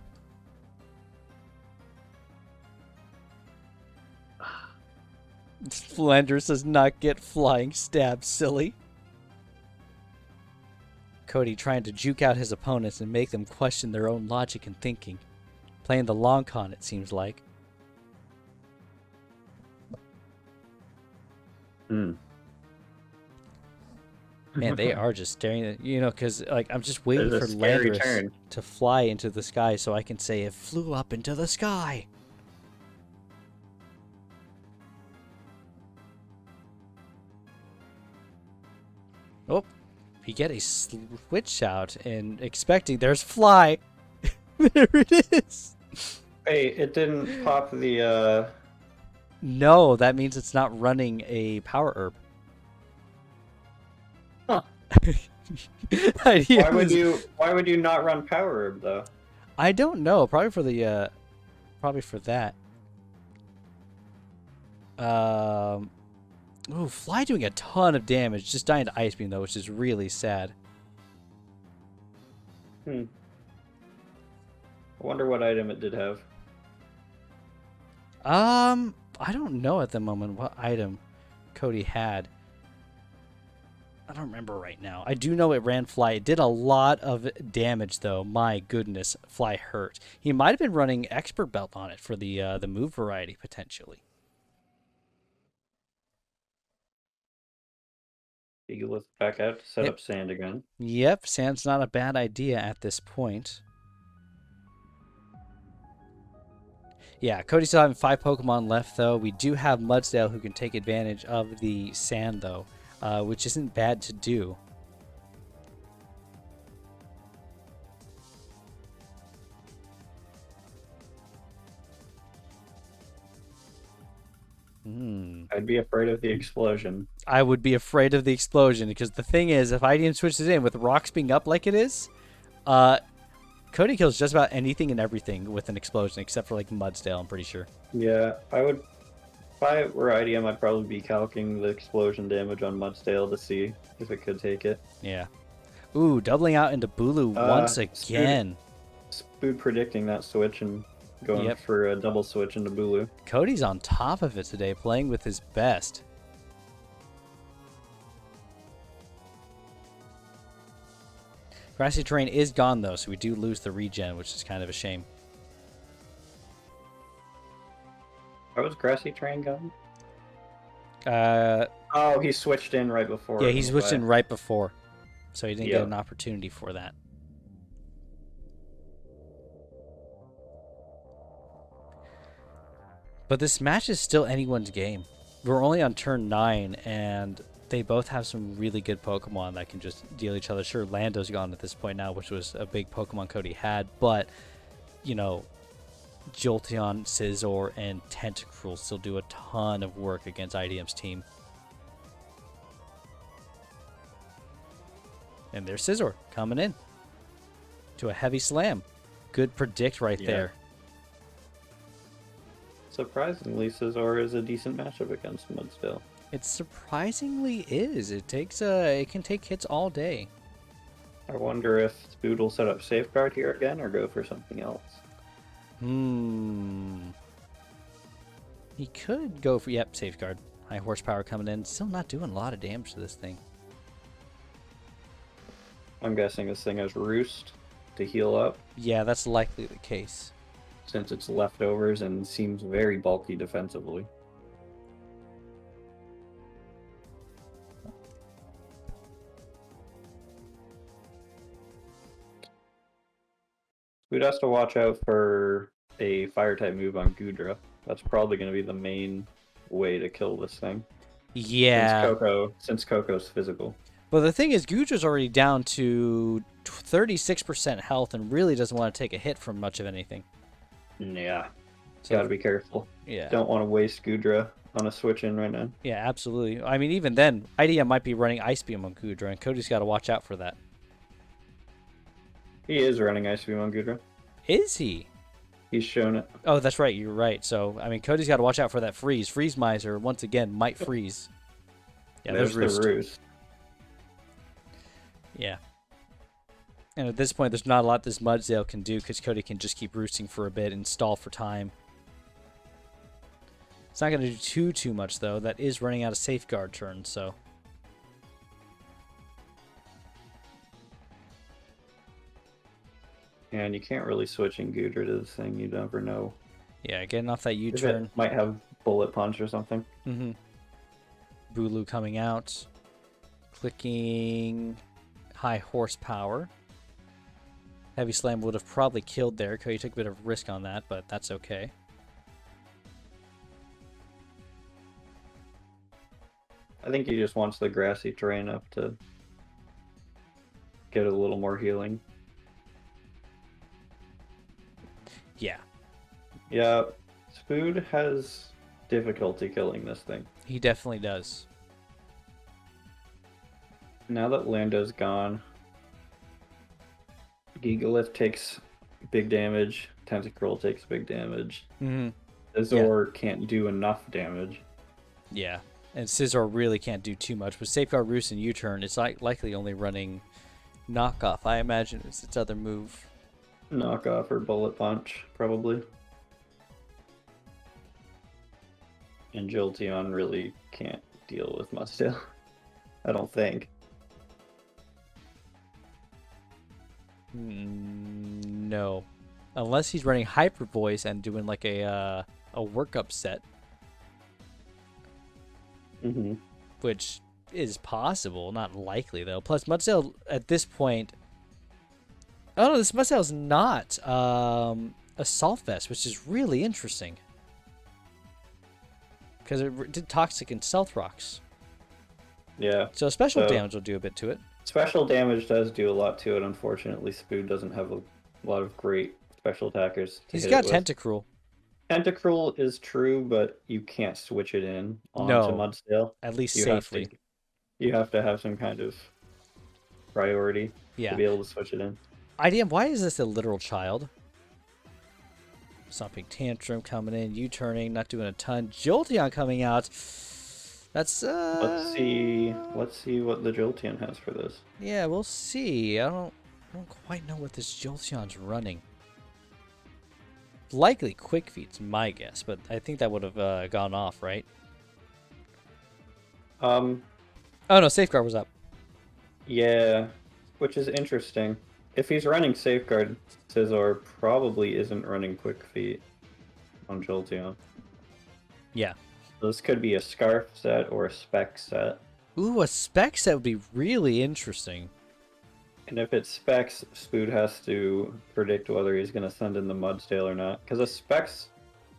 Flanders does not get flying stab, silly. Cody trying to juke out his opponents and make them question their own logic and thinking. Playing the long con, it seems like. Hmm. Man, they are just staring at, because, like, I'm just waiting There's for a scary Landorus turn. to fly into the sky so I can say it flew up into the sky. Oh, we get a switch out and expecting there's fly. There it is. Hey, it didn't pop the. No, that means it's not running a power herb. Huh. Idea Why would was- you? Why would you not run power herb though? I don't know. Probably for the probably for that. Ooh, Fly doing a ton of damage, just dying to Ice Beam though, which is really sad. I wonder what item it did have. I don't know at the moment what item Cody had. I don't remember right now. I do know it ran Fly. It did a lot of damage though. My goodness, Fly hurt. He might have been running Expert Belt on it for the move variety potentially. You lift back out to set Yep. up sand again. Yep, Sand's not a bad idea at this point. Yeah, Cody's still having 5 Pokemon left, though. We do have Mudsdale who can take advantage of the sand, though, which isn't bad to do. I'd be afraid of the explosion. I would be afraid of the explosion, because the thing is, if IDM switches in with rocks being up like it is, Cody kills just about anything and everything with an explosion, except for, like, Mudsdale, I'm pretty sure. Yeah, I would. If I were IDM, I'd probably be calcing the explosion damage on Mudsdale to see if it could take it. Yeah. Ooh, doubling out into Bulu once again. Spood predicting that switch and going Yep. for a double switch into Bulu. Cody's on top of it today, playing with his best. Grassy terrain is gone, though, so we do lose the regen, which is kind of a shame. How was Grassy Train going? Uh, Oh, he switched in right before. yeah, he switched in right before, so he didn't get Yep. an opportunity for that. But this match is still anyone's game. We're only on turn 9, and they both have some really good Pokemon that can just deal each other. Sure, Lando's gone at this point now, which was a big Pokemon Cody had, but, Jolteon, Scizor, and Tentacruel still do a ton of work against IDM's team. And there's Scizor coming in to a heavy slam. Good predict right Yeah. there. Surprisingly, Scizor is a decent matchup against Mudsdale. It surprisingly is. It can take hits all day. I wonder if Spood will set up Safeguard here again or go for something else. He could go for, Safeguard. High horsepower coming in. Still not doing a lot of damage to this thing. I'm guessing this thing has Roost to heal up Yeah, that's likely the case. since it's leftovers and seems very bulky defensively. Spood has to watch out for a fire type move on Goodra. That's probably going to be the main way to kill this thing. Yeah. Since Coco's physical. But the thing is, Gudra's already down to 36% health and really doesn't want to take a hit from much of anything. Yeah. So, Gotta be careful. yeah. Don't want to waste Gudra on a switch in right now. Yeah, absolutely. I mean, even then, IDM might be running Ice Beam on Gudra, and Cody's got to watch out for that. He is running Ice Beam on Gudra. Is he? He's shown it. Oh, that's right. You're right. So, I mean, Cody's got to watch out for that freeze. Freeze Miser, once again, might freeze. Yeah, there's Roost. the Roost. Yeah. And at this point, there's not a lot this Mudsdale can do because Cody can just keep roosting for a bit and stall for time. It's not going to do too much, though. That is running out of safeguard turn, so... And you can't really switch in Gudra to this thing. You never know. Yeah, getting off that If U-turn. it might have bullet punch or something. Mm-hmm. Bulu coming out. Clicking high horsepower. Heavy Slam would have probably killed there. Cody took a bit of risk on that, but that's okay. I think he just wants the grassy terrain up to get a little more healing. Yeah, Yeah, Spood has difficulty killing this thing. he definitely does. Now that Lando's gone, Gigalith takes big damage, Tentacruel takes big damage. Mm-hmm. Azor can't do enough damage. Yeah, and Scizor really can't do too much. With Safeguard Roost and U-turn, it's likely only running knockoff. I imagine it's its other move. Knockoff or bullet punch, probably. And Jolteon really can't deal with Mudsdale. I don't think. No, unless he's running Hyper Voice and doing like a workup set, Mm-hmm. which is possible, not likely though. Plus, Mudsdale at this point, oh no, this Mudsdale's not Assault Vest, which is really interesting because it did Toxic and Stealth Rocks, Yeah. so special So- damage will do a bit to it. Special damage does do a lot to it. Unfortunately, Spood doesn't have a lot of great special attackers. To He's hit got it with. Tentacruel, Tentacruel is true, but you can't switch it in onto No. Mudsdale. at least You safely. you have to have some kind of priority Yeah. to be able to switch it in. IDM, why is this a literal child? Stomping Tantrum coming in, U-turning, not doing a ton. Jolteon coming out. That's Let's see what the Jolteon has for this. Yeah, we'll see. I don't quite know what this Jolteon's running. Likely Quick Feet's my guess, but I think that would have gone off, right? Oh no, Safeguard was up. Yeah, which is interesting. If he's running Safeguard, Scizor probably isn't running Quick Feet on Jolteon. Yeah. This could be a Scarf set or a Spec set. Ooh, a spec set would be really interesting. And if it's Specs, Spood has to predict whether he's going to send in the Mudsdale or not. Because a Specs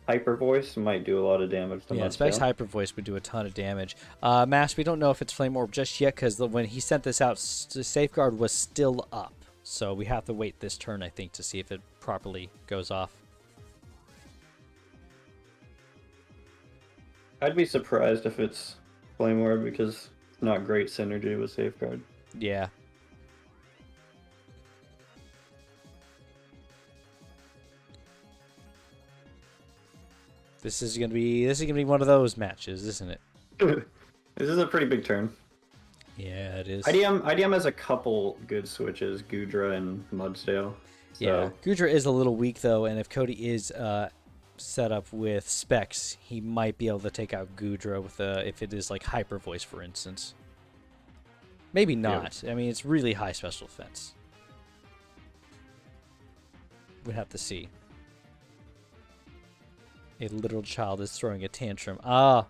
Hyper Voice might do a lot of damage to Yeah, Mudsdale. Specs Hyper Voice would do a ton of damage. Mass, we don't know if it's Flame Orb just yet, because when he sent this out, Safeguard was still up. So we have to wait this turn, I think, to see if it properly goes off. I'd be surprised if it's Flame Orb because it's not great synergy with Safeguard. Yeah. This is gonna be one of those matches, isn't it? This is a pretty big turn. Yeah, it is. IDM has a couple good switches, Gudra and Mudsdale. So, Yeah, Gudra is a little weak though, and if Cody is set up with Specs, he might be able to take out Gudra with if it is like Hyper Voice, for instance. Maybe not. I mean, it's really high special defense. We'd have to see. A literal child is throwing a tantrum. Ah.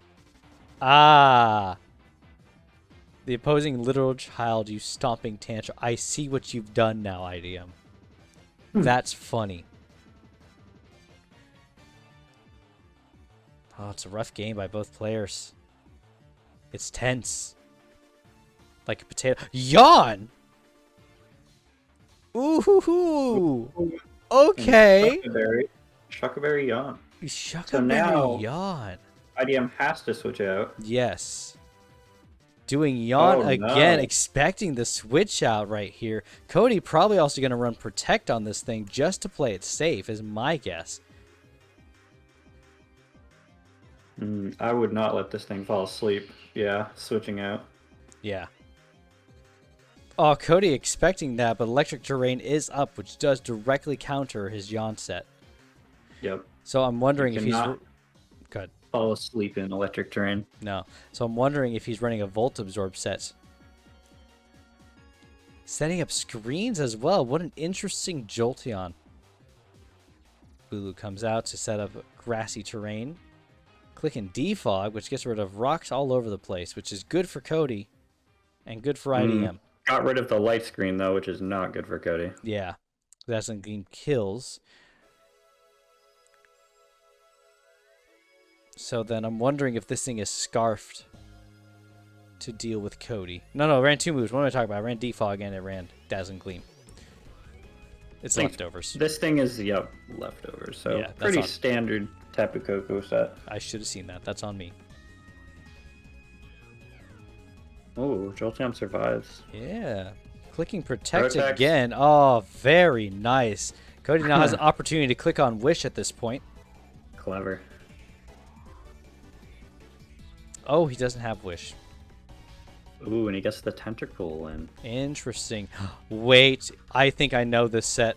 The opposing literal child, you stomping tantrum. I see what you've done now, IDM. That's funny. Oh, it's a rough game by both players. It's tense. Like a potato. Yawn! Ooh. Okay. Shuckleberry Yawn. Shuckleberry now- yawn. IDM has to switch out. Yes. Doing yawn Oh, again, no. expecting the switch out right here. Cody probably also going to run Protect on this thing just to play it safe, is my guess. I would not let this thing fall asleep. Yeah, switching out. Yeah. Oh, Cody expecting that, but Electric Terrain is up, which does directly counter his yawn set. Yep. So I'm wondering if he's... Cannot- Good. fall asleep in electric terrain. No. So I'm wondering if he's running a Volt Absorb set. Setting up screens as well. What an interesting Jolteon. Bulu comes out to set up grassy terrain. Clicking Defog, which gets rid of rocks all over the place, which is good for Cody and good for IDM. Got rid of the light screen, though, which is not good for Cody. Yeah. Dazzling Gleam kills. So then I'm wondering if this thing is scarfed to deal with Cody. No, it ran 2 moves. What am I talking about? I ran Defog and it ran Dazzling Gleam. It's leftovers. This thing is, leftovers. So Yeah, that's pretty on- standard Tapu Koko set. I should have seen that. That's on me. Oh, Jolteon survives. Yeah. Clicking Protect Protect. again. Oh, very nice. Cody now has an opportunity to click on Wish at this point. Clever. Oh, he doesn't have Wish. Ooh, and he gets the tentacle in. Interesting. Wait, I think I know this set.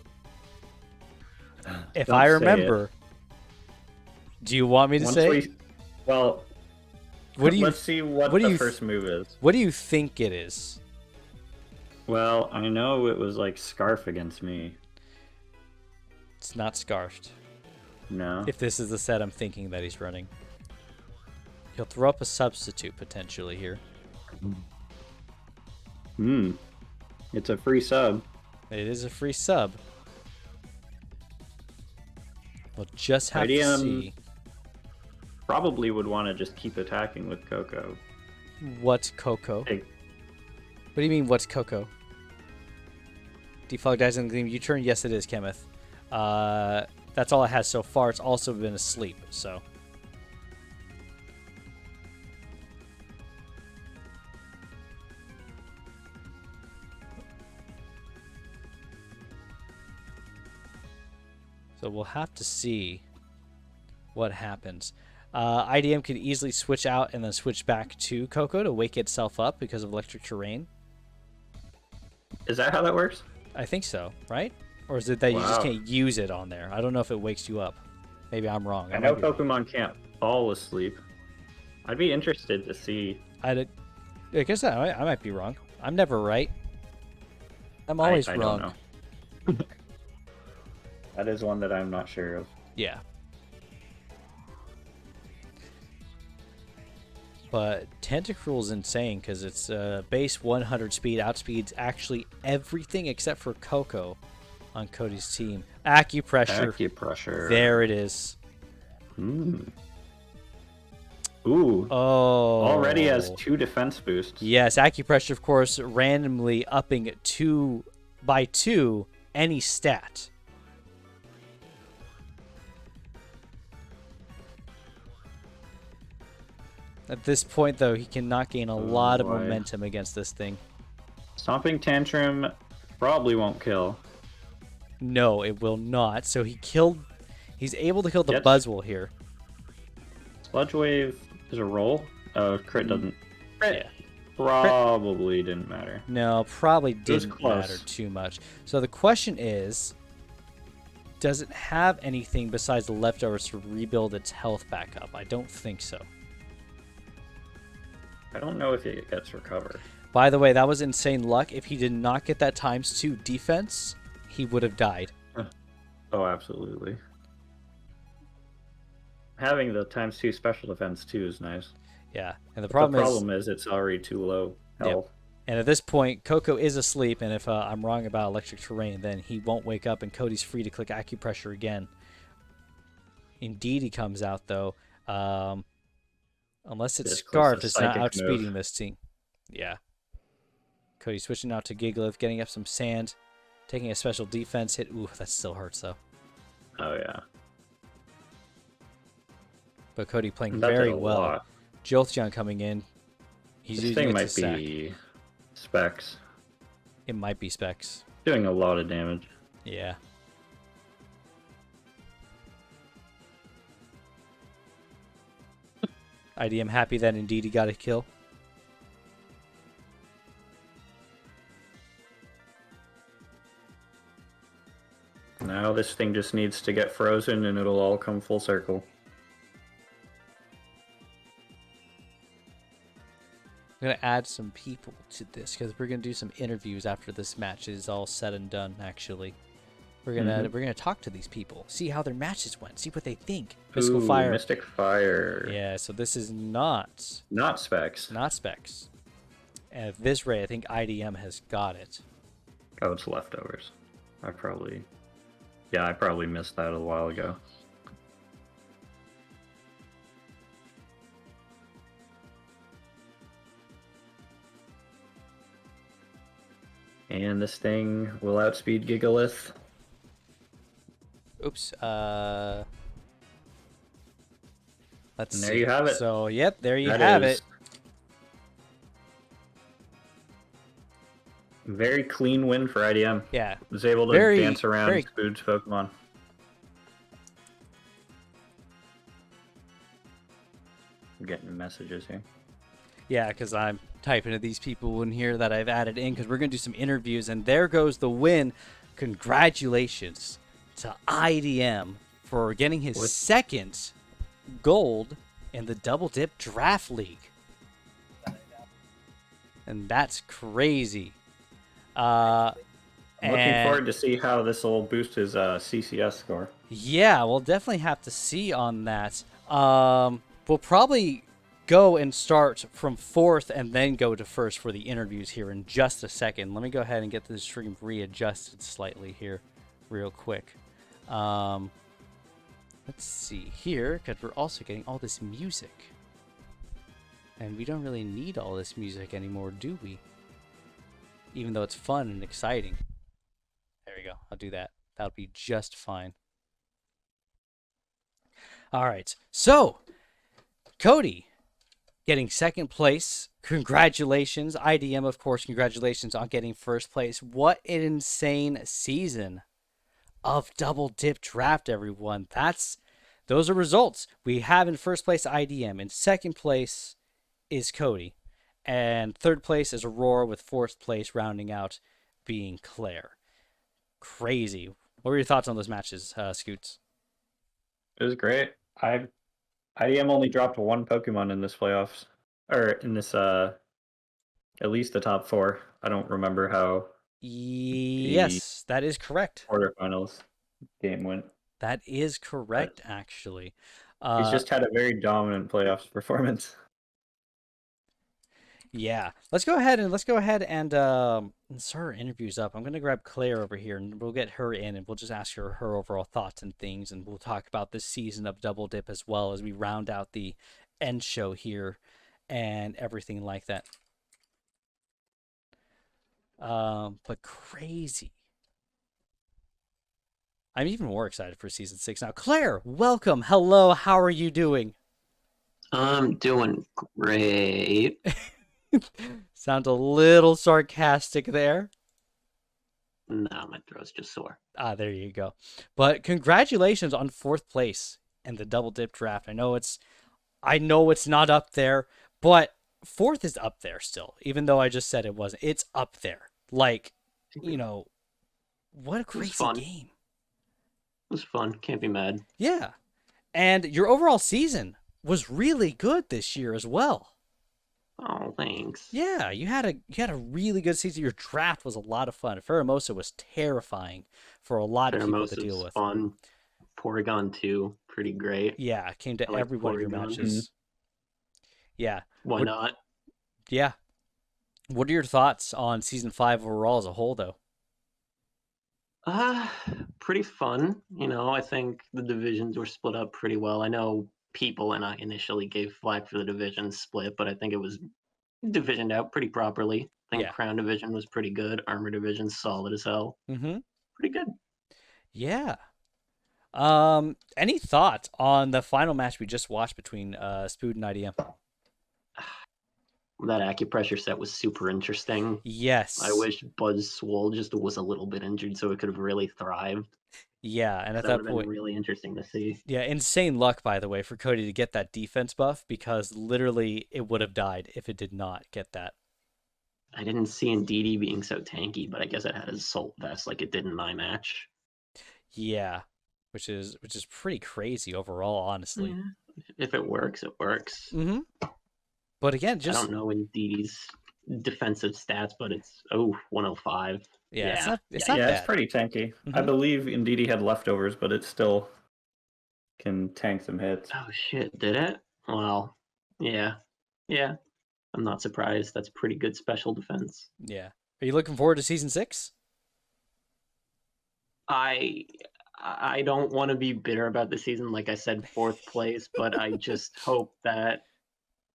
If Don't I say remember. Do you want me to say? Well, What do you let's see what what do the you first move is. What do you think it is? Well, I know it was like Scarf against me. It's not Scarfed. No. If this is the set I'm thinking that he's running. He'll throw up a substitute potentially here. It's a free sub. It is a free sub. We'll just have to IDM see. Probably would want to just keep attacking with Coco. What's Coco? Hey. What do you mean, what's Coco? Defog Dazzling Gleam U-turn? Yes, it is, Kenneth. That's all it has so far. It's also been asleep, so. So we'll have to see what happens. IDM could easily switch out and then switch back to Coco to wake itself up because of electric terrain. Is that how that works? I think so, right? Or is it that you just Wow. can't use it on there? I don't know if it wakes you up. Maybe I'm wrong. I might know be wrong. Pokemon can't fall asleep. I'd be interested to see. I guess I might be wrong. I'm never right. I'm always I wrong. Don't know. That is one that I'm not sure of. Yeah. But Tentacruel's insane because it's base 100 speed, outspeeds actually everything except for Coco on Cody's team. Acupressure. Acupressure. There it is. Ooh. Oh. Already has 2 defense boosts. Yes, Acupressure, of course, randomly upping 2 by 2 any stat. At this point, though, he cannot gain a lot of boy. momentum against this thing. Stomping Tantrum probably won't kill. No, it will not. So he's able to kill the Yes. Buzzwole here. Sludge Wave is a roll. Oh, crit doesn't. Crit Yeah. probably didn't matter. No, probably was didn't close. matter too much. So the question is, does it have anything besides the leftovers to rebuild its health back up? I don't think so. I don't know if it gets recovered. By the way, that was insane luck. If he did not get that ×2 defense, he would have died. Oh, absolutely. Having the ×2 special defense too is nice. Yeah, and the The problem, problem is it's already too low health. and at this point, Coco is asleep, and if I'm wrong about electric terrain, then he won't wake up, and Cody's free to click Acupressure again. Indeed, he comes out, though. Unless it's This close Scarf, to it's not psychic outspeeding move. this team. Yeah. Cody switching out to Gigalith, getting up some sand, taking a special defense hit. Ooh, that still hurts, though. Oh yeah. But Cody playing That did very a well. lot. Jolteon coming in. He's This using thing it to might sack. be Specs. It might be Specs. Doing a lot of damage. Yeah. IDM happy that indeed he got a kill. Now this thing just needs to get frozen and it'll all come full circle. gonna add some people to this because we're gonna do some interviews after this match is all said and done. Actually, we're gonna talk to these people, see how their matches went, see what they think. Mystical Ooh, Fire. Mystic Fire. Yeah, so this is not Specs. specs. And at this rate, I think IDM has got it. Oh, it's leftovers. I probably missed that a while ago. And this thing will outspeed Gigalith. Oops. Let's And see. there you have it. So, yep, there you That have is it. Very clean win for IDM. Yeah. Was able to Very- dance around very- Spood's Pokemon. I'm getting messages here. Yeah, because I'm typing to these people in here that I've added in because we're going to do some interviews. And there goes the win. Congratulations to IDM for getting his second gold in the Double Dip Draft League. And that's crazy. I'm looking and- forward to see how this will boost his CCS score. Yeah, we'll definitely have to see on that. We'll probably go and start from fourth and then go to first for the interviews here in just a second. Let me go ahead and get the stream readjusted slightly here real quick. Let's see here, because we're also getting all this music. And we don't really need all this music anymore, do we? Even though it's fun and exciting. There we go. I'll do that. That'll be just fine. All right. So, Cody getting second place. Congratulations. IDM, of course, congratulations on getting first place. What an insane season of Double Dip Draft, everyone. Those are results. We have in first place IDM. In second place is Cody. And third place is Aurora, with fourth place rounding out being Claire. Crazy. What were your thoughts on those matches, Scoots? It was great. IDM only dropped one Pokemon in this playoffs, or in this at least the top four. I don't remember how Yes, that is correct. quarterfinals game went. That is correct, actually. He's just had a very dominant playoffs performance. Yeah. Let's go ahead and start our interviews up. I'm gonna grab Claire over here and we'll get her in and we'll just ask her overall thoughts and things, and we'll talk about this season of Double Dip as well as we round out the end show here and everything like that. But crazy. I'm even more excited for season 6 now. Claire, welcome. Hello. How are you doing? I'm doing great. Sound a little sarcastic there. Nah, my throat's just sore. Ah, there you go. But congratulations on fourth place in the Double Dip Draft. I know it's not up there, but fourth is up there still, even though I just said it wasn't. It's up there. Like, what a crazy fun. game. It was fun. Can't be mad. Yeah. And your overall season was really good this year as well. Oh, thanks. Yeah, you had a really good season. Your draft was a lot of fun. Pheromosa was terrifying for a lot of people to deal was with. fun. Porygon 2, pretty great. Yeah, it came to I like every one of your Porygon. matches. Yeah. Why not? Yeah. What are your thoughts on season 5 overall as a whole, though? Pretty fun. I think the divisions were split up pretty well. I know people and I initially gave flack for the division split, but I think it was divisioned out pretty properly. I think Yeah. Crown Division was pretty good. Armor Division solid as hell. Mm-hmm. Pretty good. Yeah. Any thoughts on the final match we just watched between Spood and IDM? That acupressure set was super interesting. Yes. I wish Buzz Swole just was a little bit injured so it could have really thrived. Yeah, and at That that would have point, been really interesting to see. yeah, insane luck, by the way, for Cody to get that defense buff, because literally it would have died if it did not get that. I didn't see Indeedee being so tanky, but I guess it had his Assault Vest like it did in my match. Yeah, which is pretty crazy overall, honestly. Yeah. If it works, it works. Mm-hmm. But again, I just don't know Indeedy's defensive stats, but it's 105. yeah, it's Yeah. not Yeah, bad. it's pretty tanky. I Mhm. believe Indeedy had leftovers, but it still can tank some hits. Oh shit, did it? Well, yeah. Yeah. I'm not surprised. That's pretty good special defense. Yeah. Are you looking forward to season 6? I don't want to be bitter about the season, like I said, 4th place, but I just hope that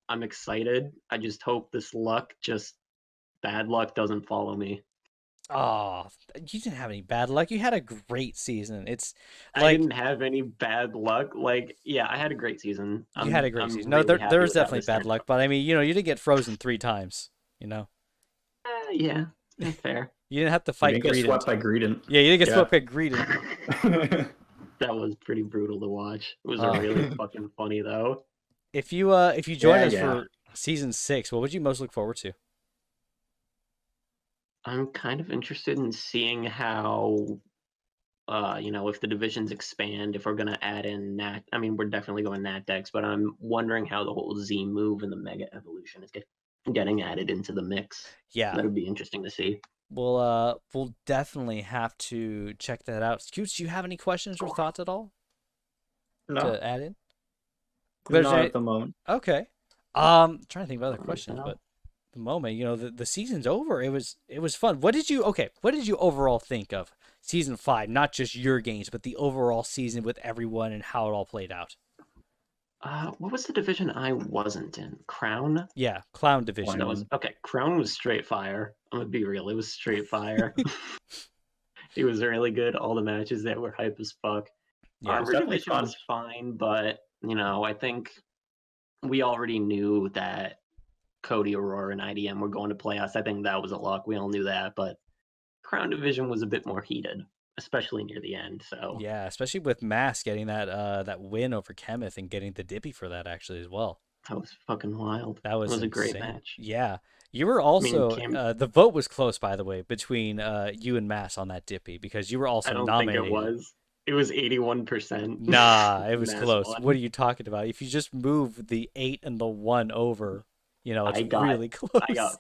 I'm excited. I just hope this bad luck doesn't follow me. Oh, you didn't have any bad luck. You had a great season. It's I like didn't have any bad luck. Like, yeah, I had a great season. you had a great I'm season. No, really there happy was with how definitely this bad turned luck, out. but I mean, you didn't get frozen 3 times. Yeah, fair. You didn't have to You fight didn't get Greedent. swept by Greedent. Yeah, you didn't get Yeah. swept by Greedent. That was pretty brutal to watch. It was Oh. really fucking funny though. If you join Yeah, us yeah. for season 6, what would you most look forward to? I'm kind of interested in seeing how, if the divisions expand, if we're gonna add in Nat. I mean, we're definitely going Nat decks, but I'm wondering how the whole Z move and the Mega Evolution is getting added into the mix. Yeah, That would be interesting to see. we'll definitely have to check that out. Scoots, do you have any questions or thoughts at all No, to add in? There's not any- at the moment. Okay. Trying to think of other questions, no. but at the moment, the season's over. It was fun. What did you overall think of season 5? Not just your games, but the overall season with everyone and how it all played out. What was the division I wasn't in? Crown? Yeah, Clown Division. That was okay. Crown was straight fire. I'm gonna be real. It was straight fire. It was really good. All the matches that were hype as fuck. Yeah, Our it's definitely division fun. was fine, but I think we already knew that Cody, Aurora, and IDM were going to playoffs. I think that was a lock. We all knew that, but Crown Division was a bit more heated, especially near the end. So yeah, especially with Mass getting that win over Chemith and getting the Dippy for that actually as well. that was fucking wild. That was a great insane. match. Yeah, you were also Cam- the vote was close, by the way, between you and Mass on that Dippy because you were also I don't nominated. think it was. It was 81%. Nah, it was Mass close. won. What are you talking about? If you just move the 8 and the 1 over, it's really close. I got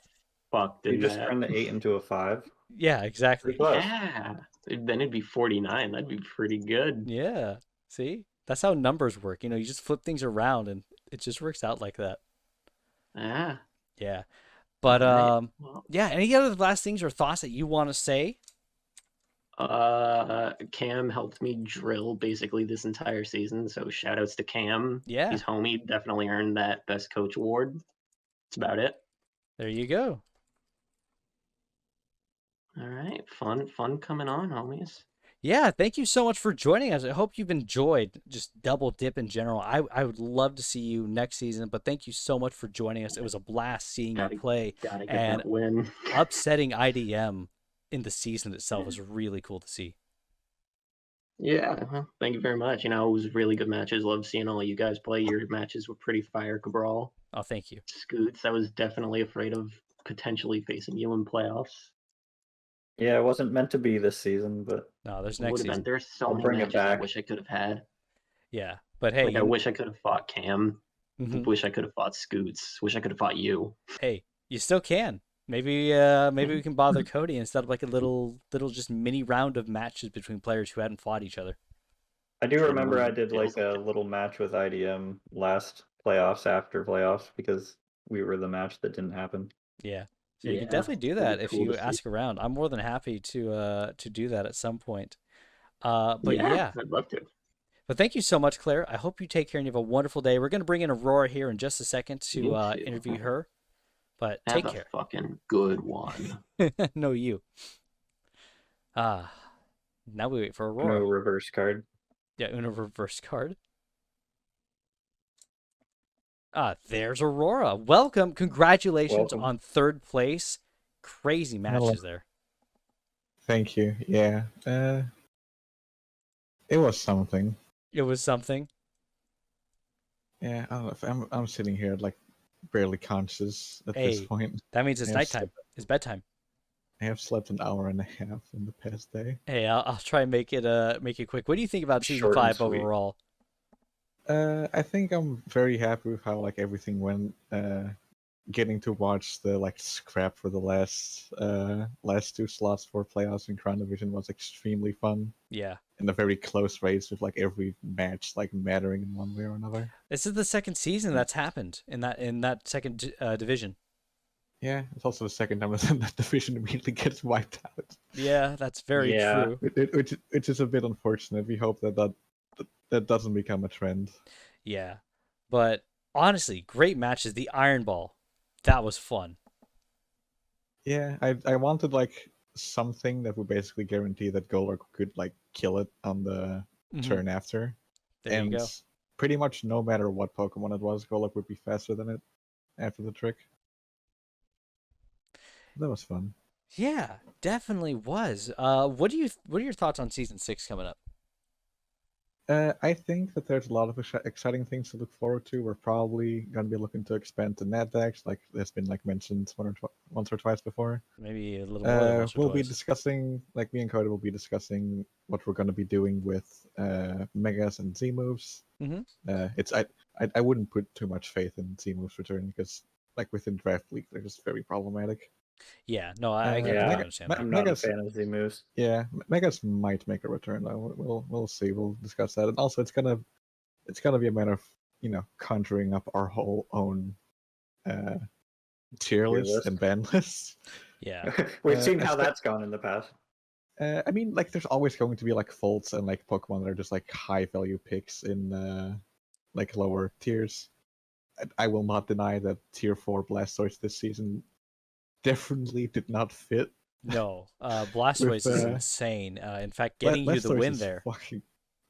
fucked You in just that. turn the 8 into a 5. Yeah, exactly. Pretty close. Yeah. Then it'd be 49. That'd be pretty good. Yeah. See? That's how numbers work. You just flip things around and it just works out like that. Yeah. Yeah. But Right. Well, yeah, any other last things or thoughts that you want to say? Cam helped me drill basically this entire season, so shout outs to Cam. Yeah. He's homie, definitely earned that best coach award. That's about it. There you go. All right. Fun coming on, homies. Yeah, thank you so much for joining us. I hope you've enjoyed just Double Dip in general. I would love to see you next season, but thank you so much for joining us. It was a blast seeing you play. Gotta get And that win. upsetting IDM in the season itself was really cool to see. Yeah, well, thank you very much. It was really good matches. Love seeing all you guys play. Your matches were pretty fire, Cabral. Oh, thank you. Scoots, I was definitely afraid of potentially facing you in playoffs. Yeah, it wasn't meant to be this season, but No, there's Would next have been. season. There's so I'll many bring it matches I back. wish I could have had. Yeah, but hey, Like I wish I could have fought Cam. Mhm. Wish I could have fought Scoots. Wish I could have fought you. hey, you still can. Maybe we can bother Cody instead of like a little just mini round of matches between players who hadn't fought each other. I do remember I did Feels like a like it. little match with IDM last playoffs after playoffs because we were the match that didn't happen. Yeah. So you can Yeah, definitely do that'd that be if cool you to see. ask around. I'm more than happy to do that at some point. But yeah. I'd love to. But thank you so much, Claire. I hope you take care and you have a wonderful day. We're going to bring in Aurora here in just a second to You too. interview her. But Have take a care. fucking good one. No, you. Now we wait for Aurora. No reverse card. Yeah, Uno reverse card. There's Aurora. Welcome. Congratulations Welcome. on 3rd place. Crazy matches Hello. there. Thank you. Yeah. It was something. It was something. Yeah. I don't know if I'm sitting here like barely conscious at this Hey. point. That means it's Yes. nighttime. It's bedtime. I have slept an hour and a half in the past day. Hey, I'll try and make it quick. What do you think about season Short and 5 sweet. overall? I think I'm very happy with how like everything went. getting to watch the like scrap for the last two slots for playoffs in Crown Division was extremely fun. Yeah. In a very close race with like every match like mattering in one way or another. This is the second season that's happened in that second division. Yeah, it's also the second time that division immediately gets wiped out. Yeah, that's very Yeah. true. Which is a bit unfortunate. We hope that doesn't become a trend. Yeah. But honestly, great matches. The Iron Ball, that was fun. Yeah, I wanted like something that would basically guarantee that Golurk could like kill it on the Mhm. turn after. There and you go. pretty much no matter what Pokemon it was, Golurk would be faster than it after the trick. That was fun. Yeah, definitely was. What are your thoughts on season 6 coming up? I think that there's a lot of exciting things to look forward to. We're probably going to be looking to expand the net decks, like has been like mentioned once or twice before. Maybe a little more than once or We'll be twice. discussing, like me and Cody will be discussing what we're going to be doing with Megas and Z moves. Mhm. It's I wouldn't put too much faith in Z moves returning because like within draft league they're just very problematic. Yeah, no, I can Yeah, understand that. I'm not a Megas, fan of Z moves. yeah, Megas might make a return though. We'll see. We'll discuss that. And also, it's gonna be a matter of conjuring up our whole own tier list list. and ban list. Yeah. We've seen how espe- that's gone in the past. I mean, like, there's always going to be like faults and like Pokemon that are just like high value picks in like lower tiers. I will not deny that tier 4 Blastoise this season definitely did not fit. No, Blastoise is insane. In fact, getting you the Blastoise win is there.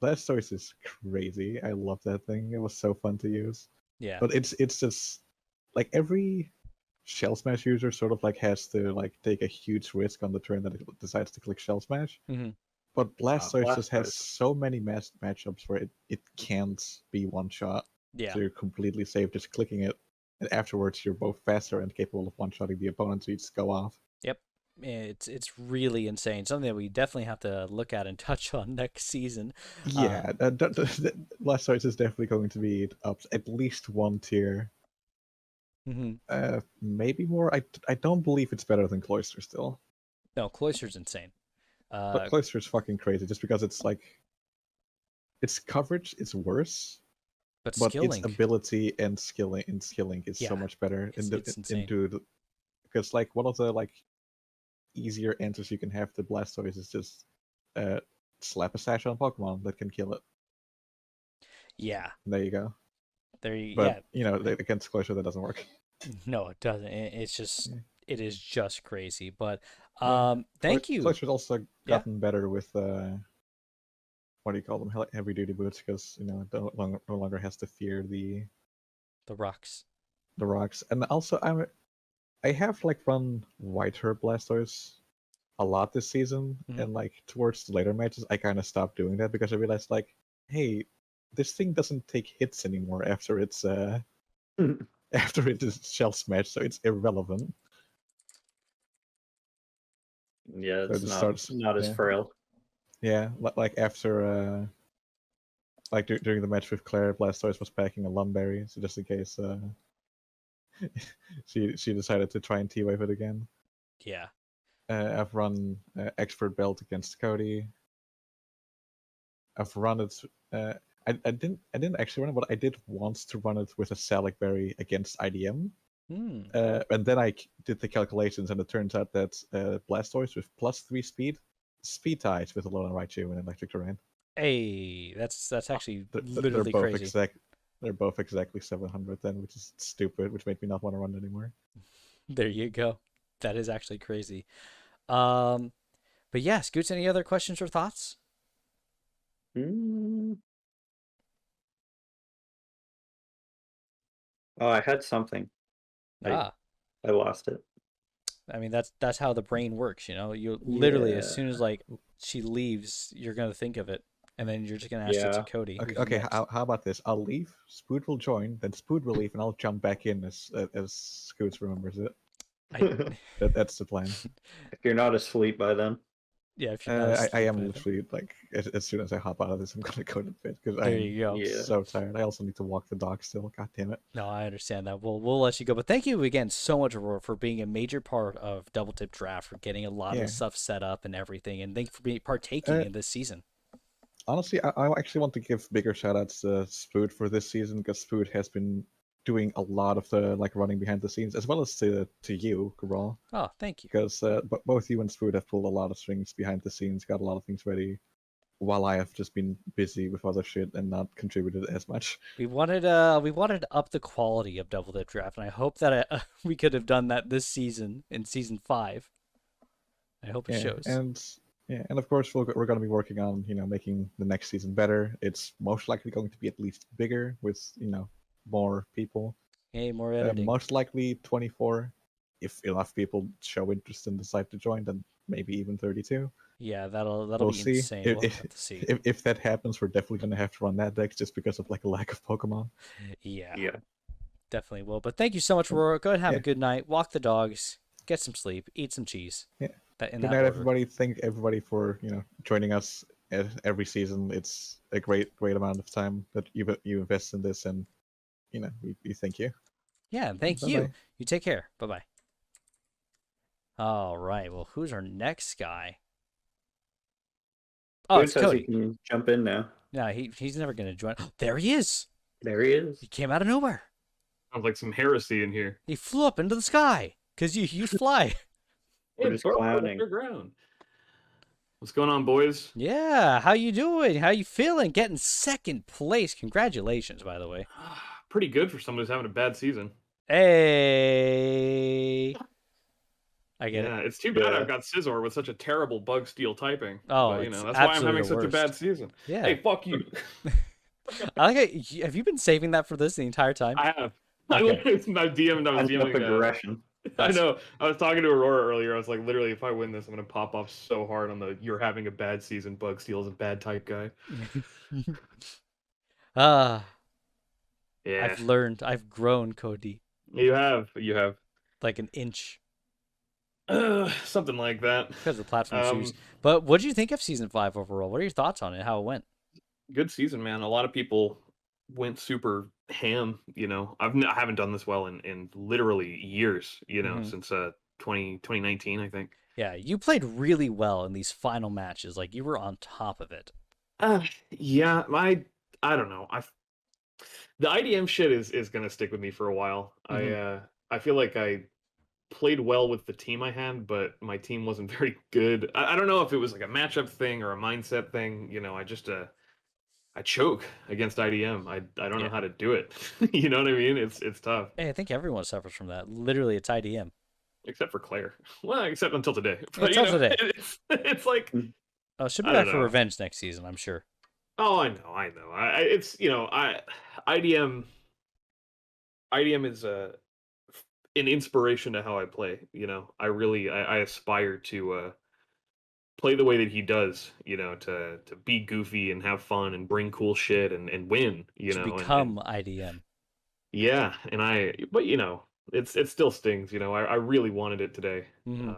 Blastoise is crazy. I love that thing. It was so fun to use. Yeah. But it's just like every Shell Smash user sort of like has to like take a huge risk on the turn that it decides to click Shell Smash. Mhm. But Blastoise just has Blastoise. so many matchups where it can't be one shot. Yeah. So you're completely safe just clicking it, and afterwards you're both faster and capable of one shotting the opponent, so you just go off. Yep. It's really insane. Something that we definitely have to look at and touch on next season. Yeah, Blastoise is definitely going to be up at least one tier. Mhm. Maybe more. I don't believe it's better than Cloyster still. No, Cloyster's insane. But Cloyster is fucking crazy just because it's like its coverage is worse, but but skill its link. ability and skilling is so Yeah, much better it's insane. because like one of the like easier answers you can have to Blastoise is just slap a sash on Pokemon that can kill it. Yeah. There you go. But Against Cloyster that doesn't work. no, it doesn't. It's just it is just crazy. But thank you. Cloyster's also gotten better with what do you call them? Heavy duty boots, because it no longer has to fear the rocks. And also I have like run White Herb Blastoise a lot this season, and like towards the later matches I kind of stopped doing that because I realized like, hey, this thing doesn't take hits anymore after it's after it is Shell Smash, so it's irrelevant. Yeah, So it's not as frail. Yeah, like after like during the match with Claire, Blastoise was packing a Lumberry, so just in case she decided to try and T-Wave it again. Yeah. I've run Expert Belt against Cody. I've run it. I didn't actually run it, but I did once to run it with a Salic Berry against IDM. And then I did the calculations, and it turns out that Blastoise with +3 speed ties with Alolan Raichu and Electric Terrain. Hey, that's actually They're literally both crazy. They're both exactly 700 then, which is stupid, which made me not want to run it anymore. There you go. That is actually crazy. But yeah, Scoots, any other questions or thoughts? Oh, I had something. I lost it. I mean, that's how the brain works, You literally, as soon as like she leaves, you're gonna think of it, and then you're just gonna ask it to Cody. Okay. How about this? I'll leave. Spood will join. Then Spood will leave, and I'll jump back in as Scoots remembers it. That's the plan. If you're not asleep by then. Yeah, if you're not asleep, I am think. literally like as soon as I hop out of this, I'm gonna go to bed because There I'm you go. Yeah. so tired. I also need to walk the dog still. God damn it. No, I understand that. We'll let you go, but thank you again so much, Aurora, for being a major part of Double Tip Draft, for getting a lot Yeah. of stuff set up and everything, and thank you for being partaking in this season. Honestly, I actually want to give bigger shout outs to Spood for this season because Spood has been doing a lot of the like running behind the scenes as well as to you, Cabral. Oh, thank you. Because both you and Spood have pulled a lot of strings behind the scenes, got a lot of things ready, while I have just been busy with other shit and not contributed as much. We wanted to up the quality of Double Dip Draft, and I hope that we could have done that this season in season 5. I hope it shows. And of course we're going to be working on making the next season better. It's most likely going to be at least bigger with more people. Hey, more editing. Most likely 24, if enough people show interest and decide to join, then maybe even 32. Yeah, that'll We'll be see. insane. We'll have to see. If that happens, we're definitely going to have to run that deck just because of like a lack of Pokemon. Yeah. Yeah. Definitely will. But thank you so much, Aurora. Go ahead and have a Yeah. good night. Walk the dogs. Get some sleep. Eat some cheese. Yeah. In Good that night, order. everybody. Thank everybody for joining us every season. It's a great amount of time that you invest in this, and we thank you. Yeah, and thank Bye-bye. you. You take care. Bye-bye. All right. Well, who's our next guy? Oh, Dude it's says Cody. he can jump in now. No, he's never going to join. There he is. There he is. He came out of nowhere. Sounds like some heresy in here. He flew up into the sky because you fly. We're just clowning. Underground. What's going on, boys? Yeah, how you doing? How you feeling? Getting second place. Congratulations, by the way. Pretty good for someone who's having a bad season. Hey. I get Yeah, it. it's too bad Yeah. I've got Scizor with such a terrible bug steal typing. Oh, but, it's that's why I'm absolutely having the such a bad worst. season. Yeah. Hey, fuck you. I like it. Have you been saving that for this the entire time? I have. Okay. My DM and I was Pent up DMing. aggression. I know. I was talking to Aurora earlier. I was like, literally, if I win this, I'm gonna pop off so hard on the "you're having a bad season." Bug steal is a bad type guy. Ah, Yeah, I've learned. I've grown, Cody, you have. You have. like an inch Something like that. because of the platform shoes. But what did you think of season 5 overall? What are your thoughts on it? How it went? Good season, man. A lot of people went super ham. I haven't done this well in literally years. Mhm. Since 2019, I think. Yeah, you played really well in these final matches. Like you were on top of it. Yeah, I don't know. The IDM shit is gonna stick with me for a while. I feel like I played well with the team I had, but my team wasn't very good. I don't know if it was like a matchup thing or a mindset thing. I just I choke against IDM. I don't know how to do it. You know what I mean? It's tough. Hey, I think everyone suffers from that. Literally, it's IDM. Except for Claire. Well, except until today. But, Until today. It's like Oh, she'll be I back don't for know. revenge next season, I'm sure. oh, I know. It's IDM is an inspiration to how I play. I aspire to play the way that he does. To be goofy and have fun and bring cool shit and win. To become IDM. yeah, but it still stings. I really wanted it today. Mhm.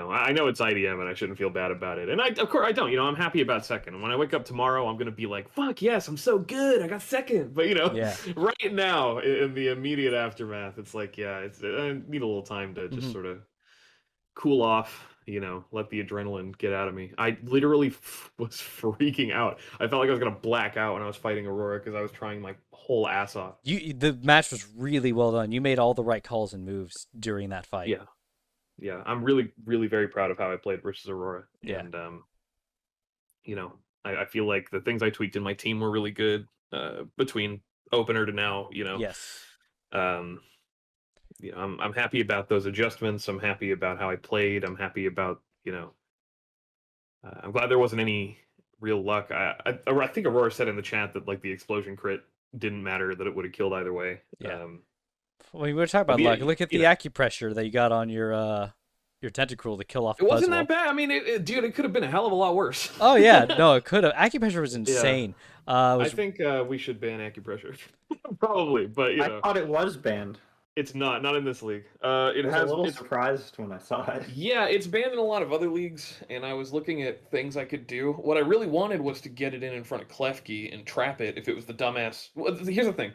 I know it's IDM and I shouldn't feel bad about it. And of course I don't. I'm happy about second. And when I wake up tomorrow, I'm gonna be like, "Fuck yes, I'm so good. I got second." But Yeah. right now in the immediate aftermath, it's like, yeah, I need a little time to just Mhm. sort of cool off. Let the adrenaline get out of me. I literally was freaking out. I felt like I was gonna black out when I was fighting Aurora because I was trying my whole ass off. The match was really well done. You made all the right calls and moves during that fight. Yeah. Yeah, I'm really, really very proud of how I played versus Aurora. Yeah. And I feel like the things I tweaked in my team were really good between opener to now. Yes. I'm happy about those adjustments. I'm happy about how I played. I'm happy about I'm glad there wasn't any real luck. I think Aurora said in the chat that like the explosion crit didn't matter, that it would have killed either way. Yeah. Well, we were talking about yeah, luck. Look at the acupressure that you got on your tentacruel to kill off. It wasn't Buzzwole. that bad. I mean, dude, it could have been a hell of a lot worse. Oh yeah, no, it could have. Acupressure was insane. I think we should ban acupressure, probably. But I thought it was banned. It's not in this league. It I was a has. little It's surprised when I saw it. Yeah, it's banned in a lot of other leagues, and I was looking at things I could do. What I really wanted was to get it in front of Klefki and trap it if it was the dumbass. Well, here's the thing.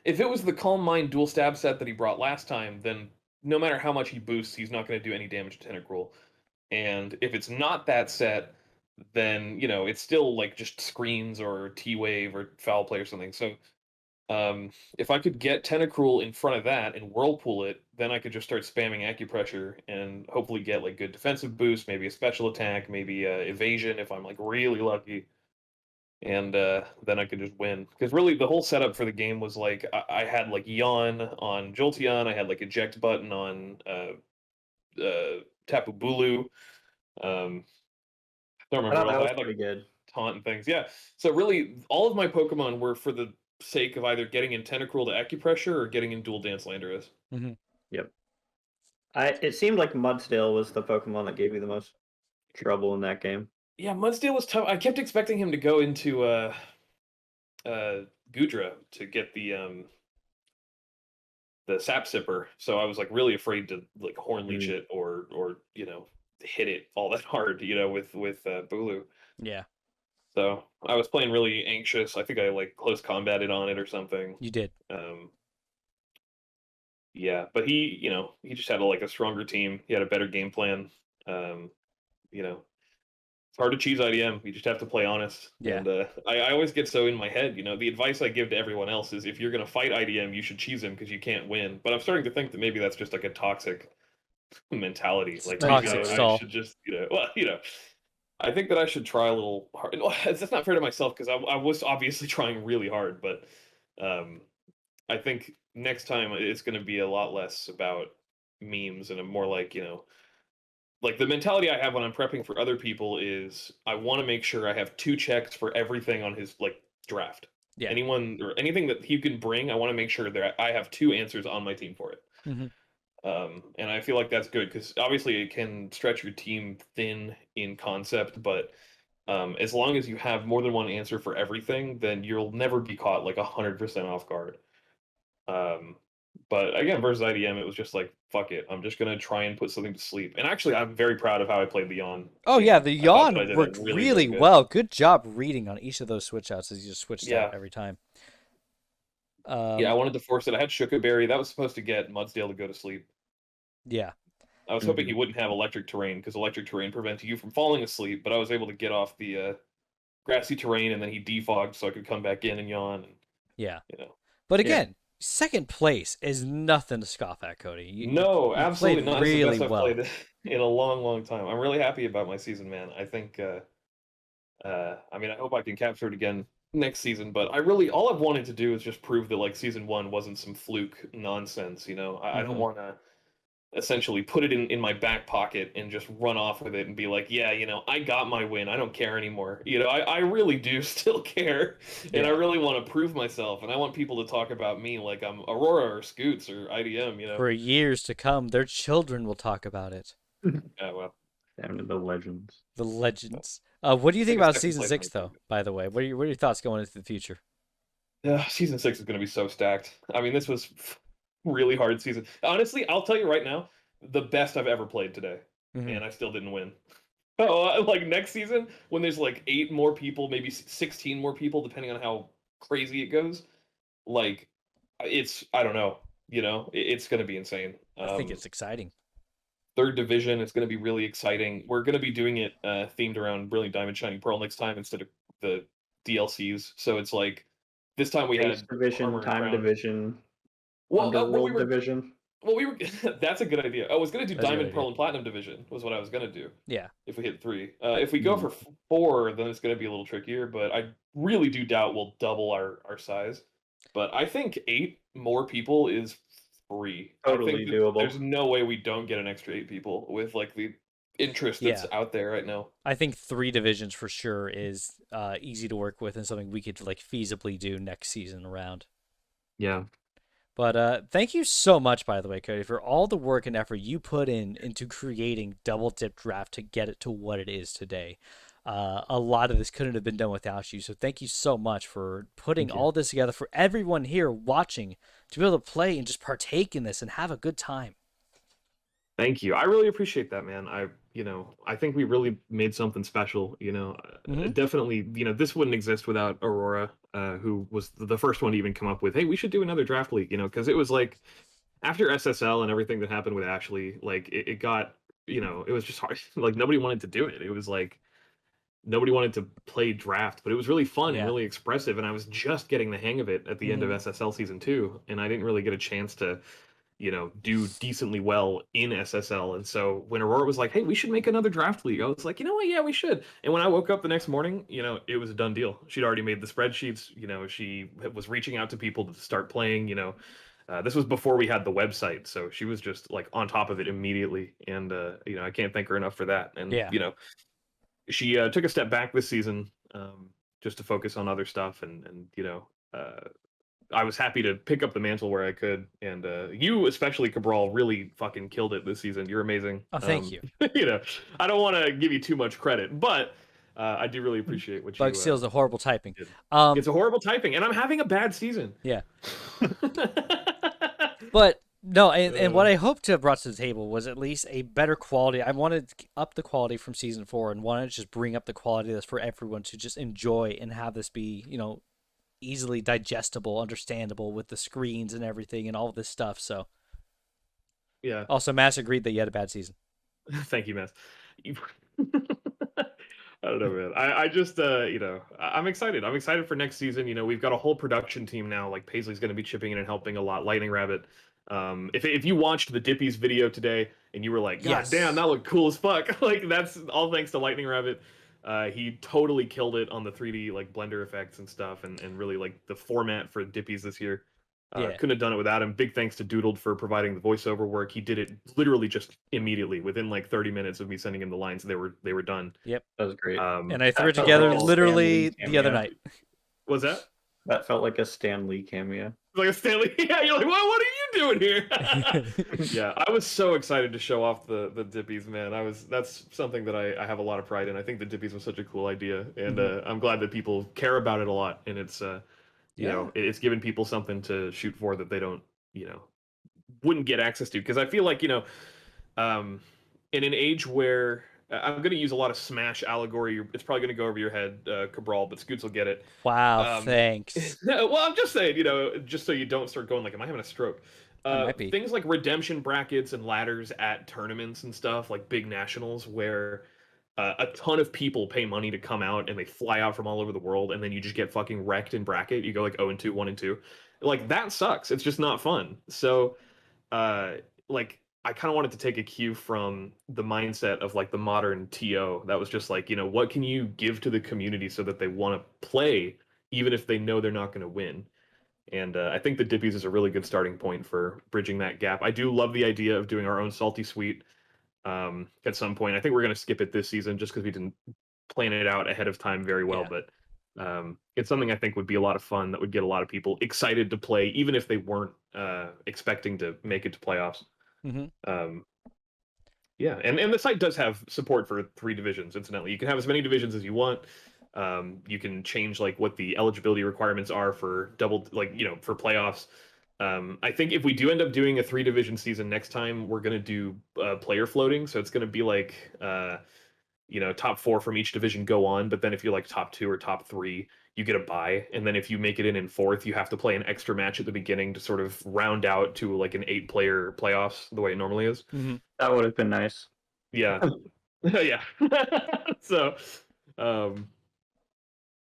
If it was the Calm Mind dual stab set that he brought last time, then no matter how much he boosts, he's not going to do any damage to Tentacruel. And if it's not that set, then, it's still like just screens or T-Wave or Foul Play or something. So if I could get Tentacruel in front of that and whirlpool it, then I could just start spamming acupressure and hopefully get like good defensive boost, maybe a special attack, maybe evasion if I'm like really lucky, and then I could just win. Because really, the whole setup for the game was like I had like Yawn on Jolteon, I had like eject button on Tapu Bulu. Don't remember I thought what that else. was I had like pretty good. taunt and things. Yeah. So really, all of my Pokemon were for the sake of either getting in Tentacruel to acupressure or getting in Dual Dance Landorus. Yep. It seemed like Mudsdale was the Pokemon that gave you the most trouble in that game. Yeah, Mudsdale was tough. I kept expecting him to go into Gudra to get the Sap Sipper, so I was like really afraid to like Horn Leech it or hit it all that hard, with Bulu. Yeah, So I was playing really anxious. I think I like close combated on it or something. you did. Yeah, but he just had a stronger team. He had a better game plan. It's hard to choose IDM. You just have to play honest. Yeah. And I always get so in my head. The advice I give to everyone else is if you're going to fight IDM, you should choose him because you can't win. But I'm starting to think that maybe that's just like a toxic mentality. Like toxic stall. I should just I think that I should try a little hard. That's not fair to myself because I was obviously trying really hard, but I think next time it's going to be a lot less about memes and more like like the mentality I have when I'm prepping for other people is I want to make sure I have 2 checks for everything on his draft. Yeah. Anyone or anything that he can bring, I want to make sure that I have 2 answers on my team for it. And I feel like that's good because obviously it can stretch your team thin in concept, but as long as you have more than one answer for everything, then you'll never be caught 100% off guard. But again, versus IDM, it was just like, fuck it. I'm just going to try and put something to sleep. And actually, I'm very proud of how I played the Yawn. Oh, yeah, the Yawn did worked really good. well. Good job reading on each of those switch outs as you just switched out every time. Yeah, I wanted to force it. I had Shukaberry. That was supposed to get Mudsdale to go to sleep. Yeah. I was hoping he wouldn't have electric terrain because electric terrain prevents you from falling asleep, but I was able to get off the grassy terrain and then he defogged so I could come back in and yawn. And, yeah. But again, second place is nothing to scoff at, Cody. You absolutely played not. Really it's the best well. I've played in a long, long time. I'm really happy about my season, man. I think, I hope I can capture it again next season, but all I've wanted to do is just prove that season 1 wasn't some fluke nonsense. I don't want to essentially put it in my back pocket and just run off with it and be like, yeah, I got my win. I don't care anymore. I really do still care, and I really want to prove myself, and I want people to talk about me like I'm Aurora or Scoots or IDM. For years to come, their children will talk about it. Yeah, well, down to the legends. The legends. What do you think about second season place 6, though? By the way, what are your thoughts going into the future? Season 6 is going to be so stacked. This was really hard season. Honestly, I'll tell you right now, the best I've ever played today, and I still didn't win. Oh, next season when there's 8 more people, maybe 16 more people, depending on how crazy it goes. I don't know. It's going to be insane. I think it's exciting. 3rd division, it's going to be really exciting. We're going to be doing it themed around Brilliant Diamond, Shining Pearl next time instead of the DLCs. So it's this time we had division, time division. Well, division. Well, that's a good idea. I was going to do Diamond, Pearl, and Platinum division was what I was going to do. Yeah. If we hit 3. If we go for 4, then it's going to be a little trickier, but I really do doubt we'll double our size. But I think 8 more people is free. Totally doable. There's no way we don't get an extra 8 people with the interest that's out there right now. I think 3 divisions for sure is easy to work with and something we could feasibly do next season around. Yeah. But thank you so much, by the way, Cody, for all the work and effort you put into creating Double Dip Draft to get it to what it is today. A lot of this couldn't have been done without you, so thank you so much for putting all this together for everyone here watching to be able to play and just partake in this and have a good time. Thank you. I really appreciate that, man. I think we really made something special. Definitely, this wouldn't exist without Aurora, who was the first one to even come up with, hey, we should do another draft league. Because it was like after SSL and everything that happened with Ashley, like it got, it was just hard. Like nobody wanted to do it. It was like nobody wanted to play draft, but it was really fun and really expressive. And I was just getting the hang of it at the end of SSL season 2, and I didn't really get a chance to do decently well in SSL. And so when Aurora was like, hey, we should make another draft league, I was like, you know what? Yeah, we should. And when I woke up the next morning, it was a done deal. She'd already made the spreadsheets. She was reaching out to people to start playing. This was before we had the website. So she was just like on top of it immediately. And, I can't thank her enough for that. And, she took a step back this season just to focus on other stuff. And I was happy to pick up the mantle where I could, and you, especially Cabral, really fucking killed it this season. You're amazing. Oh, thank you. I don't want to give you too much credit, but I do really appreciate what Bug Seal's a horrible typing. It's a horrible typing, and I'm having a bad season. Yeah. But no, and what I hope to have brought to the table was at least a better quality. I wanted to up the quality from season 4, and wanted to just bring up the quality that's for everyone to just enjoy and have this be, easily digestible, understandable with the screens and everything and all of this stuff. So yeah. Also, Mass agreed that you had a bad season. Thank you, Mass. I don't know, man. I just I'm excited. I'm excited for next season. We've got a whole production team now. Like Paisley's going to be chipping in and helping a lot. Lightning Rabbit. If you watched the Dippies video today and you were like, God damn, that looked cool as fuck. Like that's all thanks to Lightning Rabbit. He totally killed it on the 3D like blender effects and stuff, and really like the format for Dippies this year. Couldn't have done it without him. Big thanks to Doodled for providing the voiceover work. He did it literally just immediately within like 30 minutes of me sending him the lines. They were done. Yep, that was great. And I threw it together literally the other night. Was that? That felt like a Stan Lee cameo. Like a Stan Lee. Yeah, you're like, what are you doing here? Yeah, I was so excited to show off the Dippies, man. That's something that I have a lot of pride in. I think the Dippies was such a cool idea, and I'm glad that people care about it a lot. And it's it's giving people something to shoot for that they don't wouldn't get access to. Because I feel like in an age where I'm going to use a lot of Smash allegory. It's probably going to go over your head, Cabral, but Scoots will get it. Wow, thanks. Well, I'm just saying, just so you don't start going like, am I having a stroke? Things like redemption brackets and ladders at tournaments and stuff, like big nationals, where a ton of people pay money to come out and they fly out from all over the world, and then you just get fucking wrecked in bracket. You go like 0-2, 1-2. Like, that sucks. It's just not fun. So, I kind of wanted to take a cue from the mindset of like the modern TO. That was just like, what can you give to the community so that they want to play, even if they know they're not going to win? And I think the Dippies is a really good starting point for bridging that gap. I do love the idea of doing our own Salty Suite at some point. I think we're going to skip it this season just because we didn't plan it out ahead of time very well. Yeah. But it's something I think would be a lot of fun that would get a lot of people excited to play, even if they weren't expecting to make it to playoffs. Mm-hmm. Yeah, and the site does have support for 3 divisions. Incidentally, you can have as many divisions as you want. You can change like what the eligibility requirements are for for playoffs. I think if we do end up doing a 3-division season next time, we're gonna do player floating. So it's gonna be like top 4 from each division go on. But then if you're like top 2 or top 3, you get a bye, and then if you make it in 4th, you have to play an extra match at the beginning to sort of round out to like an 8-player playoffs the way it normally is. Mm-hmm. That would have been nice. Yeah. Yeah. So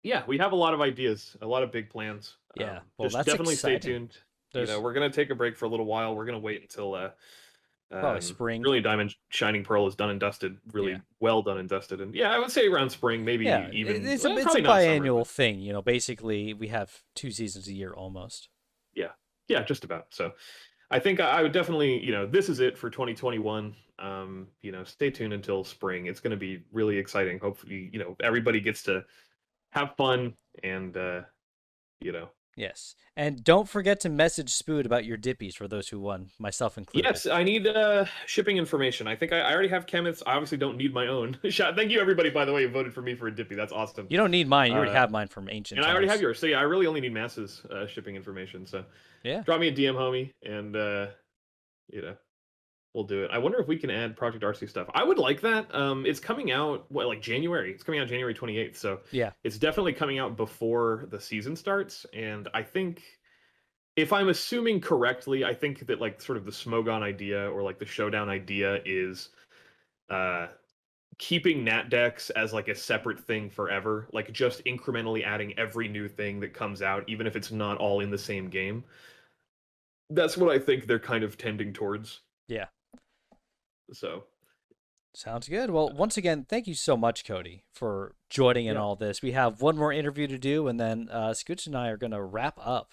yeah, we have a lot of ideas, a lot of big plans. Yeah, well, just that's definitely exciting. Stay tuned. We're gonna take a break for a little while. We're gonna wait until probably spring. Really, Diamond Shining Pearl is done and dusted, really well done and dusted, and I would say around spring, maybe even. It's a biannual thing, Basically, we have 2 seasons a year almost. Yeah, just about. So, I think I would definitely, this is it for 2021. Stay tuned until spring. It's going to be really exciting. Hopefully, everybody gets to have fun and Yes. And don't forget to message Spood about your Dippies for those who won, myself included. Yes, I need shipping information. I think I already have chemists. I obviously don't need my own. Thank you, everybody, by the way, who voted for me for a Dippy. That's awesome. You don't need mine. You already Uh, have mine from ancient And times. I already have yours. So yeah, I really only need Mass's shipping information. So Yeah. drop me a DM, homie, and we'll do it. I wonder if we can add Project RC stuff. I would like that. It's coming out like January. It's coming out January 28th. So Yeah. it's definitely coming out before the season starts. And I think, if I'm assuming correctly, I think that like sort of the Smogon idea or like the Showdown idea is keeping Nat decks as like a separate thing forever, like just incrementally adding every new thing that comes out, even if it's not all in the same game. That's what I think they're kind of tending towards. Yeah. So Sounds good. Well, once again, thank you so much, Cody, for joining in all this. We have one more interview to do, and then Scooch and I are going to wrap up.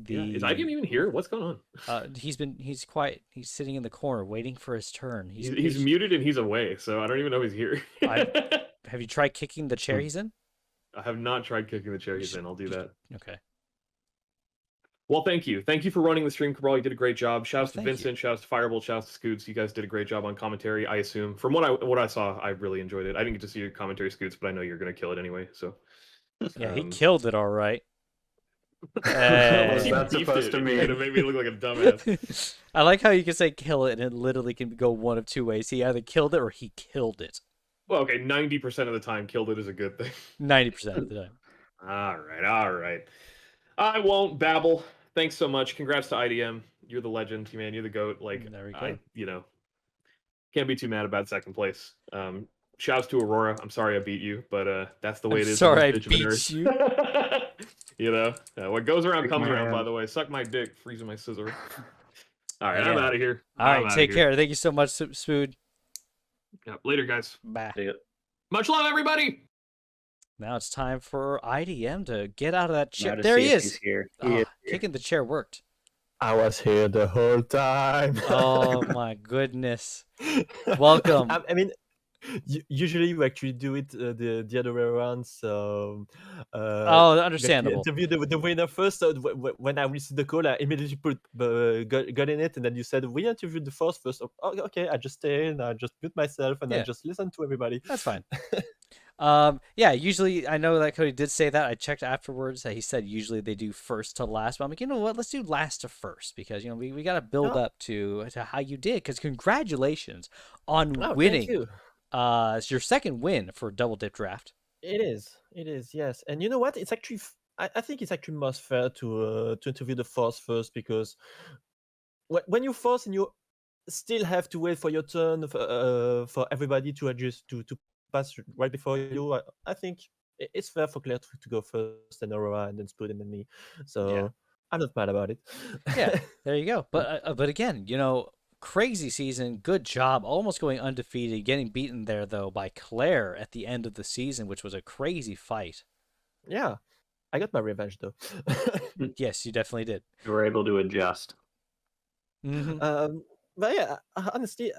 is IDM even here? What's going on? He's quiet. He's sitting in the corner waiting for his turn. He's muted and he's away, so I don't even know he's here. Have you tried kicking the chair he's in? I have not tried kicking the chair he's in. I'll do that. Okay. Well, thank you. Thank you for running the stream, Cabral. You did a great job. Shouts to thank you. Vincent, shouts to Firebolt, shouts to Scoots. You guys did a great job on commentary, I assume. From what I saw, I really enjoyed it. I didn't get to see your commentary, Scoots, but I know you're going to kill it anyway, so. Yeah, he killed it all right. What's that Beefed supposed it. to mean? It made me look like a dumbass. I like how you can say kill it and it literally can go one of two ways. He either killed it or he killed it. Well, okay, 90% of the time, killed it is a good thing. 90% of the time. All right. I won't babble. Thanks so much. Congrats to IDM. You're the legend, man. You're the GOAT. Like, There we go. Can't be too mad about second place. Shouts to Aurora. I'm sorry I beat you, but that's the way it is. Sorry I on this bitch of an beat earth. you. What goes around comes around, by hand. the way. Suck my dick, freezing my scissor. All right, Yeah. I'm out of here. All right, take care. Thank you so much, Spood. Yeah, later, guys. Bye. See ya. Much love, everybody. Now it's time for IDM to get out of that chair. Now to There see he if is. he's here. Oh, He is here. kicking the chair worked. I was here the whole time. Oh my goodness. Welcome. I mean, usually we actually do it the other way around. So, Oh, we actually understandable. interview the winner first. So when I received the call, I immediately got in it, and then you said we interviewed the first. Oh, okay, I just stay in, I just mute myself, and Yeah. I just listen to everybody. That's fine. Yeah, usually I know that Cody did say that. I checked afterwards that he said usually they do first to last, but I'm like, you know what? Let's do last to first because we got to build up to how you did. Because congratulations on Oh, winning. thank you. It's your second win for Double Dip Draft. It is, yes. And you know what? It's actually, I think it's actually most fair to interview the force first because when you force and you still have to wait for your turn for everybody to adjust to pass right before you, I think it's fair for Claire to go first and Aurora and then Spoon and then me. So Yeah. I'm not mad about it. Yeah, there you go. But again, crazy season. Good job. Almost going undefeated. Getting beaten there, though, by Claire at the end of the season, which was a crazy fight. Yeah. I got my revenge, though. Yes, you definitely did. You were able to adjust. Mm-hmm. But yeah, honestly,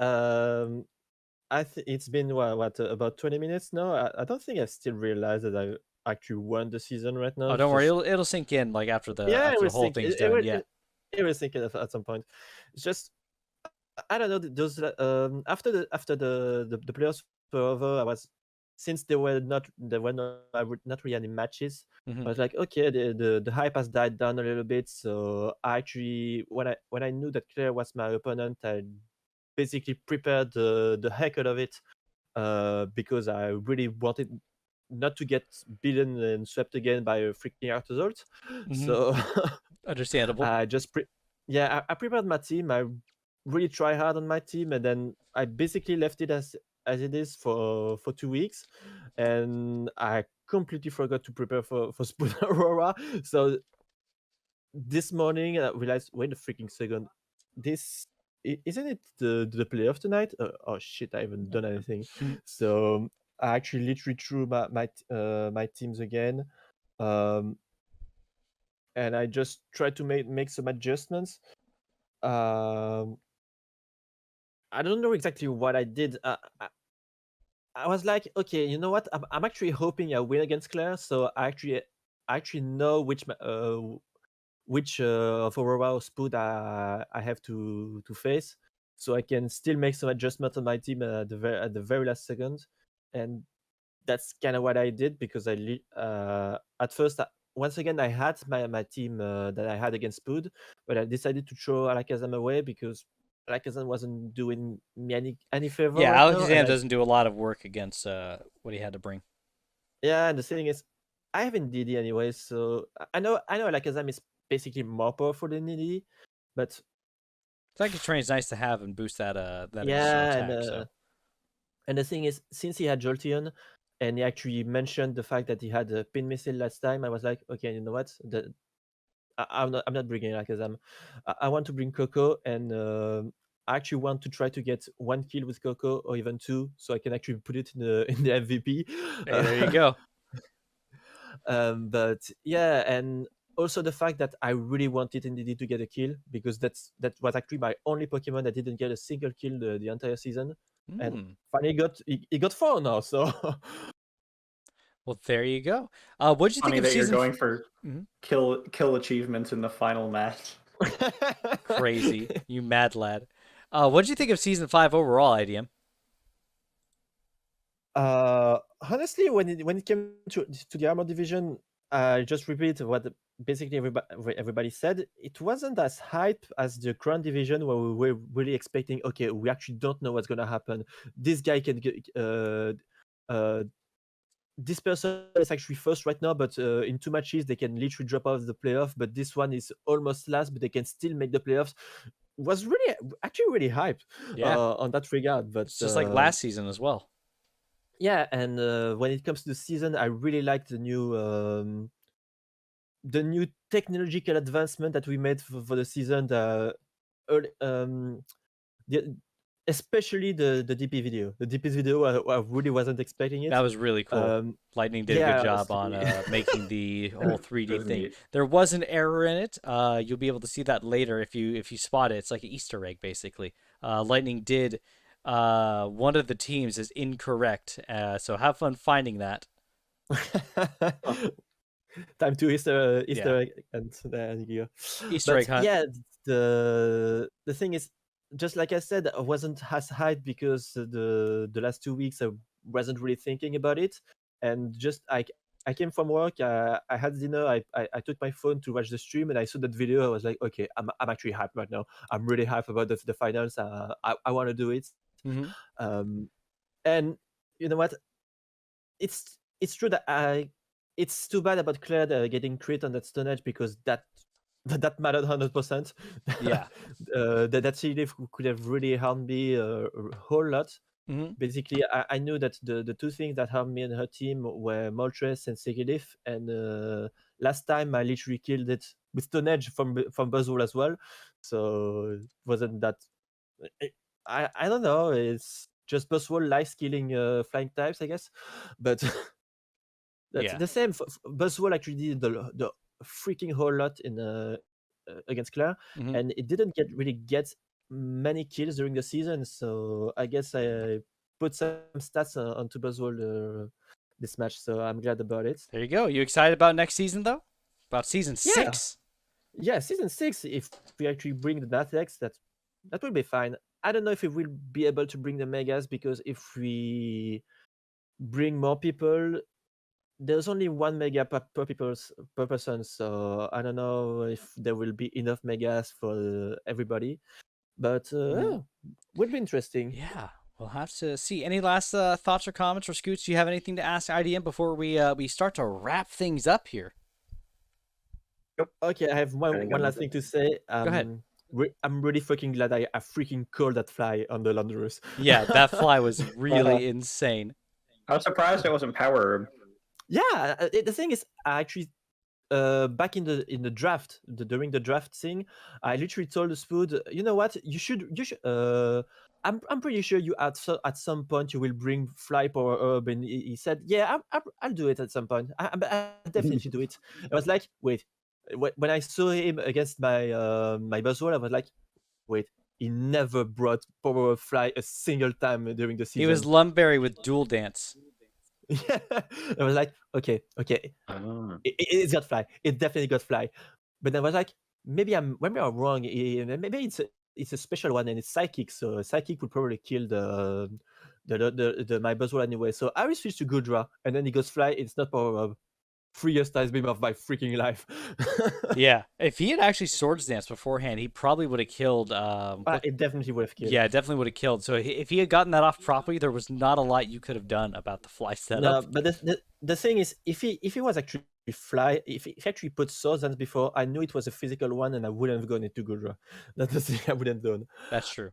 it's been about 20 minutes now. I don't think I still realized that I actually won the season right now. Oh, don't worry. It'll sink in like after the whole thing's done. Yeah. It will sink in at some point. It's just I don't know. Those after the playoffs were over, since there were not not really any matches. Mhm. I was like, okay, the hype has died down a little bit. So I actually, when I knew that Claire was my opponent, I basically prepared the heck out of it because I really wanted not to get beaten and swept again by a freaking out result. So Understandable. I just I prepared my team. I really try hard on my team, and then I basically left it as it is for 2 weeks, and I completely forgot to prepare for Spoon Aurora. So this morning I realized, wait a freaking second, this isn't it the playoff tonight? Oh shit, I haven't done anything. So I actually literally threw my teams again. And I just tried to make some adjustments. I don't know exactly what I did. I was like, okay, you know what? I'm actually hoping I win against Claire, so I actually know which of overall Spood I have to face, so I can still make some adjustment on my team at the very last second, and that's kind of what I did because at first once again I had my team that I had against Spood, but I decided to throw Alakazam away because Alakazam wasn't doing me any favor Yeah, right now. Alakazam doesn't do a lot of work against what he had to bring. Yeah, and the thing is, I have Ndidi anyway, so I know Alakazam is basically more powerful than Ndidi, but Psychic Terrain is nice to have and boost that additional yeah, attack. and the thing is, since he had Jolteon, and he actually mentioned the fact that he had a pin missile last time, I was like, okay, you know what? I'm not bringing Alakazam. I want to bring Coco, and I actually want to try to get 1 kill with Coco or even 2, so I can actually put it in the MVP. Hey, there you go. But yeah, and also the fact that I really wanted Ndidi to get a kill because that was actually my only Pokemon that didn't get a single kill the entire season, and finally he got 4 now. So well, there you go. What did you think of that season? You're going for kill achievements in the final match. Crazy, you mad lad. What did you think of season 5 overall, IDM? Honestly, when it came to the armor division, I just repeat what basically everybody said. It wasn't as hype as the crown division, where we were really expecting, okay, we actually don't know what's gonna happen. This guy can get this person is actually first right now, but in 2 matches they can literally drop out of the playoff. But this one is almost last, but they can still make the playoffs. Was actually really hyped on that regard. But it's just like last season as well. Yeah, and when it comes to the season, I really like the new technological advancement that we made for the season. Especially the DP video. The Dippies video, I really wasn't expecting it. That was really cool. Lightning did a good job on making the whole 3D thing. Neat. There was an error in it. You'll be able to see that later if you spot it. It's like an Easter egg, basically. Lightning did one of the teams is incorrect. So have fun finding that. Time to Easter egg, and there you go. Easter egg hunt. Yeah, the thing is, just like I said, I wasn't as hyped because the last 2 weeks I wasn't really thinking about it, and just I came from work, I had dinner, I took my phone to watch the stream, and I saw that video. I was like, okay, I'm actually hyped right now. I'm really hyped about the finals. I want to do it. Mm-hmm. And you know what? It's true that it's too bad about Claire getting crit on that Stone Edge because that mattered 100%. Yeah. That CD could have really harmed me a whole lot. Mm-hmm. Basically, I knew that the 2 things that harmed me and her team were Moltres and Segelif, and last time I literally killed it with Stone Edge from Buzzwole as well. So it wasn't that. I don't know. It's just Buzzwole life skilling flying types, I guess. But that's the same. Buzzwole actually did the freaking whole lot in against Claire, and it didn't really get many kills during the season. So I guess I put some stats onto Buzzwole this match. So I'm glad about it. There you go. You excited about next season though? About season 6? Yeah, season 6. If we actually bring the Natex, that will be fine. I don't know if we will be able to bring the Megas because if we bring more people, there's only 1 mega per person, so I don't know if there will be enough megas for everybody. But will be interesting. Yeah, we'll have to see. Any last thoughts or comments, or Scoots? Do you have anything to ask IDM before we start to wrap things up here? Okay, I have one last thing to say. Go ahead. I'm really fucking glad I freaking called that fly on the Landorus. Yeah, that fly was really insane. I was surprised it wasn't Power Herb. Yeah, the thing is, I actually back in the draft, during the draft thing, I literally told the Spood, you know what, you should. I'm pretty sure you at some point you will bring Fly Power Herb, and he said, yeah, I'll do it at some point. I'll definitely do it. I was like, wait. When I saw him against my my Buzzwole, I was like, wait, he never brought Power of Fly a single time during the season. He was Lumberry with Dual Dance. Yeah, I was like, okay, it's got Fly. It definitely got Fly. but then I was like, maybe I'm wrong. Maybe it's a special one and it's psychic. So psychic would probably kill the my Buzzwole anyway. So I will switch to Gudra, and then he goes fly. It's not power up. 3 years Ice Beam of my freaking life. Yeah, if he had actually Swords Dance beforehand, he probably would have killed. It definitely would have killed. Yeah, definitely would have killed. So if he had gotten that off properly, there was not a lot you could have done about the fly setup. No, but the thing is, if he was actually fly, if he actually put Swords Dance before, I knew it was a physical one, and I wouldn't have gone into Gudra. That's the thing I wouldn't have done. That's true.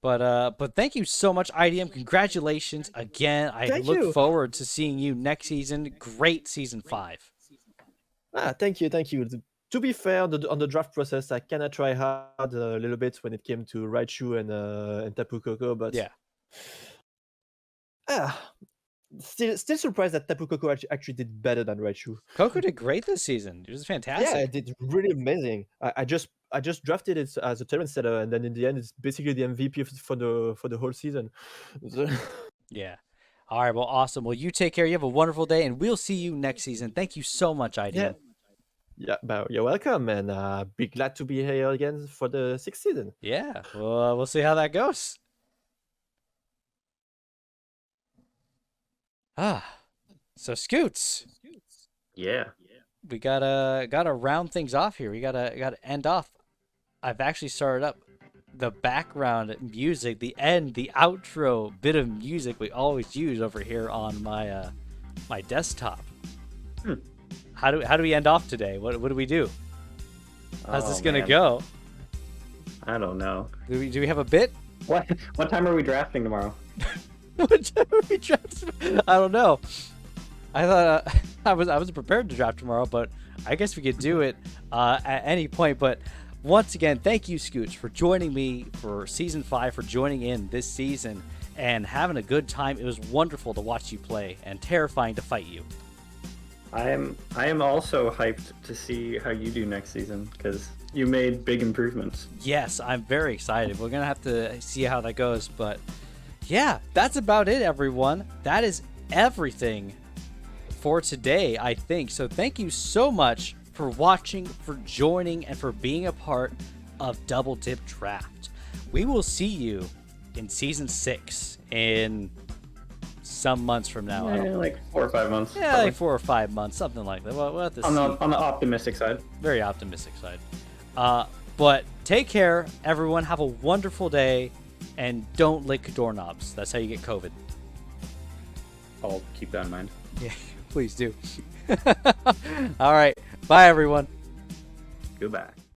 But thank you so much, IDM. Congratulations again. I look forward to seeing you next season. Great season 5. Thank you. To be fair, on the draft process, I kind of try hard a little bit when it came to Raichu and Tapu Koko, but yeah. Still surprised that Tapu Koko actually did better than Raichu. Coco did great this season. It was fantastic. Yeah, it did really amazing. I just drafted it as a tournament setter, and then in the end, it's basically the MVP for the whole season. Yeah. All right. Well, awesome. Well, you take care. You have a wonderful day, and we'll see you next season. Thank you so much, IDM. Yeah, but you're welcome, and be glad to be here again for the 6th season. Yeah. Well, we'll see how that goes. So Scoots. Yeah. We gotta round things off here. We gotta end off. I've actually started up the background music, the end, the outro bit of music we always use over here on my my desktop. How do we end off today? What do we do? How's this gonna go? I don't know. Do we have a bit? What time are we drafting tomorrow? What time are we drafting? I don't know. I thought I was prepared to draft tomorrow, but I guess we could do it at any point. But once again, thank you, Scooch, for joining me for season 5, for joining in this season and having a good time. It was wonderful to watch you play and terrifying to fight you. I am also hyped to see how you do next season because you made big improvements. Yes, I'm very excited. We're gonna have to see how that goes, but yeah, that's about it, everyone. That is everything for today, I think. So thank you so much for watching, for joining, and for being a part of Double Dip Draft. We will see you in season 6 in some months from now. Like 4 or 5 months. Yeah, probably. like 4 or 5 months, something like that. We'll have to see. On the optimistic side. Very optimistic side. But take care, everyone. Have a wonderful day, and don't lick doorknobs. That's how you get COVID. I'll keep that in mind. Yeah, please do. All right. Bye, everyone. Goodbye.